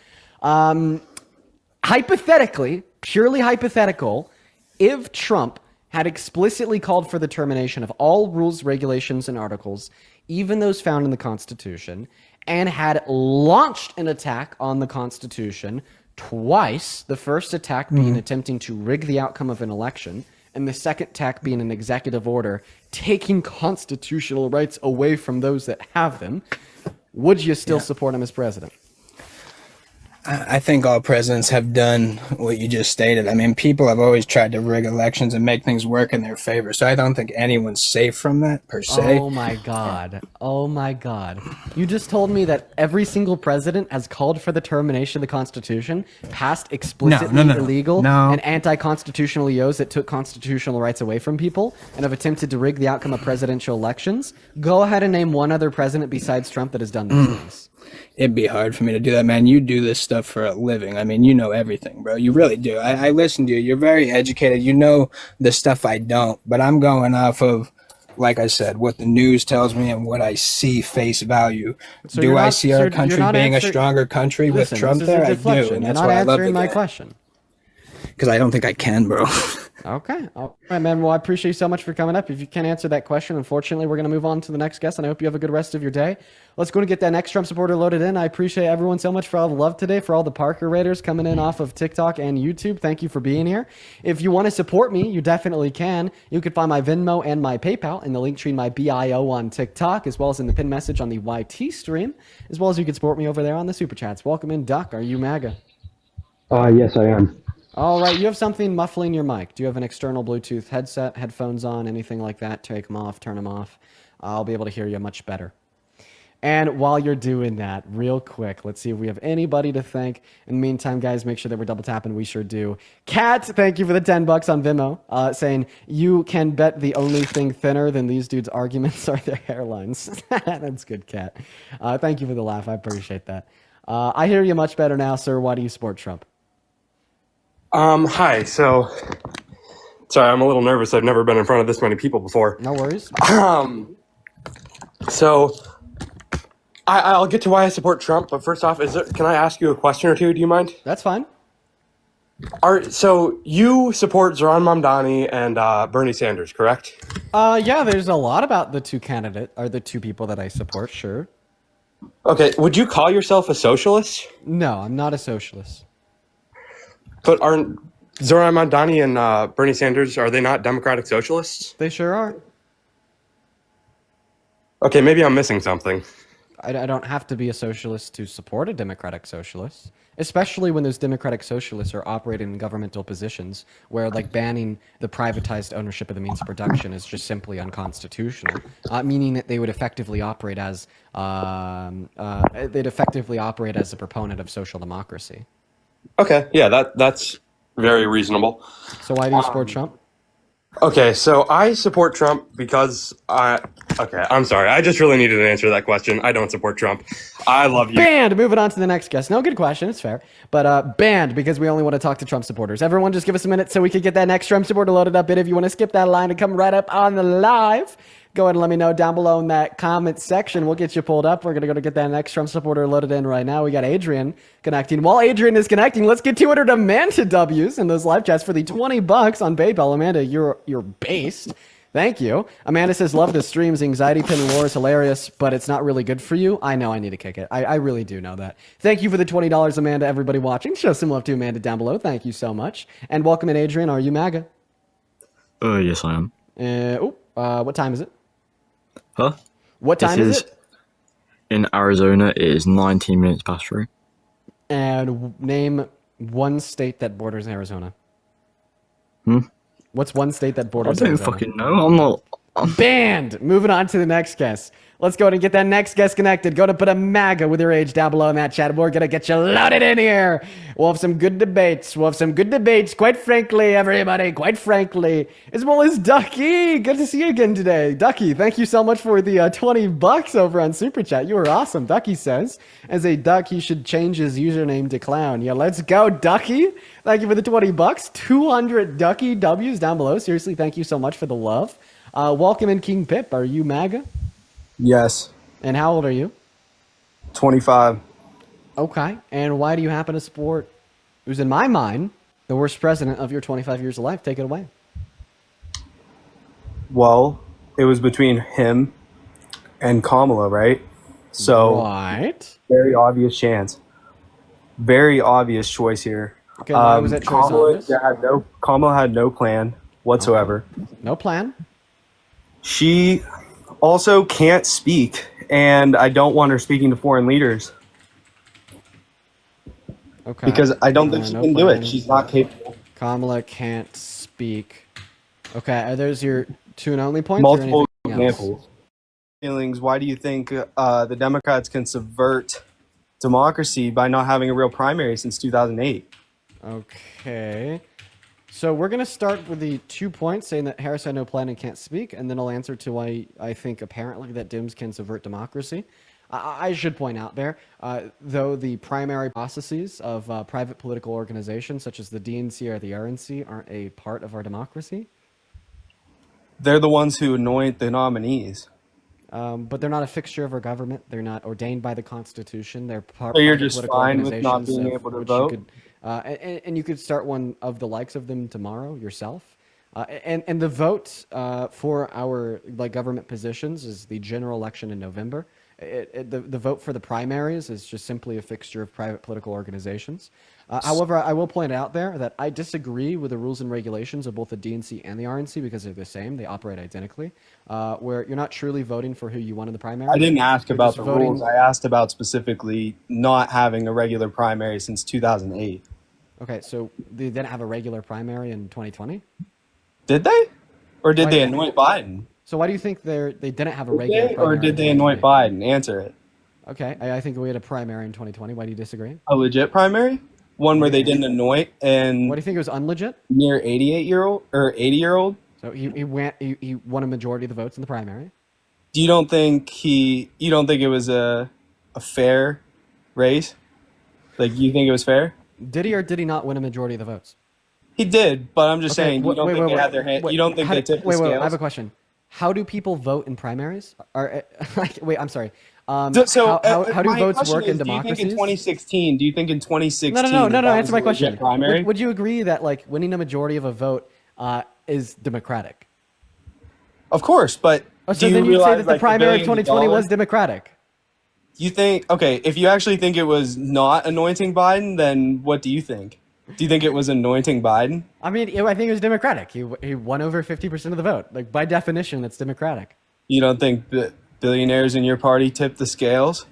Hypothetically, purely hypothetical, if Trump had explicitly called for the termination of all rules, regulations, and articles, even those found in the Constitution, and had launched an attack on the Constitution twice, the first attack being attempting to rig the outcome of an election, and the second attack being an executive order taking constitutional rights away from those that have them, would you still support him as president? I think all presidents have done what you just stated. I mean, people have always tried to rig elections and make things work in their favor. So I don't think anyone's safe from that, per se. Oh my God. Oh my God. You just told me that every single president has called for the termination of the Constitution, passed explicitly illegal and anti-constitutional EOs that took constitutional rights away from people, and have attempted to rig the outcome of presidential elections. Go ahead and name one other president besides Trump that has done these things. It'd be hard for me to do that, man. You do this stuff for a living. I mean, you know everything, bro. You really do. I listen to you. You're very educated. You know the stuff I don't, but I'm going off of, like I said, what the news tells me and what I see face value. So do I see our country being a stronger country with Trump there? I do, and that's why I love the guy. You're not answering my question. Because I don't think I can, bro. Okay. All right, man. Well, I appreciate you so much for coming up. If you can't answer that question, unfortunately, we're going to move on to the next guest, and I hope you have a good rest of your day. Let's go and get that next Trump supporter loaded in. I appreciate everyone so much for all the love today, for all the Parker Raiders coming in off of TikTok and YouTube. Thank you for being here. If you want to support me, you definitely can. You can find my Venmo and my PayPal in the link tree in my bio on TikTok, as well as in the pinned message on the YT stream, as well as you can support me over there on the Super Chats. Welcome in, Duck. Are you MAGA? Yes, I am. All right, you have something muffling your mic. Do you have an external Bluetooth headset, headphones on, anything like that? Take them off, turn them off. I'll be able to hear you much better. And while you're doing that, real quick, let's see if we have anybody to thank. In the meantime, guys, make sure that we're double tapping. We sure do. Kat, thank you for the $10 on Venmo, saying you can bet the only thing thinner than these dudes' arguments are their hairlines. That's good, Kat. Thank you for the laugh. I appreciate that. I hear you much better now, sir. Why do you support Trump? Hi. So, sorry, I'm a little nervous. I've never been in front of this many people before. No worries. So, I'll get to why I support Trump, but first off, can I ask you a question or two? Do you mind? That's fine. So you support Zoran Mamdani and Bernie Sanders, correct? Yeah, there's a lot about the two people that I support, sure. Okay, would you call yourself a socialist? No, I'm not a socialist. But aren't Zoran Mamdani and Bernie Sanders, are they not democratic socialists? They sure are. Okay, maybe I'm missing something. I don't have to be a socialist to support a democratic socialist, especially when those democratic socialists are operating in governmental positions where, like, banning the privatized ownership of the means of production is just simply unconstitutional, meaning that they would effectively operate as they'd effectively operate as a proponent of social democracy. Okay, yeah, that's very reasonable. So why do you support Trump? Okay, so I support Trump because I'm sorry. I just really needed an answer to that question. I don't support Trump. I love you. Banned! Moving on to the next guest. No, good question. It's fair. But banned because we only want to talk to Trump supporters. Everyone just give us a minute so we can get that next Trump supporter loaded up. And if you want to skip that line and come right up on the live, go ahead and let me know down below in that comment section. We'll get you pulled up. We're going to go to get that next Trump supporter loaded in right now. We got Adrian connecting. While Adrian is connecting, let's get 200 Amanda W's in those live chats for the $20 on PayPal. Amanda, you're based. Thank you. Amanda says, love the streams. Anxiety pin war is hilarious, but it's not really good for you. I know I need to kick it. I really do know that. Thank you for the $20, Amanda. Everybody watching, show some love to Amanda down below. Thank you so much. And welcome in, Adrian. Are you MAGA? Yes, I am. What time is it? Huh? What time is it? In Arizona, it is 19 minutes past 3. And name one state that borders Arizona. Hmm? What's one state that borders I don't Arizona? fucking know. I'm not... Banned! Moving on to the next guest. Let's go ahead and get that next guest connected. Go to put a MAGA with your age down below in that chat. We're going to get you loaded in here. We'll have some good debates. Quite frankly, everybody. Quite frankly. As well as Ducky. Good to see you again today. Ducky, thank you so much for the $20 over on Super Chat. You were awesome. Ducky says, as a duck, he should change his username to clown. Yeah, let's go, Ducky. Thank you for the $20. 200 Ducky W's down below. Seriously, thank you so much for the love. Welcome in, King Pip. Are you MAGA? Yes. And how old are you? 25. Okay. And why do you happen to support, who's in my mind, the worst president of your 25 years of life? Take it away. Well, it was between him and Kamala, right? So, right. Very obvious chance. Very obvious choice here. Okay, why was that choice obvious? Kamala had no plan whatsoever. No plan? She also can't speak, and I don't want her speaking to foreign leaders. Okay. Because I don't think she can do it. She's not capable. Kamala can't speak. Okay, are those your two and only points? Multiple or anything else? examples. Feelings. Why do you think the Democrats can subvert democracy by not having a real primary since 2008? Okay. So we're going to start with the 2 points saying that Harris had no plan and can't speak, and then I'll answer to why I think apparently that Dems can subvert democracy. I should point out there, though the primary processes of private political organizations such as the DNC or the RNC aren't a part of our democracy. They're the ones who anoint the nominees. But they're not a fixture of our government. They're not ordained by the Constitution. They're part So you're of just political fine with not organizations being of able to which vote? you could, and you could start one of the likes of them tomorrow yourself. And the vote for our government positions is the general election in November. The vote for the primaries is just simply a fixture of private political organizations. However, I will point out there that I disagree with the rules and regulations of both the DNC and the RNC because they're the same. They operate identically, where you're not truly voting for who you want in the primary. I didn't ask You're about just the voting- rules. I asked about specifically not having a regular primary since 2008. Okay, so they didn't have a regular primary in 2020? Did they? Or did Why- they anoint Biden? So why do you think they didn't have a Did regular they, primary? or did they in anoint 2020? Biden? Answer it. Okay, I think we had a primary in 2020. Why do you disagree? A legit primary? One where they didn't anoint and What do you think it was unlegit? near 88-year-old or 80-year-old? So he won a majority of the votes in the primary. Do you don't think it was a fair race? Like, you think it was fair? Did he or did he not win a majority of the votes? He did, but I'm just Okay, saying, you don't think they had their hand, you don't think how they do- tipped the wait, scales? I have a question. How do people vote in primaries? Wait, I'm sorry. How do my votes question work is, in do you democracies? think in 2016, do you think in 2016 No. that Answer was my a legit question. primary? Would you agree that winning a majority of a vote is democratic? Of course, but So do you then you'd say realize, that the like, primary of billions 2020 was dollars? democratic. You think, okay, if you actually think it was not anointing Biden, then what do you think? Do you think it was anointing Biden? I mean, I think it was democratic. He won over 50% of the vote. Like, by definition, that's democratic. You don't think that billionaires in your party tip the scales?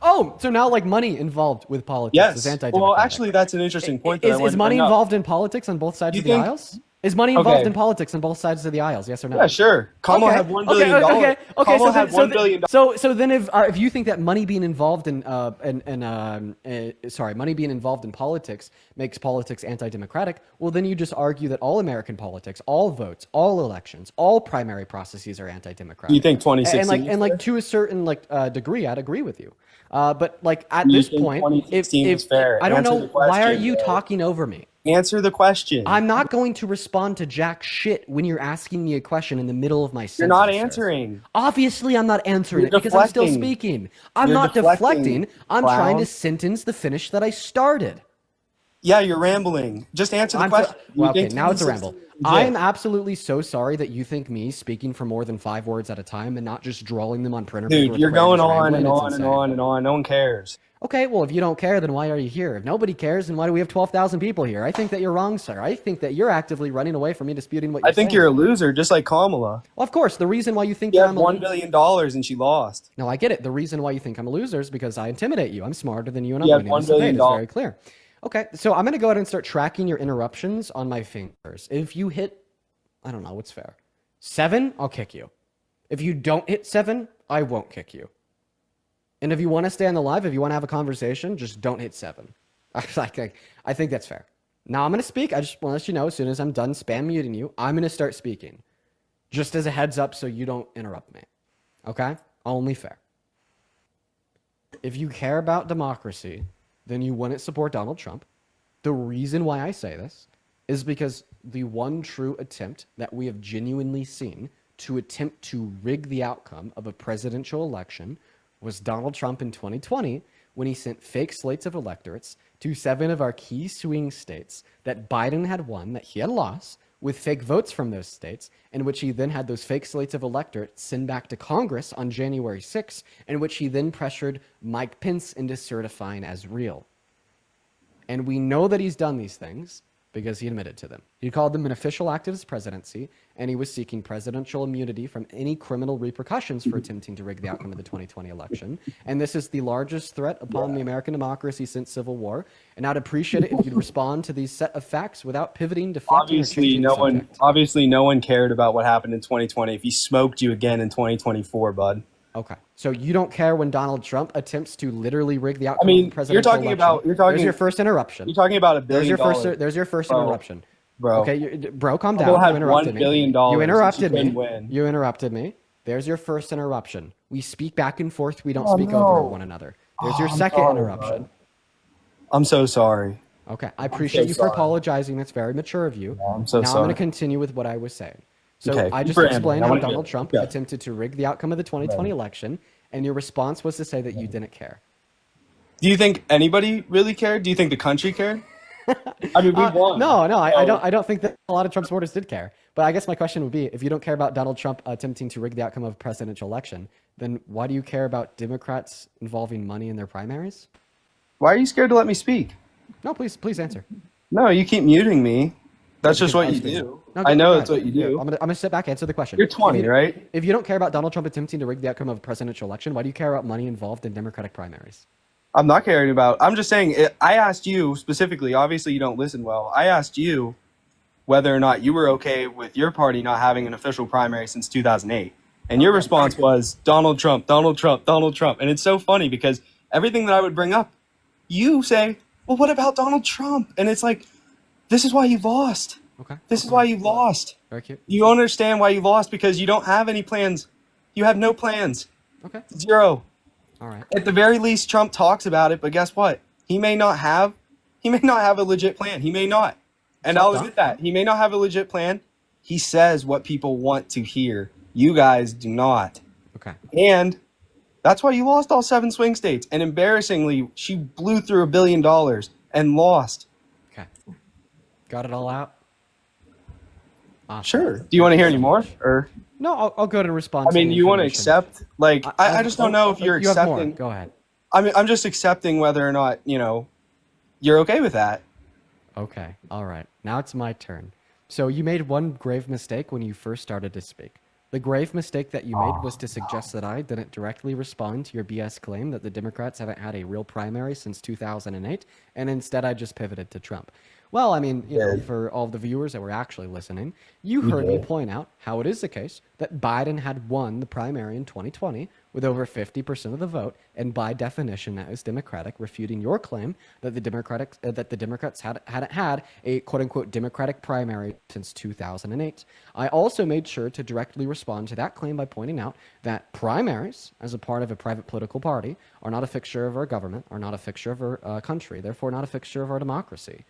Oh, so now like money involved with politics is Yes. anti-democratic. Well, actually, that's an interesting point. Is money involved in politics on both sides of the aisles? Is money involved in politics on both sides of the aisles? Yes or no? Yeah, sure. Kamala had $1 billion. Kamala had $1 billion. So then, if you think that money being involved in money being involved in politics makes politics anti-democratic, well, then you just argue that all American politics, all votes, all elections, all primary processes are anti-democratic. You think 2016? And like to a certain degree, I'd agree with you. But like at this point, if fair? I don't Answer know, the question, why are you bro. talking over me? Answer the question. I'm not going to respond to jack shit when you're asking me a question in the middle of my sentence. You're not answering. Obviously, I'm not answering You're it because I'm still deflecting. speaking. I'm You're not deflecting. I'm clown. trying to sentence the finish that I started. Yeah, you're rambling. Just answer the question. Well, You okay, think now it's a 2016 ramble. is legit? I'm absolutely so sorry that you think me speaking for more than 5 words at a time and not just drawing them on printer paper. Dude, with you're random going on rambling, and it's on and insane. on and on. No one cares. Okay, well, if you don't care, then why are you here? If nobody cares, then why do we have 12,000 people here? I think that you're wrong, sir. I think that you're actively running away from me disputing what you're I think saying. you're a loser, just like Kamala. Well, of course, the reason why you think You that had I'm a $1 billion and she lost. No, I get it. The reason why you think I'm a loser is because I intimidate you. I'm smarter than you, and I'm You have winning this $1 billion. debate. It's very clear. Okay, so I'm going to go ahead and start tracking your interruptions on my fingers. If you hit, I don't know, what's fair? 7, I'll kick you. If you don't hit 7, I won't kick you. And if you want to stay on the live, if you want to have a conversation, just don't hit 7. I think that's fair. Now I'm going to speak. I just want to let you know, as soon as I'm done spam muting you, I'm going to start speaking. Just as a heads up so you don't interrupt me. Okay? Only fair. If you care about democracy, then you wouldn't support Donald Trump. The reason why I say this is because the one true attempt that we have genuinely seen to attempt to rig the outcome of a presidential election was Donald Trump in 2020 when he sent fake slates of electorates to 7 of our key swing states that Biden had won, that he had lost, with fake votes from those states, in which he then had those fake slates of electorates send back to Congress on January 6th, in which he then pressured Mike Pence into certifying as real. And we know that he's done these things because he admitted to them. He called them an official act of his presidency, and he was seeking presidential immunity from any criminal repercussions for attempting to rig the outcome of the 2020 election. And this is the largest threat upon the American democracy since Civil War. And I'd appreciate it if you'd respond to these set of facts without pivoting, deflecting, or changing the subject. Obviously, no one cared about what happened in 2020 if he smoked you again in 2024, bud. Okay, so you don't care when Donald Trump attempts to literally rig the outcome I mean, of the presidential election. There's your first interruption. You're talking about $1 billion. There's your first Bro. interruption. Bro. Okay, bro, calm Kamala down. had You interrupted $1 billion me. You interrupted and she me. couldn't win. You interrupted me. There's your first interruption. We speak back and forth. We don't Oh, speak no. over one another. There's your I'm second sorry, interruption. bud. I'm so sorry. Okay, I appreciate so you for sorry. apologizing. That's very mature of you. I'm so now I'm sorry. going to continue with what I was saying. So Okay, I just keep rambling. explained I how wanna hear Donald it. Trump Yeah. attempted to rig the outcome of the 2020 election, and your response was to say that you didn't care. Do you think anybody really cared? Do you think the country cared? I mean, we won. No, I don't think that a lot of Trump supporters did care. But I guess my question would be, if you don't care about Donald Trump attempting to rig the outcome of a presidential election, then why do you care about Democrats involving money in their primaries? Why are you scared to let me speak? No, please answer. No, you keep muting me. That's just Because what you I'm do. No, I go know ahead. that's what you do. I'm gonna sit back and answer the question. You're 20, If you- right? If you don't care about Donald Trump attempting to rig the outcome of a presidential election, why do you care about money involved in Democratic primaries? I'm not caring about. I'm just saying. I asked you specifically. Obviously, you don't listen well. I asked you whether or not you were okay with your party not having an official primary since 2008, and your response was Donald Trump, Donald Trump, Donald Trump. And it's so funny because everything that I would bring up, you say, "Well, what about Donald Trump?" And it's like, this is why you lost. Okay. This is why you lost. Very cute. You understand why you lost because you don't have any plans. You have no plans. Okay. 0. All right. At the very least, Trump talks about it, but guess what? He may not have a legit plan. He may not. And I'll admit that. He may not have a legit plan. He says what people want to hear. You guys do not. Okay. And that's why you lost all 7 swing states. And embarrassingly, she blew through $1 billion and lost. Okay. Got it all out? Awesome. Sure. Do you want to hear any more? Or No, I'll go ahead and respond. I mean, to you want to information. accept? Like, I just don't know if you're you have more. accepting. Go ahead. I mean, I'm just accepting whether or not, you're okay with that. Okay. All right. Now it's my turn. So you made one grave mistake when you first started to speak. The grave mistake that you made was to suggest that I didn't directly respond to your BS claim that the Democrats haven't had a real primary since 2008, and instead I just pivoted to Trump. Well, I mean, you know, for all the viewers that were actually listening, you heard me point out how it is the case that Biden had won the primary in 2020 with over 50% of the vote, and by definition, that is Democratic, refuting your claim that the Democrats hadn't had a quote-unquote Democratic primary since 2008. I also made sure to directly respond to that claim by pointing out that primaries, as a part of a private political party, are not a fixture of our government, are not a fixture of our country, therefore not a fixture of our democracy.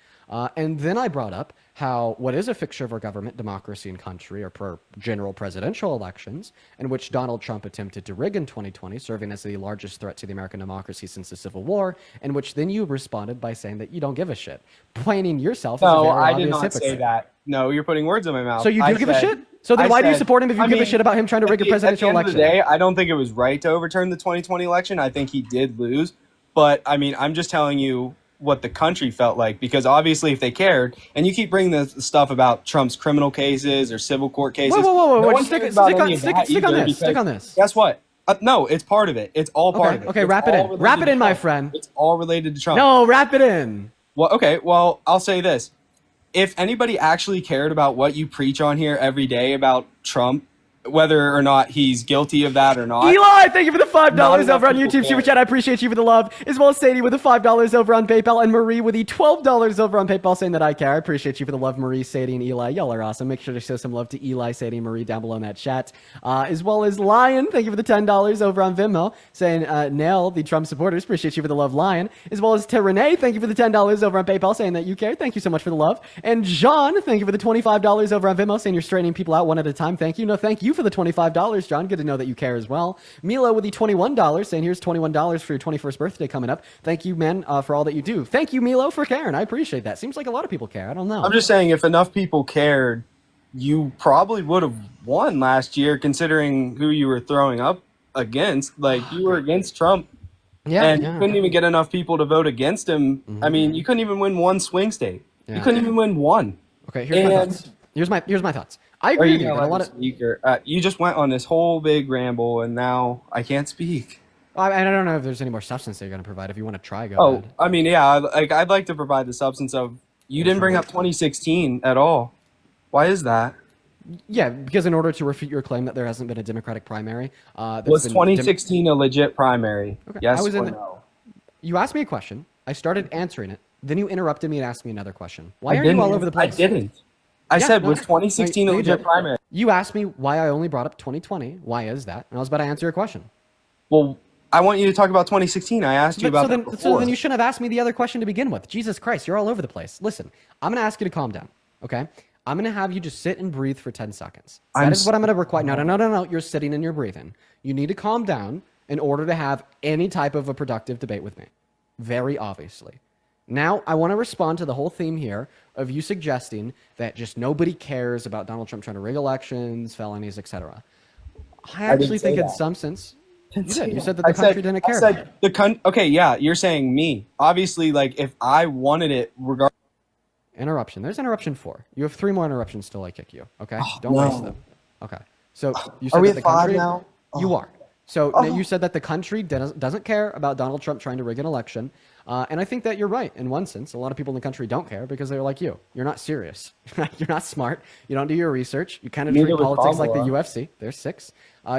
And then I brought up how what is a fixture of our government, democracy, and country are per general presidential elections, in which Donald Trump attempted to rig in 2020, serving as the largest threat to the American democracy since the Civil War, in which then you responded by saying that you don't give a shit, pointing yourself as a very I obvious did not hypocrite. say that. No, you're putting words in my mouth. So you do give a shit? So then why do you support him if you give a shit about him trying to rig a presidential election? At the end of the day, I don't think it was right to overturn the 2020 election. I think he did lose. But, I mean, I'm just telling you what the country felt like, because obviously if they cared, and you keep bringing the stuff about Trump's criminal cases or civil court cases. Whoa. Stick on this. Guess what? No, it's part of it. It's all part of it. Okay, wrap it in. Wrap it in, my friend. It's all related to Trump. No, wrap it in. Well, okay. Well, I'll say this. If anybody actually cared about what you preach on here every day about Trump, whether or not he's guilty of that or not. Eli, thank you for the $5 over on YouTube Super Chat. I appreciate you for the love. As well as Sadie with the $5 over on PayPal, and Marie with the $12 over on PayPal saying that I care. I appreciate you for the love, Marie, Sadie, and Eli. Y'all are awesome. Make sure to show some love to Eli, Sadie, and Marie down below in that chat. As well as Lion, thank you for the $10 over on Venmo saying Nell, the Trump supporters. Appreciate you for the love, Lion. As well as to Renee, thank you for the $10 over on PayPal saying that you care. Thank you so much for the love. And John, thank you for the $25 over on Venmo saying you're straightening people out one at a time. Thank you. No, thank you for the $25. John, good to know that you care as well. Milo with the $21 saying here's $21 for your 21st birthday coming up. Thank you, man, for all that you do. Thank you, Milo, for caring. I appreciate that. Seems like a lot of people care. I don't know. I'm just saying, if enough people cared, you probably would have won last year, considering who you were throwing up against. Like, you were against Trump. You couldn't even get enough people to vote against him. I mean, you couldn't even win one swing state. You couldn't even win one. Okay, here's my thoughts. Here's my thoughts. I agree with you. A lot of you just went on this whole big ramble, and now I can't speak. I don't know if there's any more substance that you're going to provide. If you want to try, go ahead. I mean, yeah, I'd like to provide the substance of. You didn't bring up 2016 at all. Why is that? Yeah, because in order to refute your claim that there hasn't been a Democratic primary, was 2016 a legit primary? Okay. Yes or no? You asked me a question. I started answering it. Then you interrupted me and asked me another question. Why are you all over the place? I didn't. I said, was 2016 a legit primary? You asked me why I only brought up 2020. Why is that? And I was about to answer your question. Well, I want you to talk about 2016. I asked you about that before. So then you shouldn't have asked me the other question to begin with. Jesus Christ, you're all over the place. Listen, I'm going to ask you to calm down, okay? I'm going to have you just sit and breathe for 10 seconds. That is what I'm going to require. No. You're sitting and you're breathing. You need to calm down in order to have any type of a productive debate with me. Very obviously. Now, I want to respond to the whole theme here of you suggesting that just nobody cares about Donald Trump trying to rig elections, felonies, etc. I actually think in some sense, you did. You said that the country didn't care. I said okay, yeah, you're saying me. Obviously, like, if I wanted it, regardless. Interruption. There's interruption 4. You have 3 more interruptions till I kick you, okay? Don't waste them. Okay. So you said are we that the at 5 country, now? You are. So you said that the country doesn't care about Donald Trump trying to rig an election. And I think that you're right in one sense. A lot of people in the country don't care because they're like you. You're not serious. You're not smart. You don't do your research. You kind of treat politics like the UFC. There's 6.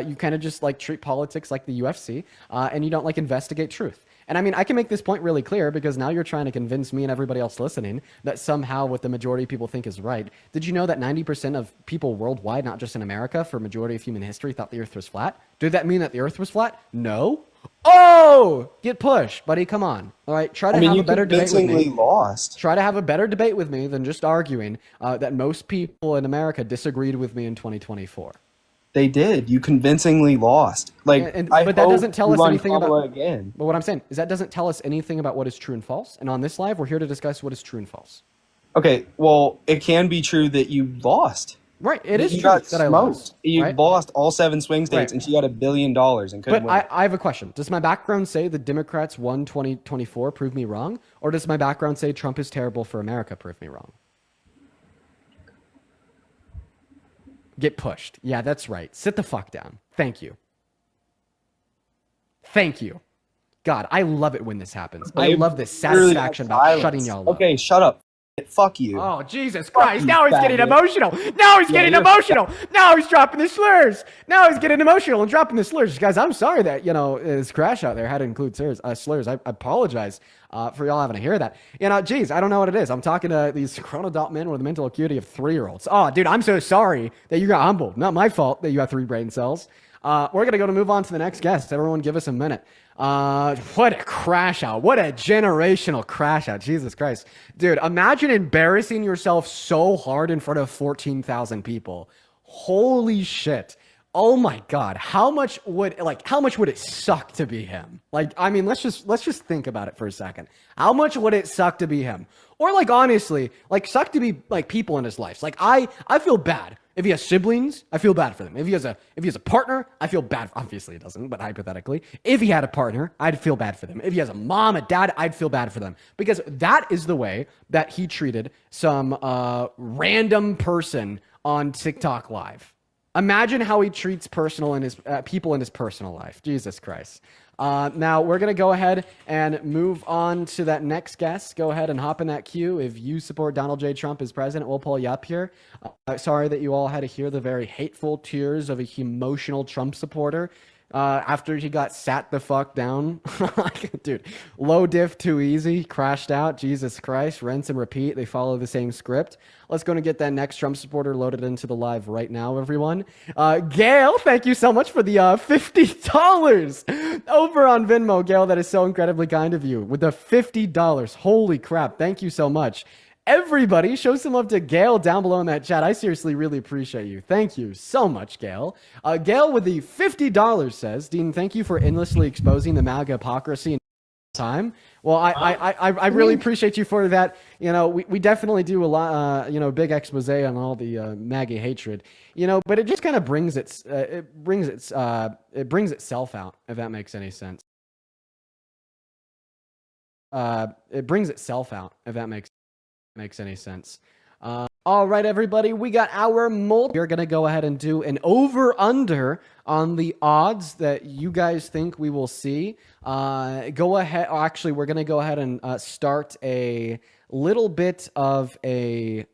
You kind of just like treat politics like the UFC. And you don't like investigate truth. And I mean, I can make this point really clear because now you're trying to convince me and everybody else listening that somehow what the majority of people think is right. Did you know that 90% of people worldwide, not just in America, for majority of human history, thought the earth was flat? Did that mean that the earth was flat? No. Oh, get pushed, buddy. Come on. All right. Try to have a better debate with me. Try to have a better debate with me than just arguing that most people in America disagreed with me in 2024. They did. You convincingly lost. Like, but that doesn't tell us anything about. Again. But what I'm saying is that doesn't tell us anything about what is true and false. And on this live, we're here to discuss what is true and false. Okay. Well, it can be true that you lost. Right. It is you true got that I lost. You lost all 7 swing states, and she got $1 billion and couldn't win. I have a question. Does my background say the Democrats won 2024? Prove me wrong, or does my background say Trump is terrible for America? Prove me wrong. Get pushed. Yeah, that's right. Sit the fuck down. Thank you. Thank you. God, I love it when this happens. I love this satisfaction about shutting y'all up. Okay, shut up. Fuck you. Oh, Jesus Christ. Now he's getting emotional. Now he's getting emotional. Now he's dropping the slurs. Now he's getting emotional and dropping the slurs. Guys, I'm sorry that, his crash out there had to include slurs. I apologize for y'all having to hear that. Geez, I don't know what it is. I'm talking to these grown adult men with the mental acuity of 3-year-olds. Oh, dude, I'm so sorry that you got humbled. Not my fault that you have 3 brain cells. We're going to move on to the next guest. Everyone give us a minute. What a crash out. What a generational crash out. Jesus Christ. Dude, imagine embarrassing yourself so hard in front of 14,000 people. Holy shit. Oh my God. How much would it suck to be him? Let's just think about it for a second. How much would it suck to be him? Or honestly, suck to be people in his life. I feel bad. If he has siblings, I feel bad for them. If he has a partner, I feel bad. Obviously, it doesn't, but hypothetically, if he had a partner, I'd feel bad for them. If he has a mom, a dad, I'd feel bad for them because that is the way that he treated some random person on TikTok Live. Imagine how he treats people in his personal life. Jesus Christ. Now we're going to go ahead and move on to that next guest. Go ahead and hop in that queue. If you support Donald J. Trump as president, we'll pull you up here. Sorry that you all had to hear the very hateful tears of a emotional Trump supporter after he got sat the fuck down. Dude, low diff too easy, crashed out. Jesus Christ, rinse and repeat. They follow the same script. Let's go and get that next Trump supporter loaded into the live right now, everyone. Gail, thank you so much for the $50 over on Venmo. Gail, that is so incredibly kind of you. With the $50. Holy crap. Thank you so much. Everybody, show some love to Gail down below in that chat. I seriously really appreciate you. Thank you so much, Gail. Gail with the $50 says, Dean, thank you for endlessly exposing the Maga hypocrisy in time. Well, I really appreciate you for that. We definitely do a lot, big expose on all the MAGA hatred, but it just kind of brings itself out, if that makes any sense. It brings itself out, if that makes any sense. All right, everybody, we got our multi. We're going to go ahead and do an over-under on the odds that you guys think we will see. Go ahead. Actually, we're going to go ahead and start a little bit of a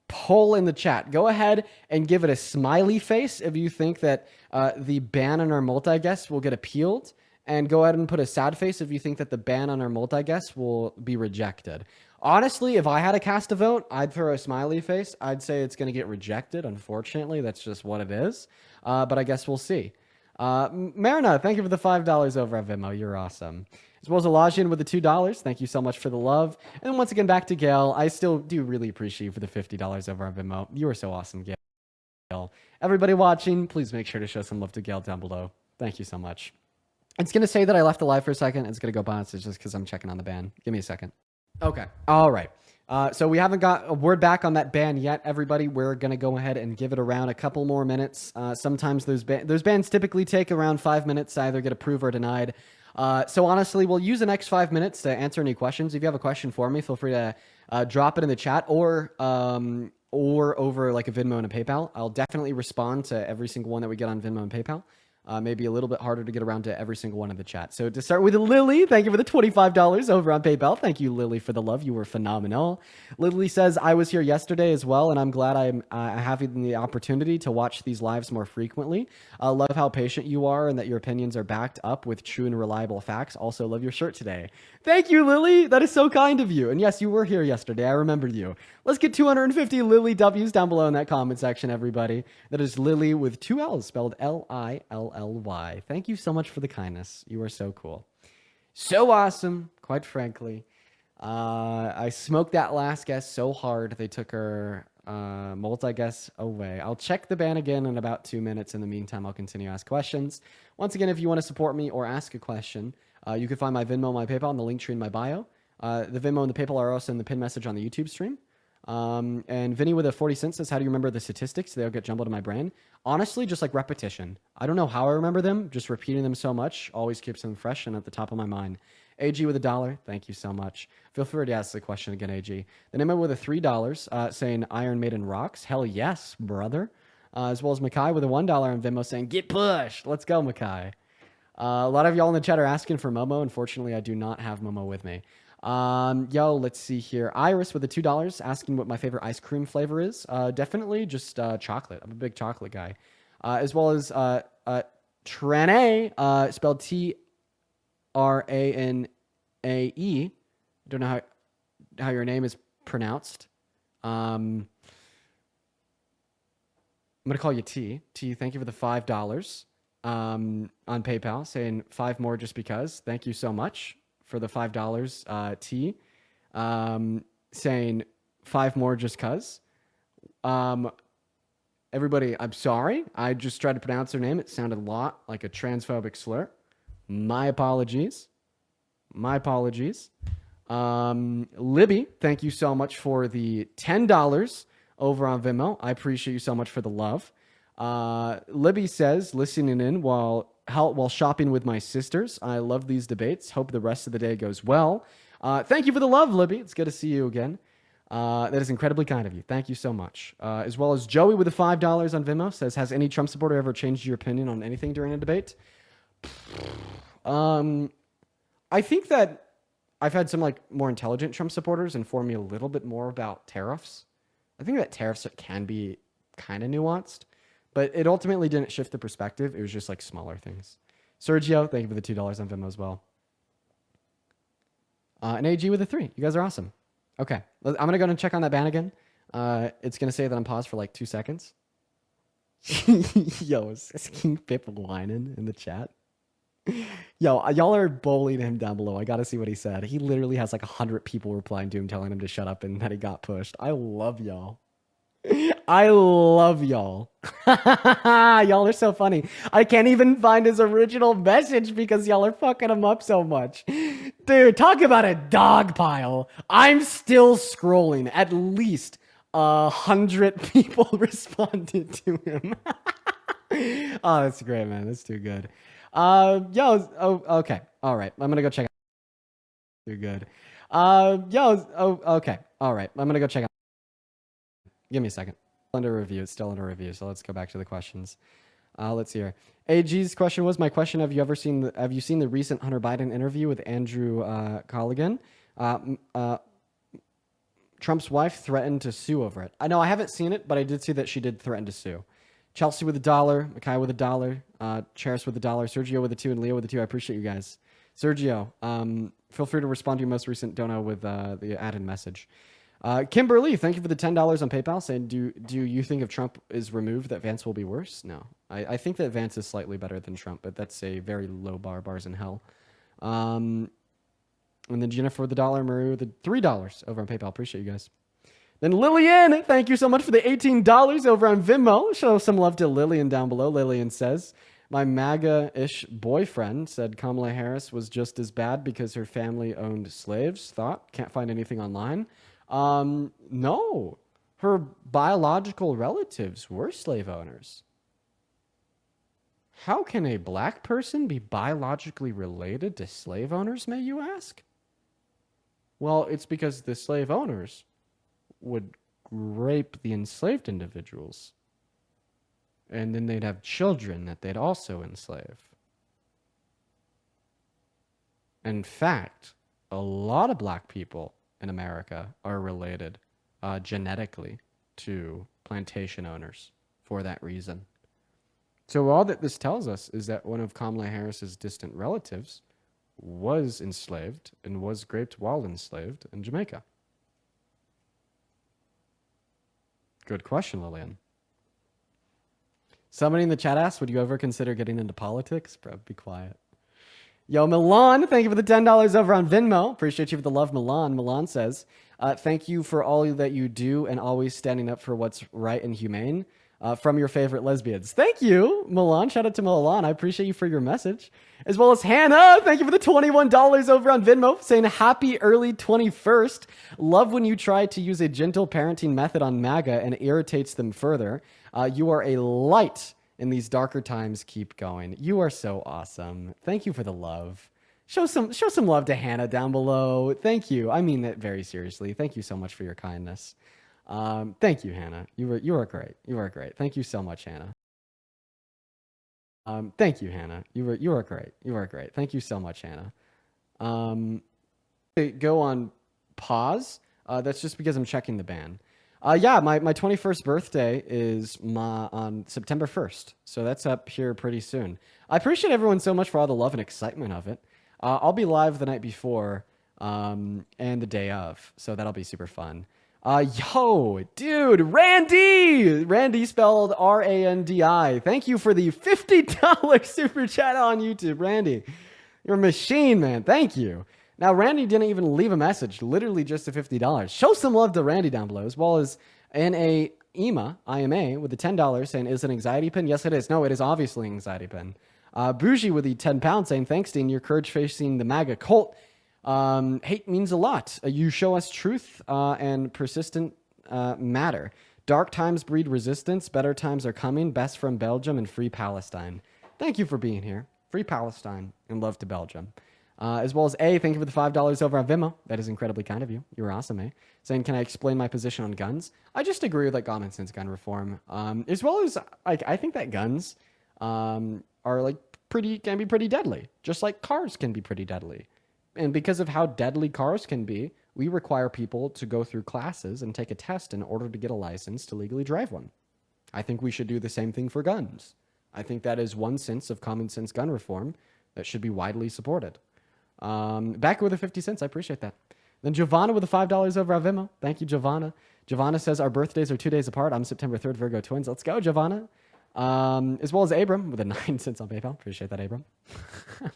poll in the chat. Go ahead and give it a smiley face if you think that the ban on our multi-guest will get appealed. And go ahead and put a sad face if you think that the ban on our multi-guest will be rejected. Honestly, if I had to cast a vote, I'd throw a smiley face. I'd say it's going to get rejected. Unfortunately, that's just what it is. But I guess we'll see. Marina, thank you for the $5 over at Venmo. You're awesome. As well as Elajian with the $2. Thank you so much for the love. And once again, back to Gail. I still do really appreciate you for the $50 over at Venmo. You are so awesome, Gail. Everybody watching, please make sure to show some love to Gail down below. Thank you so much. It's going to say that I left the live for a second. It's going to go bounce. It's just because I'm checking on the ban. Give me a second. Okay. All right. So we haven't got a word back on that ban yet, everybody. We're going to go ahead and give it around a couple more minutes. Sometimes those bans typically take around 5 minutes to either get approved or denied. So honestly, we'll use the next 5 minutes to answer any questions. If you have a question for me, feel free to drop it in the chat or over like a Venmo and a PayPal. I'll definitely respond to every single one that we get on Venmo and PayPal. Maybe a little bit harder to get around to every single one in the chat. So to start with Lily, thank you for the $25 over on PayPal. Thank you, Lily, for the love. You were phenomenal. Lily says, I was here yesterday as well, and I'm glad I'm having the opportunity to watch these lives more frequently. I love how patient you are and that your opinions are backed up with true and reliable facts. Also love your shirt today. Thank you, Lily. That is so kind of you. And yes, you were here yesterday. I remembered you. Let's get 250 Lily W's down below in that comment section, everybody. That is Lily with 2 L's, spelled Lilly. Thank you so much for the kindness. You are so cool. So awesome, quite frankly. I smoked that last guest so hard, they took her multi-guest away. I'll check the ban again in about 2 minutes. In the meantime, I'll continue to ask questions. Once again, if you want to support me or ask a question, you can find my Venmo, my PayPal, and the link tree in my bio. The Venmo and the PayPal are also in the pin message on the YouTube stream. And Vinny with a 40 cents says, how do you remember the statistics? They'll get jumbled in my brain. Honestly, just like repetition. I don't know how I remember them. Just repeating them so much always keeps them fresh and at the top of my mind. AG with $1. Thank you so much. Feel free to ask the question again, AG. Then Emma with a $3 saying Iron Maiden rocks. Hell yes, brother. As well as Makai with a $1 on Venmo saying get pushed. Let's go, Makai. A lot of y'all in the chat are asking for Momo. Unfortunately, I do not have Momo with me. Let's see here. Iris with the $2 asking what my favorite ice cream flavor is. Definitely just chocolate. I'm a big chocolate guy. As well as Tranae, spelled Tranae. Don't know how your name is pronounced. I'm gonna call you T. T, thank you for the $5 on PayPal, saying 5 more just because. Thank you so much for the $5, T. Saying 5 more just cause. Everybody, I'm sorry. I just tried to pronounce her name. It sounded a lot like a transphobic slur. My apologies. My apologies. Libby, thank you so much for the $10 over on Venmo. I appreciate you so much for the love. Libby says, listening in while shopping with my sisters. I love these debates. Hope the rest of the day goes well. Thank you for the love, Libby. It's good to see you again. That is incredibly kind of you. Thank you so much. As well as Joey with the $5 on Venmo says, has any Trump supporter ever changed your opinion on anything during a debate? I think that I've had some more intelligent Trump supporters inform me a little bit more about tariffs. I think that tariffs can be kind of nuanced, but it ultimately didn't shift the perspective. It was just smaller things. Sergio, thank you for the $2 on Venmo as well. And AG with a 3. You guys are awesome. Okay, I'm going to go and check on that ban again. It's going to say that I'm paused for 2 seconds. Yo, is King Pip whining in the chat? Yo, y'all are bullying him down below. I got to see what he said. He literally has 100 people replying to him telling him to shut up and that he got pushed. I love y'all. I love y'all. Y'all are so funny. I can't even find his original message because y'all are fucking him up so much. Dude, talk about a dog pile. I'm still scrolling. At least 100 people responded to him. Oh, that's great, man. That's too good. Okay. All right. I'm going to go check out. Too good. Okay. All right. I'm going to go check out. Give me a second. Under review. It's still under review. So let's go back to the questions. Let's see here. AG's question was, my question, have you seen the recent Hunter Biden interview with Andrew Colligan? Trump's wife threatened to sue over it. I know I haven't seen it, but I did see that she did threaten to sue. Chelsea with $1, Makai with $1, Charis with $1, Sergio with a 2, and Leo with a 2. I appreciate you guys. Sergio, feel free to respond to your most recent dono with the added message. Kimberly, thank you for the $10 on PayPal, saying, do you think if Trump is removed that Vance will be worse? No. I think that Vance is slightly better than Trump, but that's a very low bar, bars in hell. And then Jennifer with $1, Marie with the $3 over on PayPal. Appreciate you guys. Then Lillian, thank you so much for the $18 over on Venmo. Show some love to Lillian down below. Lillian says, my MAGA-ish boyfriend said Kamala Harris was just as bad because her family owned slaves. Thought, can't find anything online. No, her biological relatives were slave owners. How can a black person be biologically related to slave owners, may you ask? Well, it's because the slave owners would rape the enslaved individuals. And then they'd have children that they'd also enslave. In fact, a lot of black people in America are related genetically to plantation owners for that reason. So all that this tells us is that one of Kamala Harris's distant relatives was enslaved and was raped while enslaved in Jamaica. Good question, Lillian. Somebody in the chat asked, would you ever consider getting into politics? Bro, be quiet. Yo, Milan, thank you for the $10 over on Venmo. Appreciate you for the love, Milan. Milan says, thank you for all that you do and always standing up for what's right and humane. From your favorite lesbians. Thank you, Milan. Shout out to Milan. I appreciate you for your message. As well as Hannah. Thank you for the $21 over on Venmo, saying happy early 21st. Love when you try to use a gentle parenting method on MAGA and irritates them further. You are a light in these darker times. Keep going. You are so awesome. Thank you for the love. Show some love to Hannah down below. Thank you. I mean that very seriously. Thank you so much for your kindness. Thank you, Hannah. You were great. You were great. Thank you so much, Hannah. Thank you, Hannah. You were great. You were great. Thank you so much, Hannah. Go on pause. That's just because I'm checking the ban. Yeah, my 21st birthday is on September 1st, so that's up here pretty soon. I appreciate everyone so much for all the love and excitement of it. I'll be live the night before and the day of, so that'll be super fun. Yo, dude, Randy spelled R-A-N-D-I. Thank you for the $50 super chat on YouTube, Randy. You're a machine, man. Thank you. Now, Randy didn't even leave a message, literally just the $50. Show some love to Randy down below, as well as IMA with the $10 saying, is it an anxiety pin? Yes, it is. No, it is obviously an anxiety pin. Bougie with the £10 saying, thanks, Dean. Your courage facing the MAGA cult. Hate means a lot. You show us truth and persistent matter. Dark times breed resistance. Better times are coming. Best from Belgium and free Palestine. Thank you for being here. Free Palestine and love to Belgium. As well as thank you for the $5 over on Venmo. That is incredibly kind of you. You're awesome, Saying, can I explain my position on guns? I just agree with like common sense gun reform. As well as I think that guns are like can be pretty deadly, just like cars can be pretty deadly. And because of how deadly cars can be, we require people to go through classes and take a test in order to get a license to legally drive one. I think we should do the same thing for guns. I think that is one sense of common sense gun reform that should be widely supported. Back with the 50 cents. I appreciate that. Then Giovanna with the $5 over on Venmo. Thank you, Giovanna. Giovanna says our birthdays are 2 days apart. I'm September 3rd, Virgo twins. Let's go, Giovanna. As well as Abram with the 9 cents on PayPal. Appreciate that, Abram.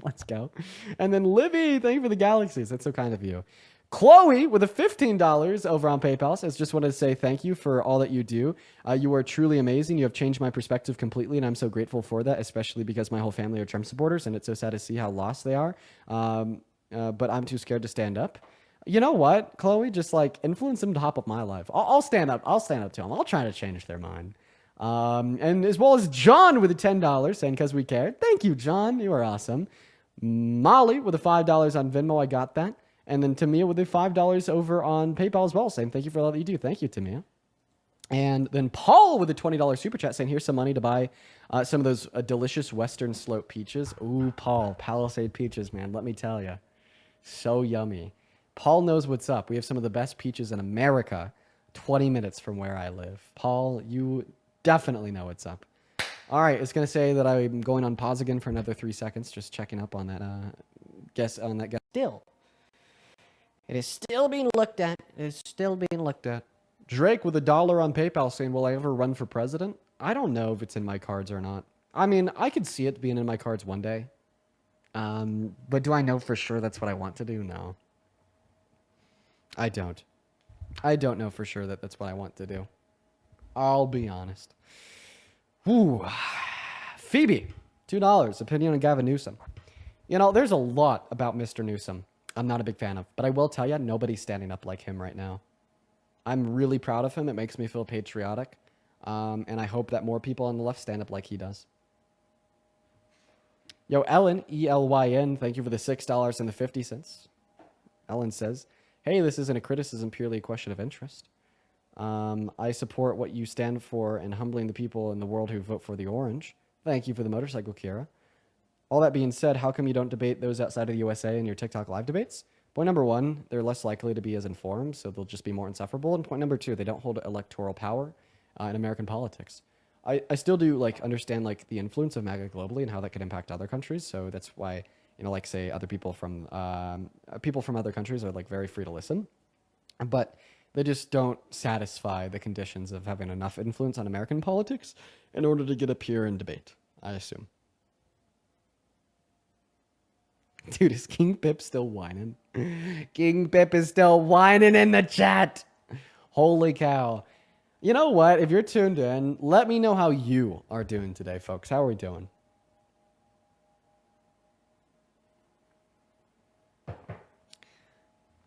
Let's go. And then Libby, thank you for the galaxies. That's so kind of you. Chloe with the $15 over on PayPal says, just wanted to say thank you for all that you do. You are truly amazing. You have changed my perspective completely, and I'm so grateful for that, especially because my whole family are Trump supporters, and it's so sad to see how lost they are. But I'm too scared to stand up. You know what, Chloe? Just like influence them to hop up my life. I'll stand up. I'll stand up to them. I'll try to change their mind. And as well as John with the $10 saying, because we care. Thank you, John. You are awesome. Molly with the $5 on Venmo. I got that. And then Tamia with the $5 over on PayPal as well, saying thank you for all that you do. Thank you, Tamia. And then Paul with a $20 super chat saying, here's some money to buy some of those delicious Western Slope peaches. Ooh, Paul, Palisade peaches, man. Let me tell you. So yummy. Paul knows what's up. We have some of the best peaches in America, 20 minutes from where I live. Paul, you definitely know what's up. All right, it's going to say that I'm going on pause again for another 3 seconds, just checking up on that guess. Still. It is still being looked at. It is still being looked at. Drake with $1 on PayPal saying, will I ever run for president? I don't know if it's in my cards or not. I mean, I could see it being in my cards one day. But do I know for sure that's what I want to do? No. I don't. I don't know for sure that that's what I want to do. I'll be honest. Ooh. Phoebe, $2. Opinion on Gavin Newsom. You know, there's a lot about Mr. Newsom I'm not a big fan of, but I will tell you, nobody's standing up like him right now. I'm really proud of him. It makes me feel patriotic. And I hope that more people on the left stand up like he does. Yo, Ellen, E-L-Y-N, thank you for the $6 and the 50 cents. Ellen says, hey, this isn't a criticism, purely a question of interest. I support what you stand for and humbling the people in the world who vote for the orange. Thank you for the motorcycle, Kira. All that being said, how come you don't debate those outside of the USA in your TikTok live debates? Point number one, they're less likely to be as informed, so they'll just be more insufferable. And point number two, they don't hold electoral power in American politics. I still do like understand like the influence of MAGA globally and how that could impact other countries. So that's why, you know, like say other people from other countries are like very free to listen, but they just don't satisfy the conditions of having enough influence on American politics in order to get up here and debate, I assume. Dude, is King Pip still whining? King Pip is still whining in the chat. Holy cow. You know what? If you're tuned in, let me know how you are doing today, folks. How are we doing?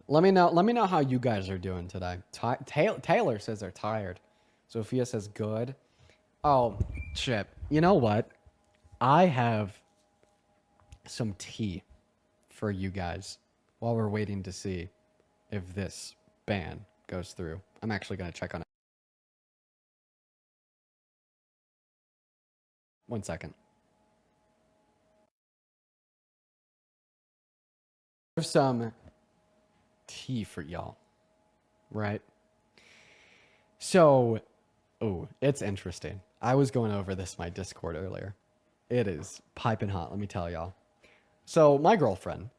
Let me know how you guys are doing today. Taylor says they're tired. Sophia says good. Oh, Chip. You know what? I have some tea for you guys while we're waiting to see if this ban goes through. I'm actually going to check on it. 1 second. There's some tea for y'all, right? So, it's interesting. I was going over this in my Discord earlier. It is piping hot, let me tell y'all. So, my girlfriend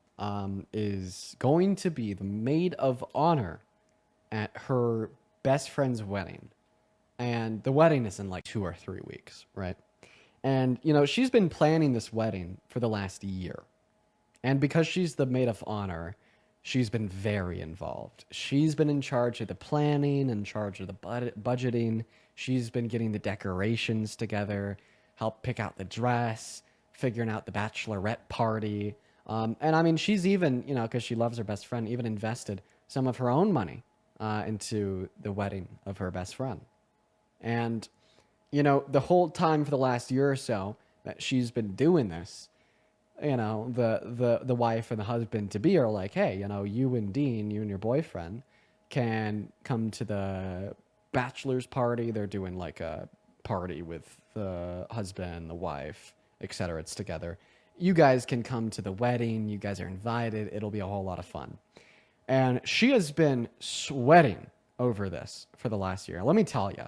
is going to be the maid of honor at her best friend's wedding. And the wedding is in like 2 or 3 weeks, right? And, you know, she's been planning this wedding for the last year. And because she's the maid of honor, she's been very involved. She's been in charge of the planning, in charge of the budgeting. She's been getting the decorations together, help pick out the dress, figuring out the bachelorette party. And I mean, she's even, you know, because she loves her best friend, even invested some of her own money into the wedding of her best friend. And, you know, the whole time for the last year or so that she's been doing this, you know, the wife and the husband to be are like, hey, you know, you and Dean, you and your boyfriend can come to the bachelor's party. They're doing like a party with the husband, the wife, etc. It's together. You guys can come to the wedding. You guys are invited. It'll be a whole lot of fun. And she has been sweating over this for the last year. Let me tell you,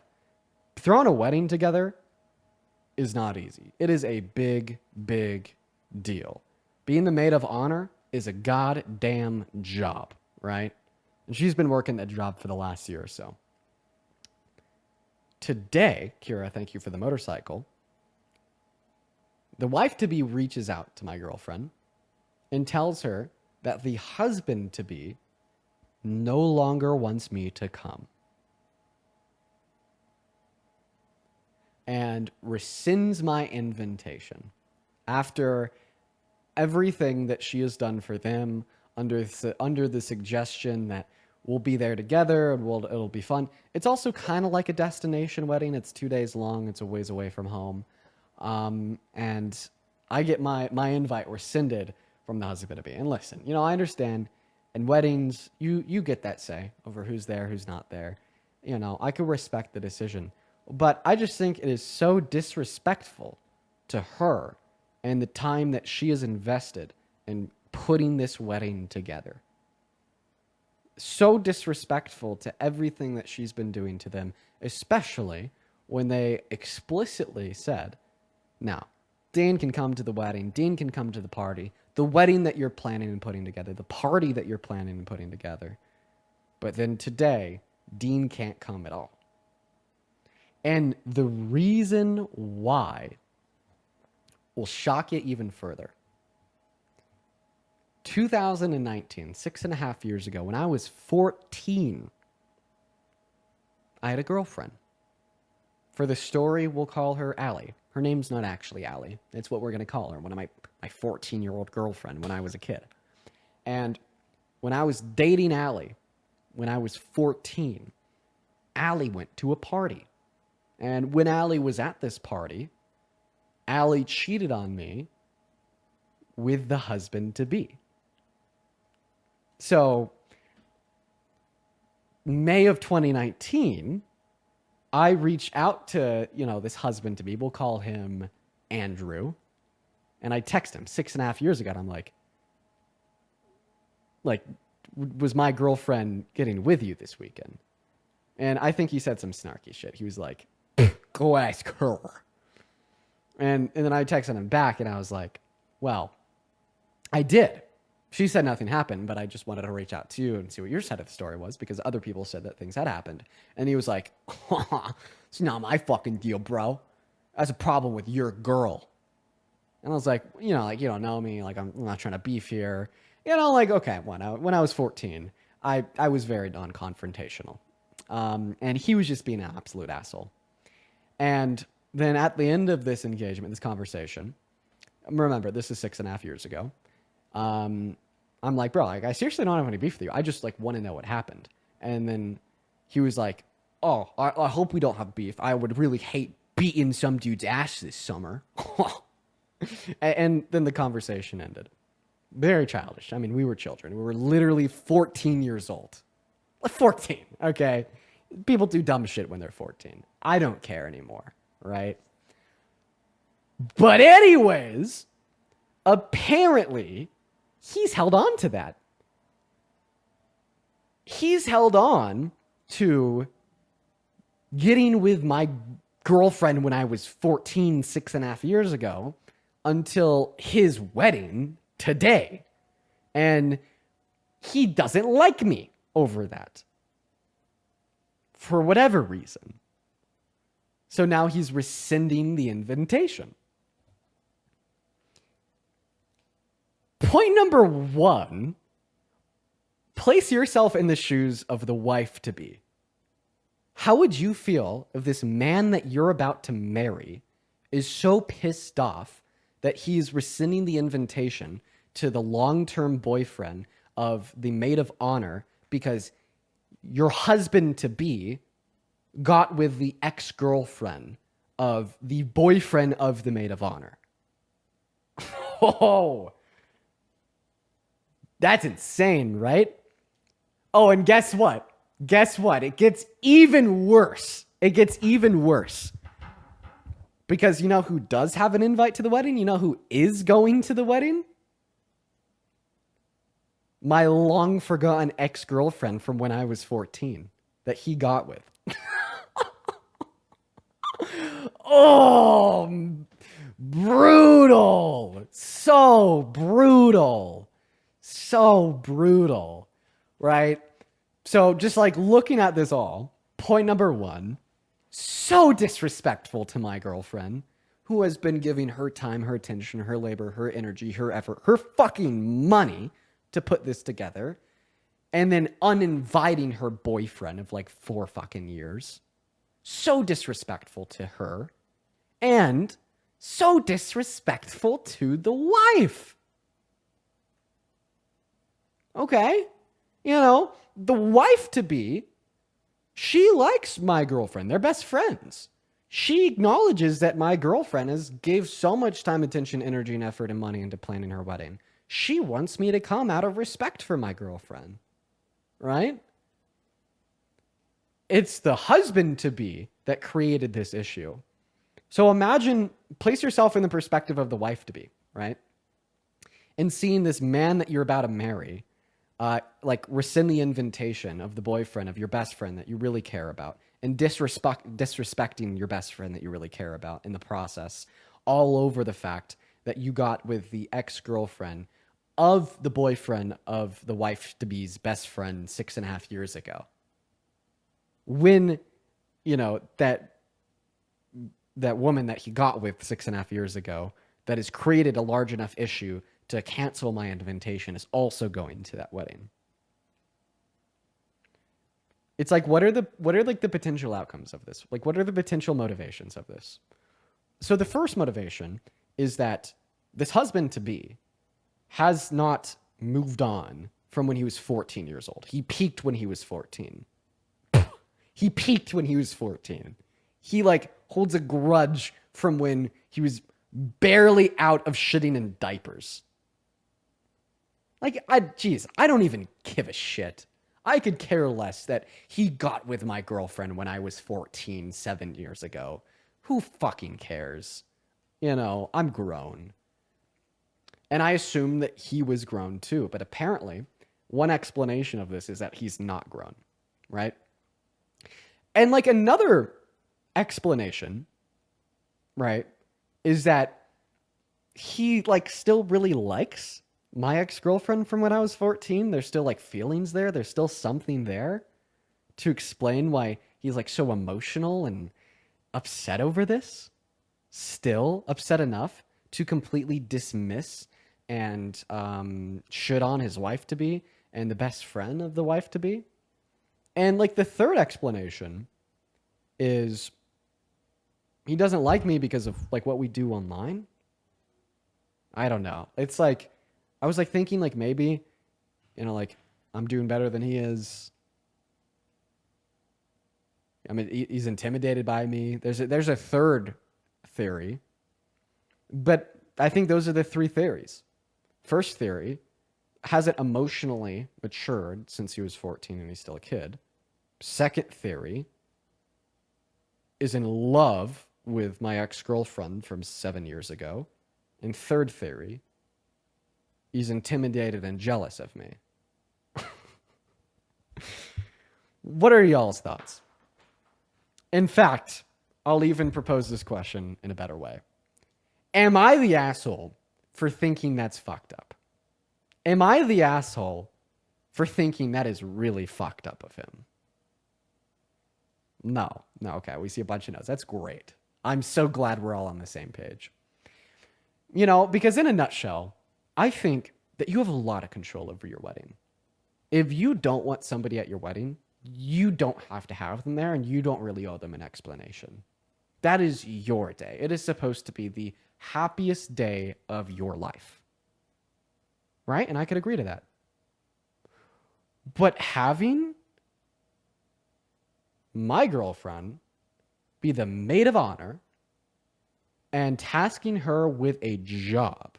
throwing a wedding together is not easy. It is a big, big deal. Being the maid of honor is a goddamn job, right? And she's been working that job for the last year or so. Today, Kira, thank you for the motorcycle. The wife-to-be reaches out to my girlfriend and tells her that the husband-to-be no longer wants me to come. And rescinds my invitation after everything that she has done for them, under the suggestion that we'll be there together and it'll be fun. It's also kind of like a destination wedding. It's 2 days long. It's a ways away from home. And I get my invite rescinded from the husband-to-be. And listen, you know, I understand in weddings, you get that say over who's there, who's not there. You know, I could respect the decision. But I just think it is so disrespectful to her and the time that she has invested in putting this wedding together. So disrespectful to everything that she's been doing to them, especially when they explicitly said, now, Dean can come to the wedding, Dean can come to the party, the wedding that you're planning and putting together, the party that you're planning and putting together. But then today, Dean can't come at all. And the reason why will shock you even further. 2019, 6.5 years ago, when I was 14, I had a girlfriend. For the story, we'll call her Allie. Her name's not actually Allie. It's what we're going to call her, one of my 14-year-old girlfriend when I was a kid. And when I was dating Allie, when I was 14, Allie went to a party. And when Allie was at this party, Allie cheated on me with the husband-to-be. So, May of 2019, I reached out to, you know, this husband-to-be. We'll call him Andrew. And I text him 6.5 years ago. And I'm like, was my girlfriend getting with you this weekend? And I think he said some snarky shit. He was like, go ask her. And then I texted him back and I was like, well, I did. She said nothing happened, but I just wanted to reach out to you and see what your side of the story was because other people said that things had happened. And he was like, it's not my fucking deal, bro. That's a problem with your girl. And I was like, you know, like, you don't know me. Like, I'm not trying to beef here. You know, like, okay, when I was 14, I was very non-confrontational. And he was just being an absolute asshole. And then at the end of this engagement, this conversation, remember, this is 6.5 years ago. I'm like, bro, like, I seriously don't have any beef with you. I just like want to know what happened. And then he was like, oh, I hope we don't have beef. I would really hate beating some dude's ass this summer. And then the conversation ended. Very childish. I mean, we were children. We were literally 14 years old. 14, okay? People do dumb shit when they're 14. I don't care anymore, right? But anyways, apparently, he's held on to that. He's held on to getting with my girlfriend when I was 14, 6.5 years ago, until his wedding today. And he doesn't like me over that. For whatever reason. So now he's rescinding the invitation. Point number 1, place yourself in the shoes of the wife-to-be. How would you feel if this man that you're about to marry is so pissed off that he's rescinding the invitation to the long-term boyfriend of the maid of honor because your husband-to-be got with the ex-girlfriend of the boyfriend of the maid of honor? Oh, that's insane, right? Oh, and guess what? Guess what? It gets even worse. It gets even worse. Because you know who does have an invite to the wedding? You know who is going to the wedding? My long forgotten ex-girlfriend from when I was 14 that he got with. Oh, brutal. So brutal. So brutal, right? So just like looking at this all, point number 1, so disrespectful to my girlfriend who has been giving her time, her attention, her labor, her energy, her effort, her fucking money to put this together, and then uninviting her boyfriend of like 4 fucking years. So disrespectful to her, and so disrespectful to the wife. Okay, you know, the wife-to-be, she likes my girlfriend. They're best friends. She acknowledges that my girlfriend has gave so much time, attention, energy, and effort and money into planning her wedding. She wants me to come out of respect for my girlfriend, right? It's the husband-to-be that created this issue. So imagine, place yourself in the perspective of the wife-to-be, right? And seeing this man that you're about to marry, like rescind the invitation of the boyfriend of your best friend that you really care about, and disrespecting your best friend that you really care about in the process, all over the fact that you got with the ex-girlfriend of the boyfriend of the wife-to-be's best friend 6.5 years ago. When, you know, that woman that he got with 6.5 years ago that has created a large enough issue to cancel my invitation is also going to that wedding. It's like, what are like the potential outcomes of this? Like, what are the potential motivations of this? So the first motivation is that this husband-to-be has not moved on from when he was 14 years old. He peaked when he was 14. He peaked when he was 14. He like holds a grudge from when he was barely out of shitting in diapers. Like, I don't even give a shit. I could care less that he got with my girlfriend when I was 14, 7 years ago. Who fucking cares? You know, I'm grown. And I assume that he was grown too, but apparently one explanation of this is that he's not grown, right? And like another explanation, right, is that he like still really likes my ex-girlfriend from when I was 14. There's still like feelings there. There's still something there to explain why he's like so emotional and upset over this. Still upset enough to completely dismiss and shit on his wife-to-be and the best friend of the wife-to-be. And like the third explanation is he doesn't like me because of like what we do online. I don't know. It's like, I was like thinking like maybe, you know, like I'm doing better than he is. I mean, he's intimidated by me. There's a third theory, but I think those are the three theories. First theory hasn't emotionally matured since he was 14 and he's still a kid. Second theory is in love with my ex-girlfriend from 7 years ago. And third theory, he's intimidated and jealous of me. What are y'all's thoughts? In fact, I'll even propose this question in a better way. Am I the asshole for thinking that's fucked up? Am I the asshole for thinking that is really fucked up of him? No, okay, we see a bunch of no's. That's great. I'm so glad we're all on the same page. You know, because in a nutshell, I think that you have a lot of control over your wedding. If you don't want somebody at your wedding, you don't have to have them there, and you don't really owe them an explanation. That is your day. It is supposed to be the happiest day of your life. Right? And I could agree to that. But having my girlfriend be the maid of honor and tasking her with a job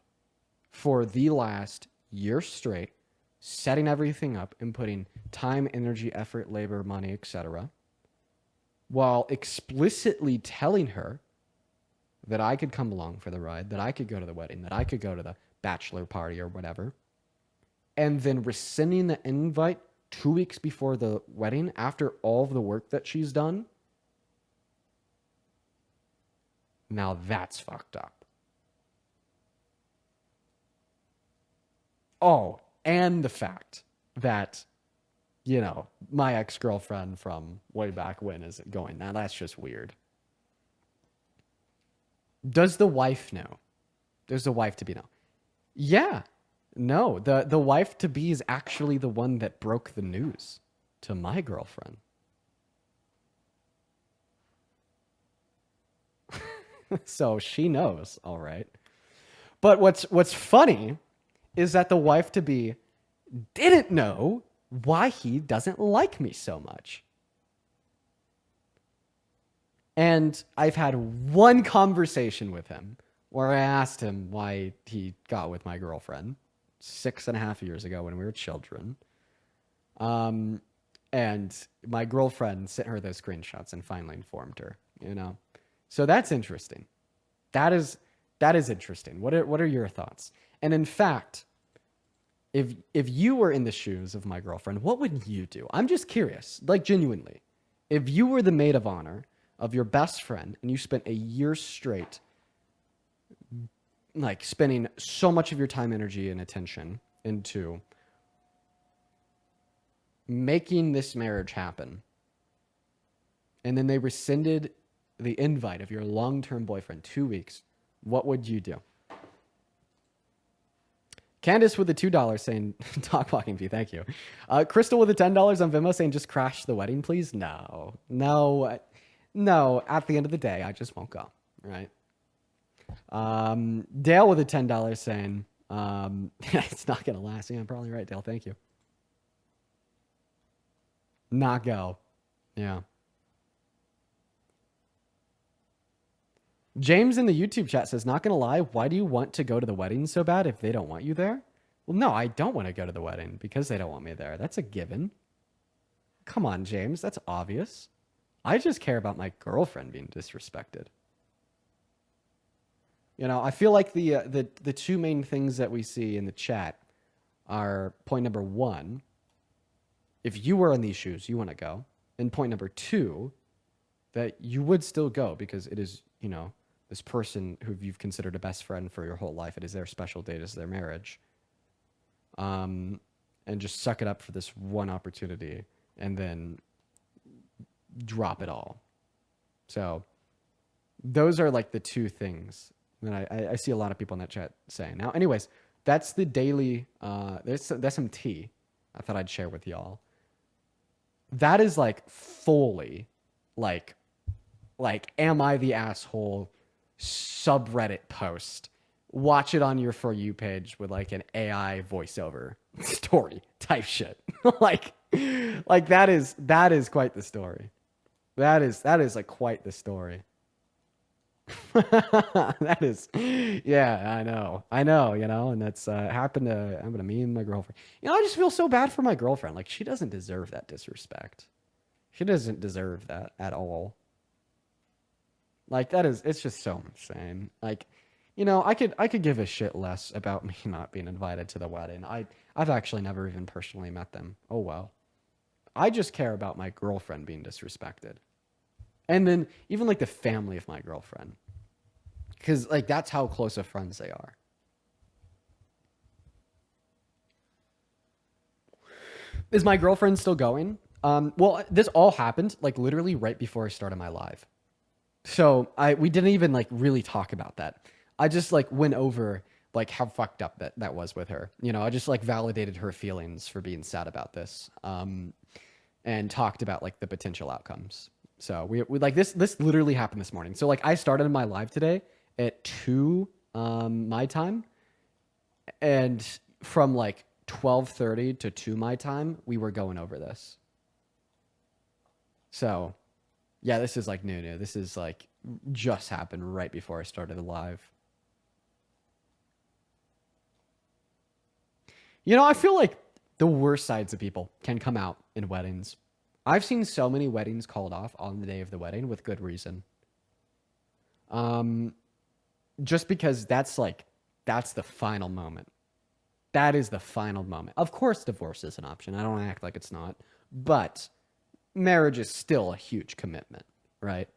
for the last year straight, setting everything up and putting time, energy, effort, labor, money, etc., while explicitly telling her that I could come along for the ride, that I could go to the wedding, that I could go to the bachelor party or whatever, and then rescinding the invite 2 weeks before the wedding after all of the work that she's done. Now that's fucked up. Oh, and the fact that, you know, my ex-girlfriend from way back when isn't going. Now that's just weird. Does the wife know? Does the wife to be know? Yeah. No, the wife to be is actually the one that broke the news to my girlfriend. So she knows, all right. But what's funny is that the wife to be didn't know why he doesn't like me so much. And I've had one conversation with him where I asked him why he got with my girlfriend 6.5 years ago when we were children. And my girlfriend sent her those screenshots and finally informed her, you know. So that's interesting. That is interesting. What are your thoughts? And in fact, if you were in the shoes of my girlfriend, what would you do? I'm just curious, like genuinely. If you were the maid of honor of your best friend and you spent a year straight like spending so much of your time, energy, and attention into making this marriage happen, and then they rescinded the invite of your long-term boyfriend 2 weeks, what would you do? Candace with the $2 saying, talk walking fee, thank you. Crystal with the $10 on Venmo saying, just crash the wedding, please. No, at the end of the day, I just won't go, right? Dale with a $10 saying, it's not going to last. Yeah, I'm probably right, Dale. Thank you. Not go. Yeah. James in the YouTube chat says, not going to lie, why do you want to go to the wedding so bad if they don't want you there? Well, no, I don't want to go to the wedding because they don't want me there. That's a given. Come on, James. That's obvious. I just care about my girlfriend being disrespected. You know, I feel like the two main things that we see in the chat are point number one, if you were in these shoes, you want to go. And point number two, that you would still go because it is, you know, this person who you've considered a best friend for your whole life. It is their special date, it is their marriage. And just suck it up for this one opportunity and then drop it all. So those are like the two things that I see a lot of people in that chat saying. Now, anyways, that's the daily, that's some tea I thought I'd share with y'all. That is like fully like am I the asshole subreddit post. Watch it on your For You page with like an AI voiceover story type shit. like that is quite the story. That is like quite the story. That is, yeah, I know, and that's happened to me and my girlfriend. I just feel so bad for my girlfriend. Like, she doesn't deserve that disrespect. She doesn't deserve that at all. Like, it's just so insane. Like, I could give a shit less about me not being invited to the wedding. I've actually never even personally met them. Oh well. I just care about my girlfriend being disrespected. And then even like the family of my girlfriend. Because like that's how close of friends they are. Is my girlfriend still going? Well, this all happened like literally right before I started my live. So we didn't even like really talk about that. I just like went over like how fucked up that was with her. I just like validated her feelings for being sad about this. And talked about like the potential outcomes. So we like this literally happened this morning. So like I started my live today at 2 my time, and from like 12:30 to 2 my time, we were going over this. So yeah, this is like new. This is like just happened right before I started the live. I feel like the worst sides of people can come out in weddings. I've seen so many weddings called off on the day of the wedding with good reason. Just because that's the final moment. That is the final moment. Of course, divorce is an option. I don't act like it's not. But marriage is still a huge commitment, right?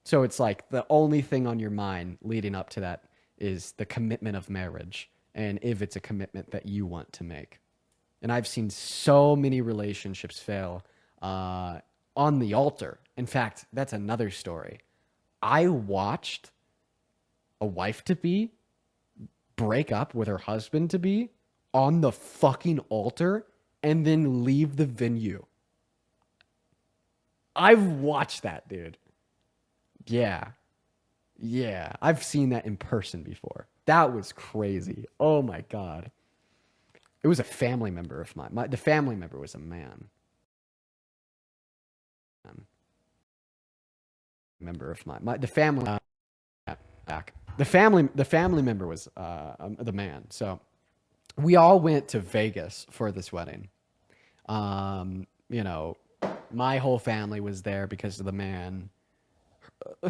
So it's like the only thing on your mind leading up to that is the commitment of marriage, and if it's a commitment that you want to make. And I've seen so many relationships fail on the altar. In fact, that's another story. I watched a wife-to-be break up with her husband-to-be on the fucking altar and then leave the venue. I've watched that, dude. Yeah. I've seen that in person before. That was crazy. Oh my God. It was a family member of mine. The family member was a man. Member of mine. The family back. The family member was the man. So we all went to Vegas for this wedding. My whole family was there because of the man.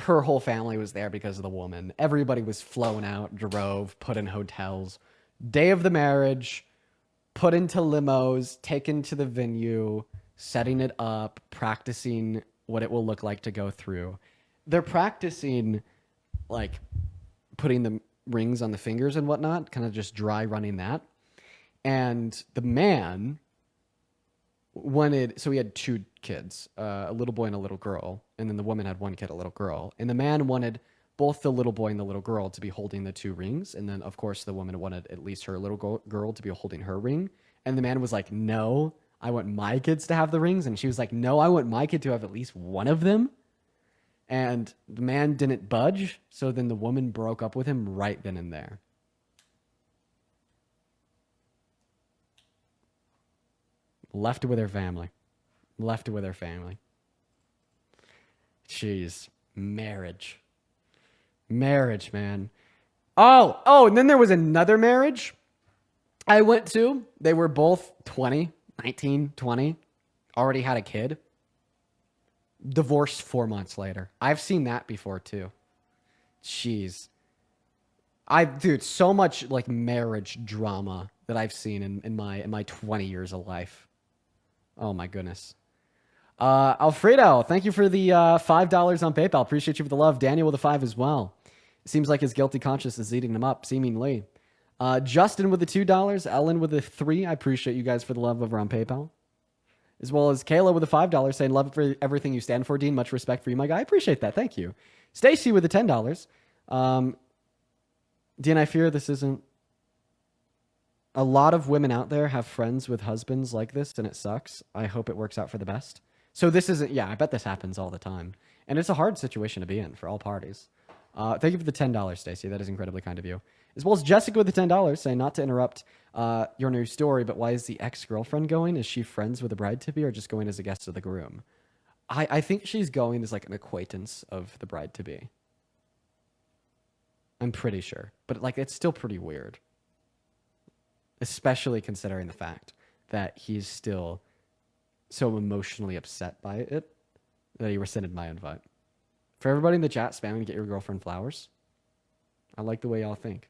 Her whole family was there because of the woman. Everybody was flown out, drove, put in hotels. Day of the marriage, put into limos, taken to the venue, setting it up, practicing what it will look like to go through. They're practicing like putting the rings on the fingers and whatnot, kind of just dry running that. And the man so he had 2 kids, a little boy and a little girl. And then the woman had 1 kid, a little girl. And the man wanted both the little boy and the little girl to be holding the 2 rings. And then, of course, the woman wanted at least her little girl to be holding her ring. And the man was like, no, I want my kids to have the rings. And she was like, no, I want my kid to have at least one of them. And the man didn't budge. So then the woman broke up with him right then and there. Left with her family. Jeez. Marriage, man. Oh, and then there was another marriage I went to. They were both 19, 20, already had a kid. Divorced 4 months later. I've seen that before too. Jeez. Dude, so much like marriage drama that I've seen in my 20 years of life. Oh my goodness. Alfredo, thank you for the $5 on PayPal. Appreciate you for the love. Daniel with a 5 as well. It seems like his guilty conscience is eating him up, seemingly. Justin with the $2. Ellen with a 3. I appreciate you guys for the love over on PayPal. As well as Kayla with a $5 saying, love for everything you stand for, Dean. Much respect for you, my guy. I appreciate that. Thank you. Stacy with the $10. Dean, I fear this isn't... A lot of women out there have friends with husbands like this, and it sucks. I hope it works out for the best. So this isn't... Yeah, I bet this happens all the time. And it's a hard situation to be in for all parties. Thank you for the $10, Stacy. That is incredibly kind of you. As well as Jessica with the $10 saying, not to interrupt your new story, but why is the ex-girlfriend going? Is she friends with the bride-to-be or just going as a guest of the groom? I think she's going as like an acquaintance of the bride-to-be. I'm pretty sure. But like, it's still pretty weird. Especially considering the fact that he's still so emotionally upset by it that he rescinded my invite. For everybody in the chat spamming to get your girlfriend flowers, I like the way y'all think.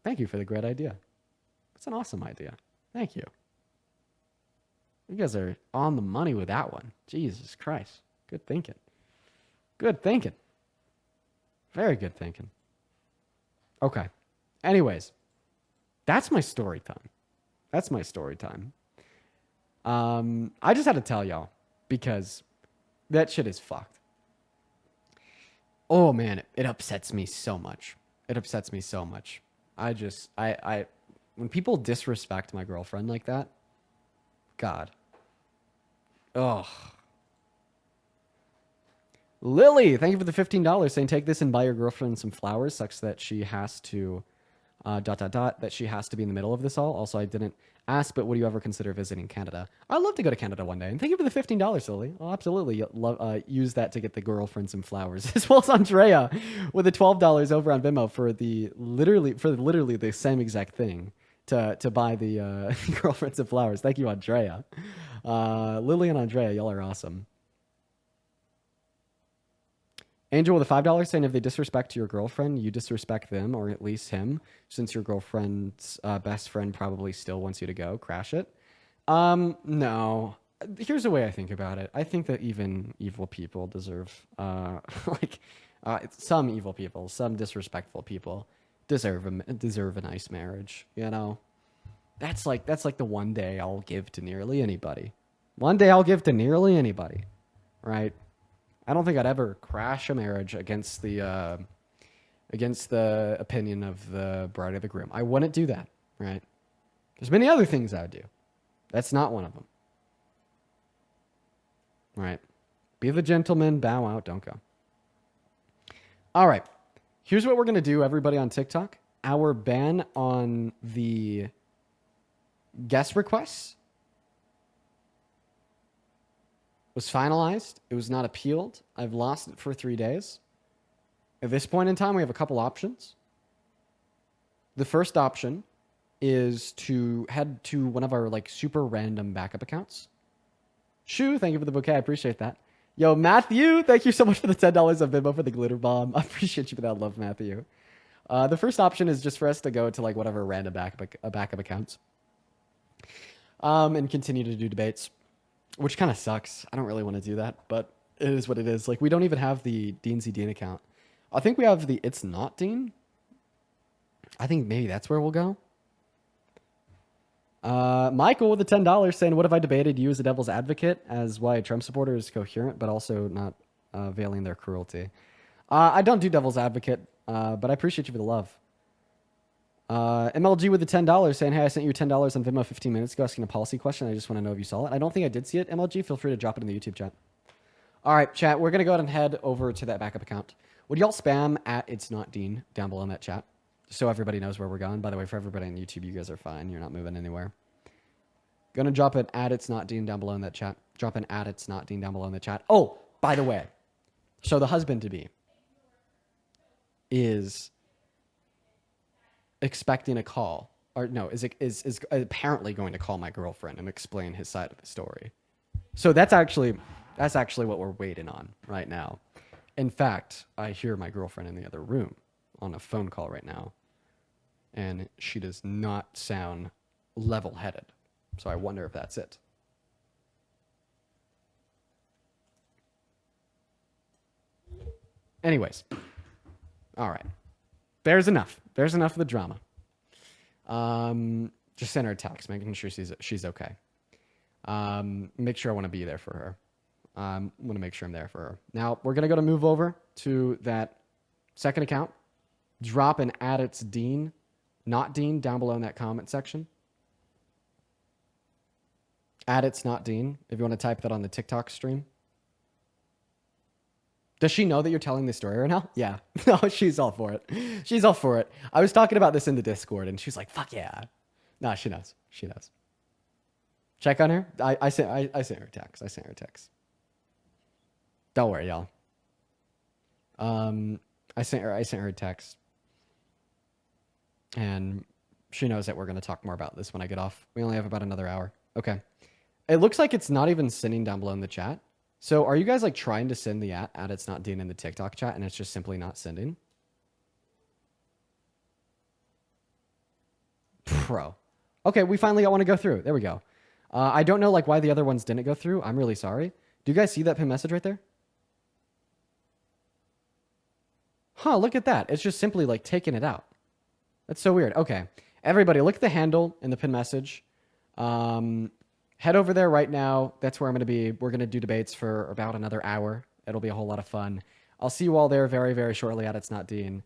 Thank you for the great idea. It's an awesome idea. Thank you. You guys are on the money with that one. Jesus Christ. Good thinking. Good thinking. Very good thinking. Okay. Anyways, that's my story time. That's my story time. I just had to tell y'all because that shit is fucked. Oh man, it upsets me so much. It upsets me so much. I when people disrespect my girlfriend like that, God. Ugh. Lily, thank you for the $15 saying take this and buy your girlfriend some flowers, such that she has to that she has to be in the middle of this all. Also, I didn't ask, but would you ever consider visiting Canada? I'd love to go to Canada one day. And thank you for the $15, Lily. I'll absolutely use that to get the girlfriend some flowers. As well as Andrea with the $12 over on Venmo for literally the same exact thing to buy the girlfriend some flowers. Thank you, Andrea. Lily and Andrea, y'all are awesome. Angel with a $5 saying if they disrespect your girlfriend, you disrespect them, or at least him, since your girlfriend's best friend probably still wants you to go. Crash it. No. Here's the way I think about it. I think that even evil people deserve, some evil people, some disrespectful people deserve a nice marriage. You know, that's like the one day I'll give to nearly anybody. One day I'll give to nearly anybody, right? I don't think I'd ever crash a marriage against the opinion of the bride or the groom. I wouldn't do that, right? There's many other things I would do. That's not one of them. Right? Be the gentleman, bow out, don't go. All right. Here's what we're going to do, everybody on TikTok. Our ban on the guest requests was finalized. It was not appealed. I've lost it for 3 days. At this point in time, we have a couple options. The first option is to head to one of our super random backup accounts. Shoo, thank you for the bouquet. I appreciate that. Yo, Matthew, thank you so much for the $10 of Venmo for the glitter bomb. I appreciate you for that love, Matthew. The first option is just for us to go to whatever random backup accounts and continue to do debates. Which kind of sucks. I don't really want to do that, but it is what it is. We don't even have the Dean Z Dean account. I think we have the It's Not Dean. I think maybe that's where we'll go. Michael with the $10 saying, what if I debated you as a devil's advocate as why a Trump supporter is coherent, but also not veiling their cruelty? I don't do devil's advocate, but I appreciate you for the love. MLG with the $10 saying, hey, I sent you $10 on Venmo 15 minutes ago asking a policy question. I just want to know if you saw it. I don't think I did see it, MLG. Feel free to drop it in the YouTube chat. All right, chat. We're going to go ahead and head over to that backup account. Would y'all spam at It's Not Dean down below in that chat? So everybody knows where we're going. By the way, for everybody on YouTube, you guys are fine. You're not moving anywhere. Gonna drop an at It's Not Dean down below in that chat. Drop an at It's Not Dean down below in the chat. Oh, by the way. So the husband-to-be is expecting a call, or no, is apparently going to call my girlfriend and explain his side of the story. So that's actually what we're waiting on right now. In fact, I hear my girlfriend in the other room on a phone call right now, and she does not sound level-headed. So I wonder if that's it. Anyways, all right. There's enough. There's enough of the drama. Just send her a text, making sure she's okay. Make sure I want to be there for her. Want to make sure I'm there for her. Now we're gonna move over to that second account. Drop an at It's Dean, not Dean, down below in that comment section. At It's Not Dean. If you want to type that on the TikTok stream. Does she know that you're telling this story right now? Yeah. No, she's all for it. She's all for it. I was talking about this in the Discord, and she's like, fuck yeah. No, she knows. She knows. Check on her. I sent her a text. I sent her a text. Don't worry, y'all. I sent her a text. And she knows that we're going to talk more about this when I get off. We only have about another hour. Okay. It looks like it's not even sending down below in the chat. So are you guys like trying to send the at it's not Dean in the TikTok chat and it's just simply not sending? Pro. Okay, we finally got one to go through. There we go. I don't know like why the other ones didn't go through. I'm really sorry. Do you guys see that pin message right there? Huh, look at that. It's just simply like taking it out. That's so weird. Okay. Everybody, look at the handle in the pin message. Head over there right now. That's where I'm going to be. We're going to do debates for about another hour. It'll be a whole lot of fun. I'll see you all there very, very shortly at It's Not Dean.